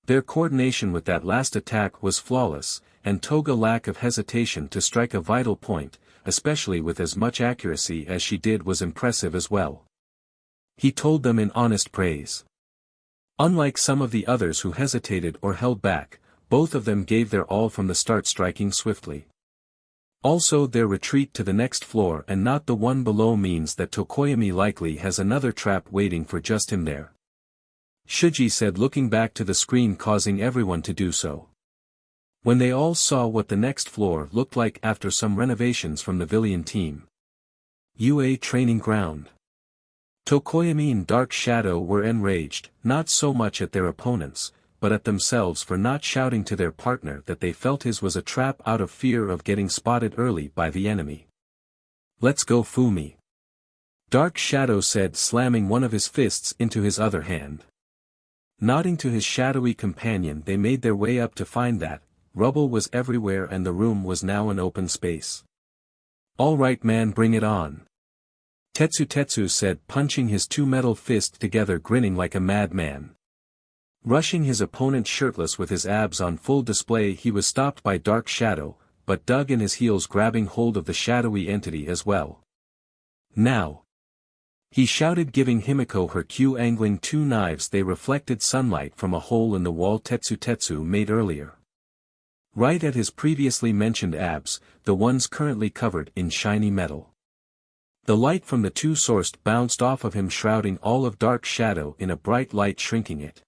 Their coordination with that last attack was flawless, and Toga's lack of hesitation to strike a vital point, especially with as much accuracy as she did, was impressive as well. He told them in honest praise. Unlike some of the others who hesitated or held back, both of them gave their all from the start, striking swiftly. Also, their retreat to the next floor and not the one below means that Tokoyami likely has another trap waiting for just him there, Shuji said, looking back to the screen, causing everyone to do so. When they all saw what the next floor looked like after some renovations from the Villian team. UA training ground. Tokoyami and Dark Shadow were enraged, not so much at their opponents, but at themselves for not shouting to their partner that they felt his was a trap out of fear of getting spotted early by the enemy. Let's go, Fumi. Dark Shadow said, slamming one of his fists into his other hand. Nodding to his shadowy companion, they made their way up to find that rubble was everywhere and the room was now an open space. "All right man, bring it on," Tetsu said, punching his two metal fists together, grinning like a madman. Rushing his opponent shirtless with his abs on full display, he was stopped by Dark Shadow, but dug in his heels, grabbing hold of the shadowy entity as well. "Now!" he shouted, giving Himiko her cue, angling two knives. They reflected sunlight from a hole in the wall Tetsu made earlier. Right at his previously mentioned abs, the ones currently covered in shiny metal. The light from the two sourced bounced off of him, shrouding all of Dark Shadow in a bright light, shrinking it.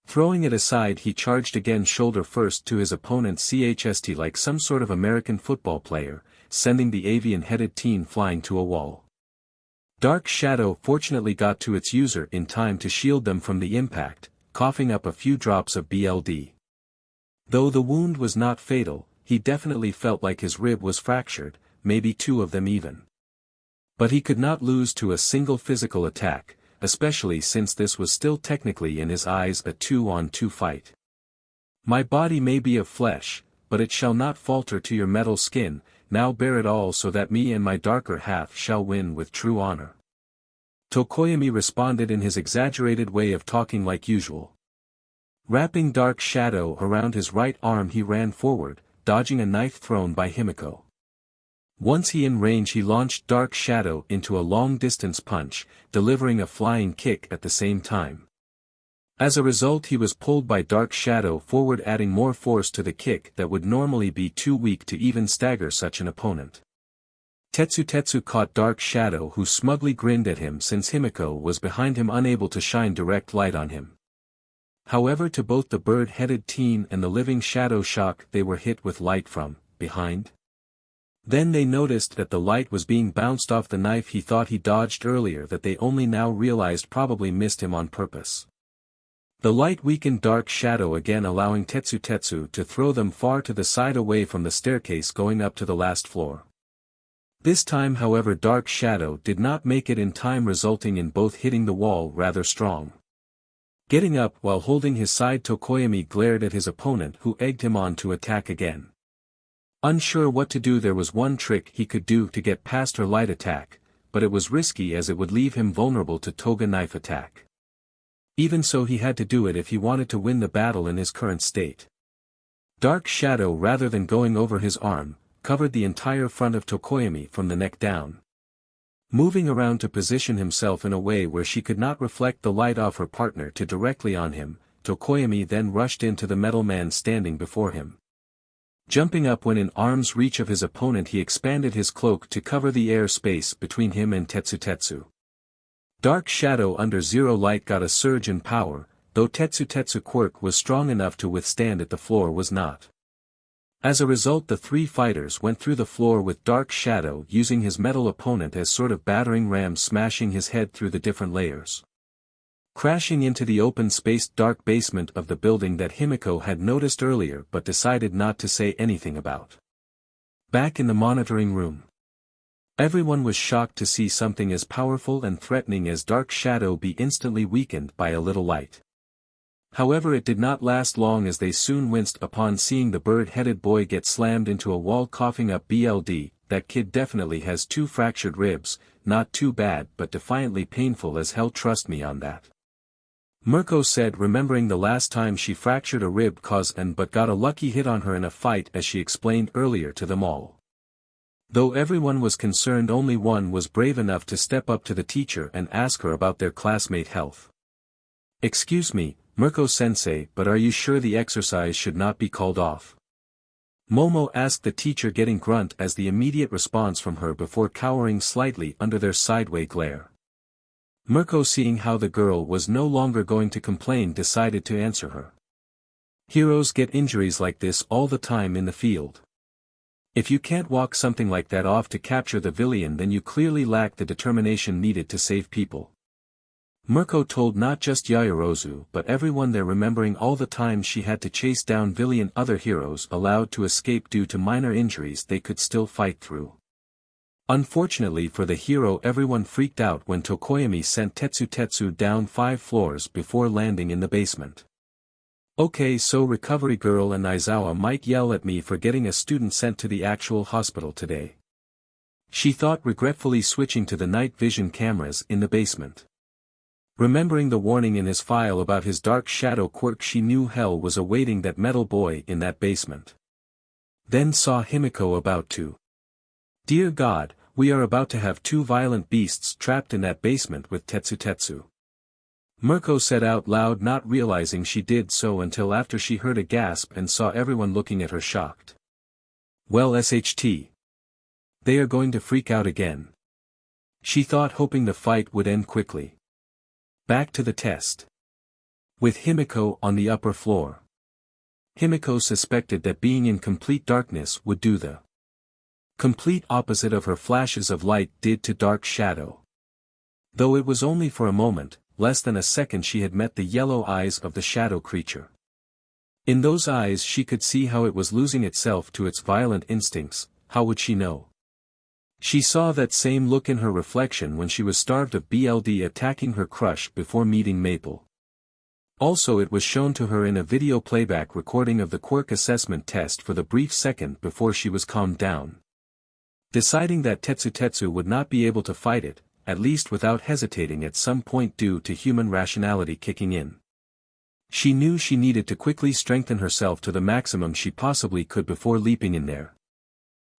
Throwing it aside, he charged again, shoulder first to his opponent chst like some sort of American football player, sending the avian-headed teen flying to a wall. Dark Shadow fortunately got to its user in time to shield them from the impact, coughing up a few drops of blood. Though the wound was not fatal, he definitely felt like his rib was fractured, maybe two of them even. But he could not lose to a single physical attack, especially since this was still technically in his eyes a 2-on-2 fight. "My body may be of flesh, but it shall not falter to your metal skin. Now bear it all so that me and my darker half shall win with true honor," Tokoyami responded in his exaggerated way of talking like usual. Wrapping Dark Shadow around his right arm, he ran forward, dodging a knife thrown by Himiko. Once he in range, he launched Dark Shadow into a long-distance punch, delivering a flying kick at the same time. As a result, he was pulled by Dark Shadow forward, adding more force to the kick that would normally be too weak to even stagger such an opponent. Tetsu caught Dark Shadow, who smugly grinned at him since Himiko was behind him, unable to shine direct light on him. However, to both the bird-headed teen and the living Shadow shock, they were hit with light from behind. Then they noticed that the light was being bounced off the knife he thought he dodged earlier, that they only now realized probably missed him on purpose. The light weakened Dark Shadow again, allowing Tetsu to throw them far to the side away from the staircase going up to the last floor. This time, however, Dark Shadow did not make it in time, resulting in both hitting the wall rather strong. Getting up while holding his side, Tokoyami glared at his opponent, who egged him on to attack again. Unsure what to do, there was one trick he could do to get past her light attack, but it was risky as it would leave him vulnerable to Toga knife attack. Even so, he had to do it if he wanted to win the battle in his current state. Dark Shadow, rather than going over his arm, covered the entire front of Tokoyami from the neck down. Moving around to position himself in a way where she could not reflect the light off her partner to directly on him, Tokoyami then rushed into the metal man standing before him. Jumping up when in arm's reach of his opponent, he expanded his cloak to cover the air space between him and Tetsu. Dark Shadow under zero light got a surge in power, though Tetsu quirk was strong enough to withstand it, the floor was not. As a result, the three fighters went through the floor with Dark Shadow using his metal opponent as sort of battering ram, smashing his head through the different layers. Crashing into the open-spaced dark basement of the building that Himiko had noticed earlier but decided not to say anything about. Back in the monitoring room, everyone was shocked to see something as powerful and threatening as Dark Shadow be instantly weakened by a little light. However, it did not last long, as they soon winced upon seeing the bird-headed boy get slammed into a wall, coughing up blood. "That kid definitely has 2 fractured ribs, not too bad but defiantly painful as hell, trust me on that," Mirko said, remembering the last time she fractured a rib but got a lucky hit on her in a fight, as she explained earlier to them all. Though everyone was concerned, only one was brave enough to step up to the teacher and ask her about their classmate health. "Excuse me, Mirko-sensei, but are you sure the exercise should not be called off?" Momo asked the teacher, getting grunt as the immediate response from her before cowering slightly under their sideway glare. Mirko, seeing how the girl was no longer going to complain, decided to answer her. "Heroes get injuries like this all the time in the field. If you can't walk something like that off to capture the villian, then you clearly lack the determination needed to save people," Mirko told not just Yaoyorozu but everyone there, remembering all the times she had to chase down villian other heroes allowed to escape due to minor injuries they could still fight through. Unfortunately for the hero, everyone freaked out when Tokoyami sent Tetsu down 5 floors before landing in the basement. Okay, so Recovery Girl and Aizawa might yell at me for getting a student sent to the actual hospital today. She thought, regretfully switching to the night vision cameras in the basement. Remembering the warning in his file about his dark shadow quirk, she knew hell was awaiting that metal boy in that basement. Then saw Himiko about to. Dear God, we are about to have 2 violent beasts trapped in that basement with Tetsu. Mirko said out loud, not realizing she did so until after she heard a gasp and saw everyone looking at her shocked. Well, SHT. They are going to freak out again. She thought, hoping the fight would end quickly. Back to the test. With Himiko on the upper floor. Himiko suspected that being in complete darkness would do the complete opposite of her flashes of light did to dark shadow. Though it was only for a moment, less than a second, she had met the yellow eyes of the shadow creature. In those eyes she could see how it was losing itself to its violent instincts. How would she know? She saw that same look in her reflection when she was starved of BLD attacking her crush before meeting Maple. Also, it was shown to her in a video playback recording of the quirk assessment test for the brief second before she was calmed down. Deciding that Tetsu would not be able to fight it, at least without hesitating at some point due to human rationality kicking in. She knew she needed to quickly strengthen herself to the maximum she possibly could before leaping in there.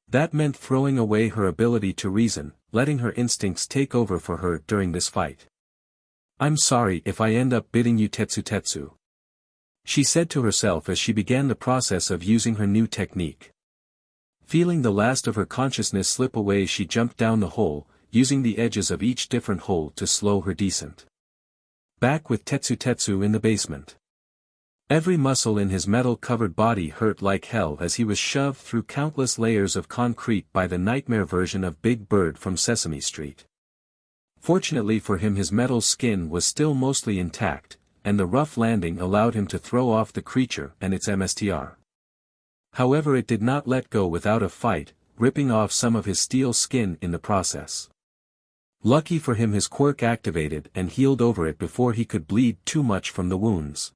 That meant throwing away her ability to reason, letting her instincts take over for her during this fight. I'm sorry if I end up biting you, Tetsu. She said to herself as she began the process of using her new technique. Feeling the last of her consciousness slip away, she jumped down the hole, using the edges of each different hole to slow her descent. Back with Tetsu in the basement. Every muscle in his metal-covered body hurt like hell as he was shoved through countless layers of concrete by the nightmare version of Big Bird from Sesame Street. Fortunately for him, his metal skin was still mostly intact, and the rough landing allowed him to throw off the creature and its MSTR. However, it did not let go without a fight, ripping off some of his steel skin in the process. Lucky for him, his quirk activated and healed over it before he could bleed too much from the wounds.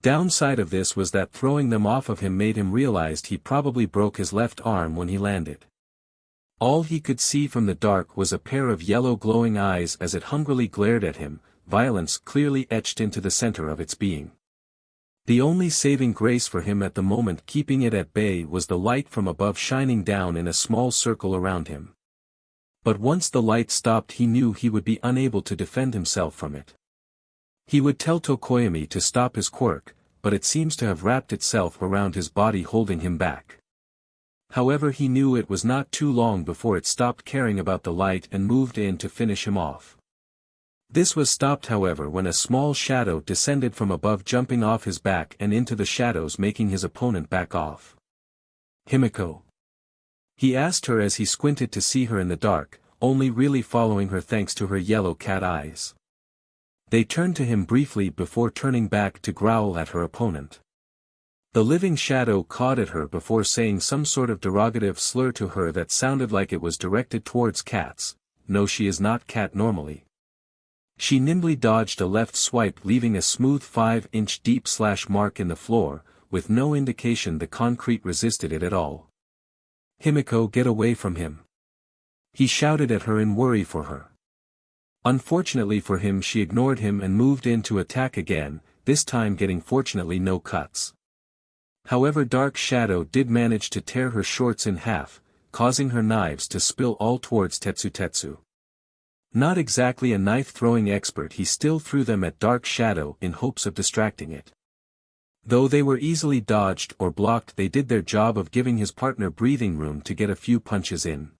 Downside of this was that throwing them off of him made him realize he probably broke his left arm when he landed. All he could see from the dark was a pair of yellow glowing eyes as it hungrily glared at him, violence clearly etched into the center of its being. The only saving grace for him at the moment, keeping it at bay, was the light from above shining down in a small circle around him. But once the light stopped, he knew he would be unable to defend himself from it. He would tell Tokoyami to stop his quirk, but it seems to have wrapped itself around his body, holding him back. However, he knew it was not too long before it stopped caring about the light and moved in to finish him off. This was stopped, however, when a small shadow descended from above, jumping off his back and into the shadows, making his opponent back off. Himiko? He asked her as he squinted to see her in the dark, only really following her thanks to her yellow cat eyes. They turned to him briefly before turning back to growl at her opponent. The living shadow cawed at her before saying some sort of derogative slur to her that sounded like it was directed towards cats. No, she is not cat normally. She nimbly dodged a left swipe, leaving a smooth 5-inch deep slash mark in the floor, with no indication the concrete resisted it at all. Himiko, get away from him. He shouted at her in worry for her. Unfortunately for him, she ignored him and moved in to attack again, this time getting fortunately no cuts. However, Dark Shadow did manage to tear her shorts in half, causing her knives to spill all towards Tetsu. Not exactly a knife-throwing expert, he still threw them at Dark Shadow in hopes of distracting it. Though they were easily dodged or blocked, they did their job of giving his partner breathing room to get a few punches in.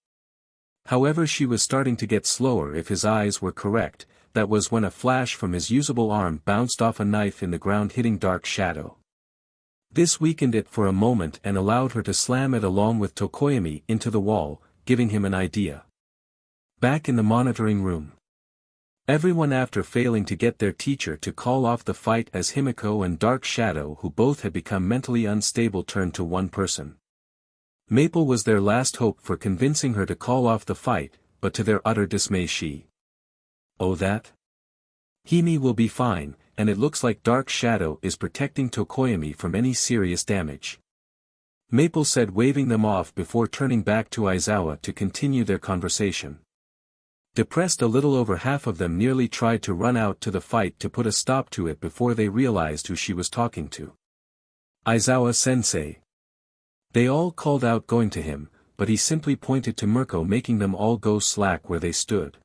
However, she was starting to get slower. If his eyes were correct, that was when a flash from his usable arm bounced off a knife in the ground, hitting Dark Shadow. This weakened it for a moment and allowed her to slam it along with Tokoyami into the wall, giving him an idea. Back in the monitoring room. Everyone, after failing to get their teacher to call off the fight as Himiko and Dark Shadow, who both had become mentally unstable, turned to one person. Maple was their last hope for convincing her to call off the fight, but to their utter dismay she. "Oh that? Hime will be fine, and it looks like Dark Shadow is protecting Tokoyami from any serious damage," Maple said, waving them off before turning back to Aizawa to continue their conversation. Depressed, a little over half of them nearly tried to run out to the fight to put a stop to it before they realized who she was talking to. "Aizawa-sensei." They all called out going to him, but he simply pointed to Mirko, making them all go slack where they stood.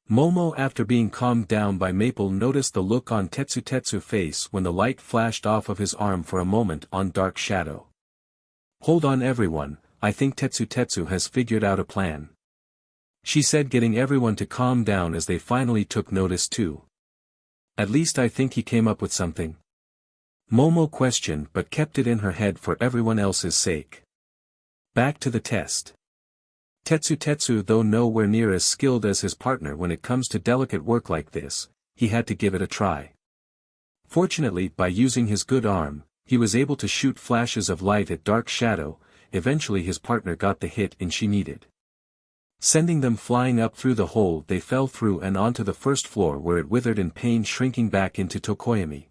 Momo, after being calmed down by Maple, noticed the look on Tetsu's face when the light flashed off of his arm for a moment on Dark Shadow. "Hold on everyone, I think Tetsu has figured out a plan," she said, getting everyone to calm down as they finally took notice too. "At least I think he came up with something?" Momo questioned, but kept it in her head for everyone else's sake. Back to the test. Tetsu, though nowhere near as skilled as his partner when it comes to delicate work like this, he had to give it a try. Fortunately, by using his good arm, he was able to shoot flashes of light at Dark Shadow. Eventually his partner got the hit in she needed. Sending them flying up through the hole, they fell through and onto the first floor, where it withered in pain, shrinking back into Tokoyami.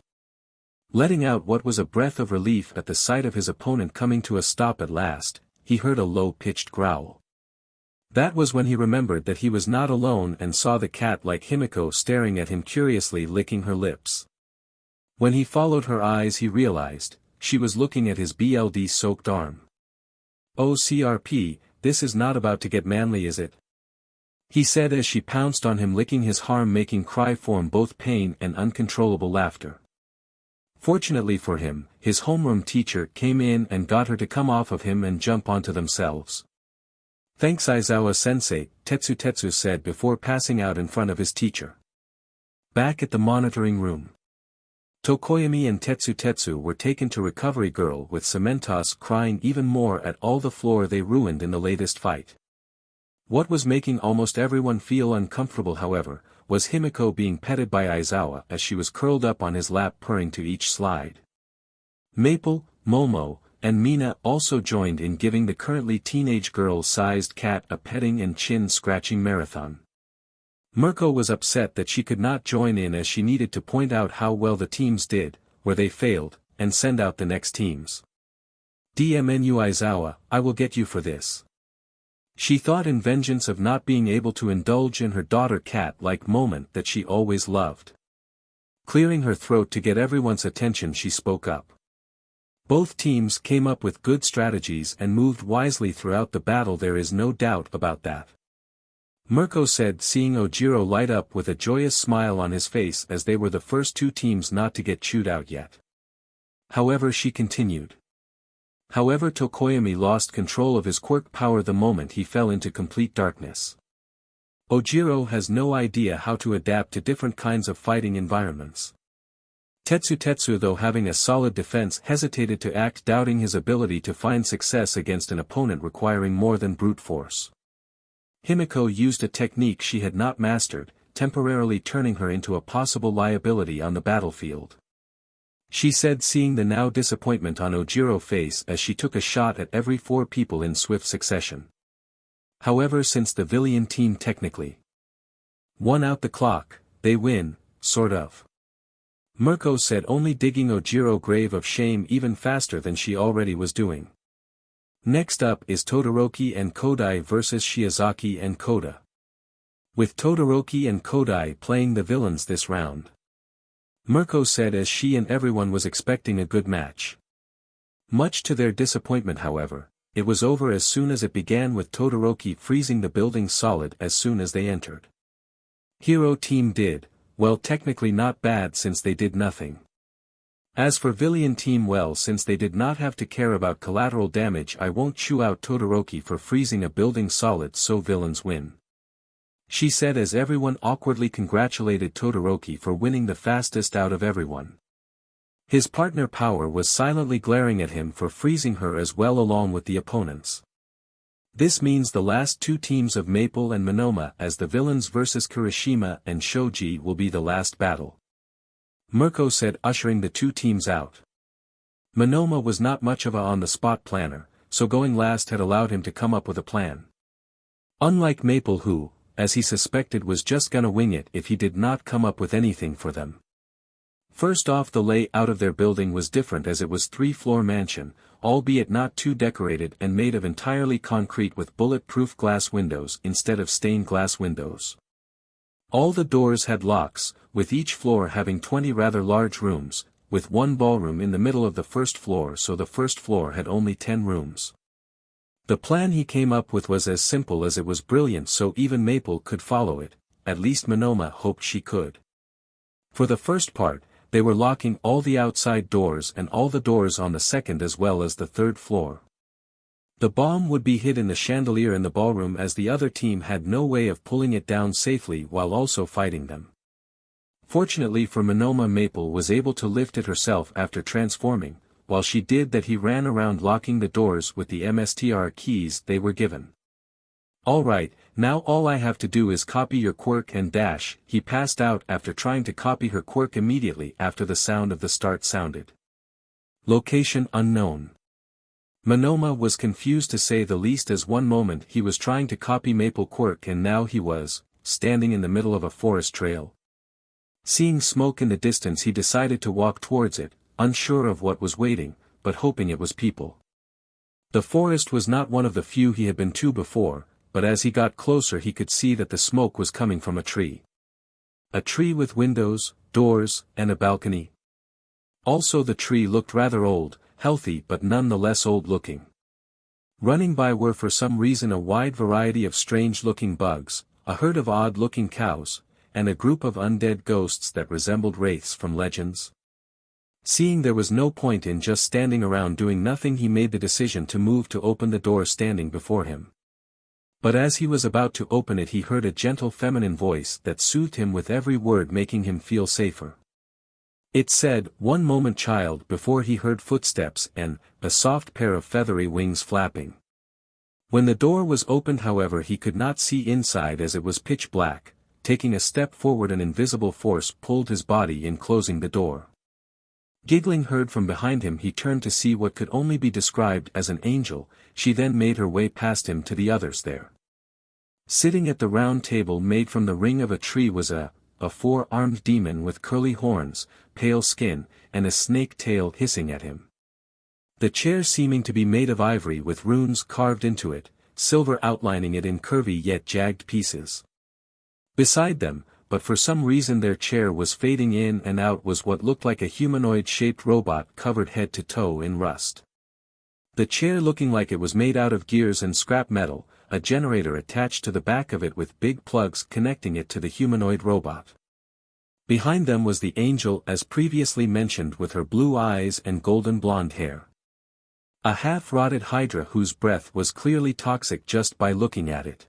Letting out what was a breath of relief at the sight of his opponent coming to a stop at last, he heard a low-pitched growl. That was when he remembered that he was not alone and saw the cat-like Himiko staring at him curiously, licking her lips. When he followed her eyes, he realized she was looking at his blood-soaked arm. "Oh CRP, this is not about to get manly, is it?" he said as she pounced on him, licking his arm, making cry form both pain and uncontrollable laughter. Fortunately for him, his homeroom teacher came in and got her to come off of him and jump onto themselves. "Thanks Aizawa-sensei," Tetsu said before passing out in front of his teacher. Back at the monitoring room, Tokoyami and Tetsu were taken to Recovery Girl, with Cementos crying even more at all the floor they ruined in the latest fight. What was making almost everyone feel uncomfortable, however, was Himiko being petted by Aizawa as she was curled up on his lap, purring to each slide. Maple, Momo, and Mina also joined in giving the currently teenage girl-sized cat a petting and chin-scratching marathon. Mirko was upset that she could not join in, as she needed to point out how well the teams did, where they failed, and send out the next teams. "DMNU Aizawa, I will get you for this," she thought, in vengeance of not being able to indulge in her daughter cat-like moment that she always loved. Clearing her throat to get everyone's attention, she spoke up. Both teams came up with good strategies and moved wisely throughout the battle, there is no doubt about that, Mirko said, seeing Ojiro light up with a joyous smile on his face, as they were the first two teams not to get chewed out yet. However, she continued. However, Tokoyami lost control of his quirk power the moment he fell into complete darkness. Ojiro has no idea how to adapt to different kinds of fighting environments. Tetsu, though having a solid defense, hesitated to act, doubting his ability to find success against an opponent requiring more than brute force. Himiko used a technique she had not mastered, temporarily turning her into a possible liability on the battlefield. She said, seeing the now disappointment on Ojiro's face as she took a shot at every 4 people in swift succession. However, since the villian team technically won out the clock, they win, sort of, Mirko said, only digging Ojiro's grave of shame even faster than she already was doing. Next up is Todoroki and Kodai versus Shiozaki and Koda, with Todoroki and Kodai playing the villains this round, Mirko said, as she and everyone was expecting a good match. Much to their disappointment, however, it was over as soon as it began, with Todoroki freezing the building solid as soon as they entered. Hero team did, well, technically not bad since they did nothing. As for villian team, well, since they did not have to care about collateral damage, I won't chew out Todoroki for freezing a building solid, so villains win, she said, as everyone awkwardly congratulated Todoroki for winning the fastest out of everyone. His partner Power was silently glaring at him for freezing her as well, along with the opponents. This means the last 2 teams of Maple and Manoma as the villains versus Kirishima and Shoji will be the last battle, Mirko said, ushering the 2 teams out. Manoma was not much of a on-the-spot planner, so going last had allowed him to come up with a plan. Unlike Maple who, as he suspected, was just gonna wing it if he did not come up with anything for them. First off, the layout of their building was different as it was 3-floor mansion, albeit not too decorated and made of entirely concrete with bulletproof glass windows instead of stained glass windows. All the doors had locks, with each floor having 20 rather large rooms, with one ballroom in the middle of the first floor, so the first floor had only 10 rooms. The plan he came up with was as simple as it was brilliant, so even Maple could follow it, at least Manoma hoped she could. For the first part, they were locking all the outside doors and all the doors on the second as well as the third floor. The bomb would be hid in the chandelier in the ballroom as the other team had no way of pulling it down safely while also fighting them. Fortunately for Manoma, Maple was able to lift it herself after transforming. While she did that, he ran around locking the doors with the MSTR keys they were given. Alright, now all I have to do is copy your quirk and dash. He passed out after trying to copy her quirk immediately after the sound of the start sounded. Location unknown. Manoma was confused to say the least, as one moment he was trying to copy Maple quirk and now he was standing in the middle of a forest trail. Seeing smoke in the distance, he decided to walk towards it, unsure of what was waiting, but hoping it was people. The forest was not one of the few he had been to before, but as he got closer he could see that the smoke was coming from a tree. A tree with windows, doors, and a balcony. Also the tree looked rather old, healthy but nonetheless old-looking. Running by were for some reason a wide variety of strange-looking bugs, a herd of odd-looking cows, and a group of undead ghosts that resembled wraiths from legends. Seeing there was no point in just standing around doing nothing, he made the decision to move to open the door standing before him. But as he was about to open it, he heard a gentle feminine voice that soothed him with every word, making him feel safer. It said, "One moment, child," before he heard footsteps and a soft pair of feathery wings flapping. When the door was opened, however, he could not see inside as it was pitch black. Taking a step forward, an invisible force pulled his body in, closing the door. Giggling heard from behind him, he turned to see what could only be described as an angel. She then made her way past him to the others there. Sitting at the round table made from the ring of a tree was a 4-armed demon with curly horns, pale skin, and a snake tail hissing at him. The chair seeming to be made of ivory with runes carved into it, silver outlining it in curvy yet jagged pieces. Beside them, but for some reason their chair was fading in and out, was what looked like a humanoid-shaped robot covered head to toe in rust. The chair looking like it was made out of gears and scrap metal, a generator attached to the back of it with big plugs connecting it to the humanoid robot. Behind them was the angel as previously mentioned, with her blue eyes and golden blonde hair. A half-rotted hydra whose breath was clearly toxic just by looking at it.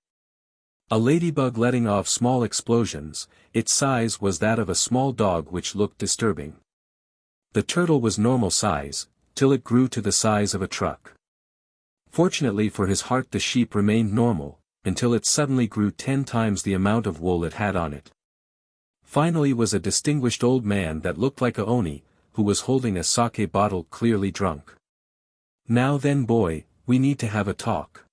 A ladybug letting off small explosions, its size was that of a small dog, which looked disturbing. The turtle was normal size, till it grew to the size of a truck. Fortunately for his heart, the sheep remained normal, until it suddenly grew 10 times the amount of wool it had on it. Finally was a distinguished old man that looked like a oni, who was holding a sake bottle, clearly drunk. "Now then, boy, we need to have a talk,"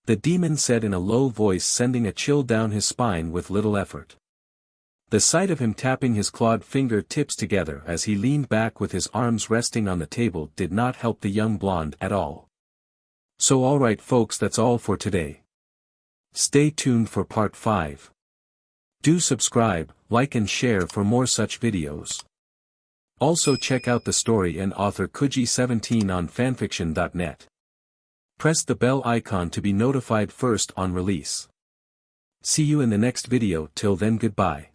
the demon said in a low voice, sending a chill down his spine with little effort. The sight of him tapping his clawed finger tips together as he leaned back with his arms resting on the table did not help the young blonde at all. So alright folks, that's all for today. Stay tuned for part 5. Do subscribe, like and share for more such videos. Also check out the story and author Kuji17 on FANFICTIONnet. Press the bell icon to be notified first on release. See you in the next video. Till then, goodbye.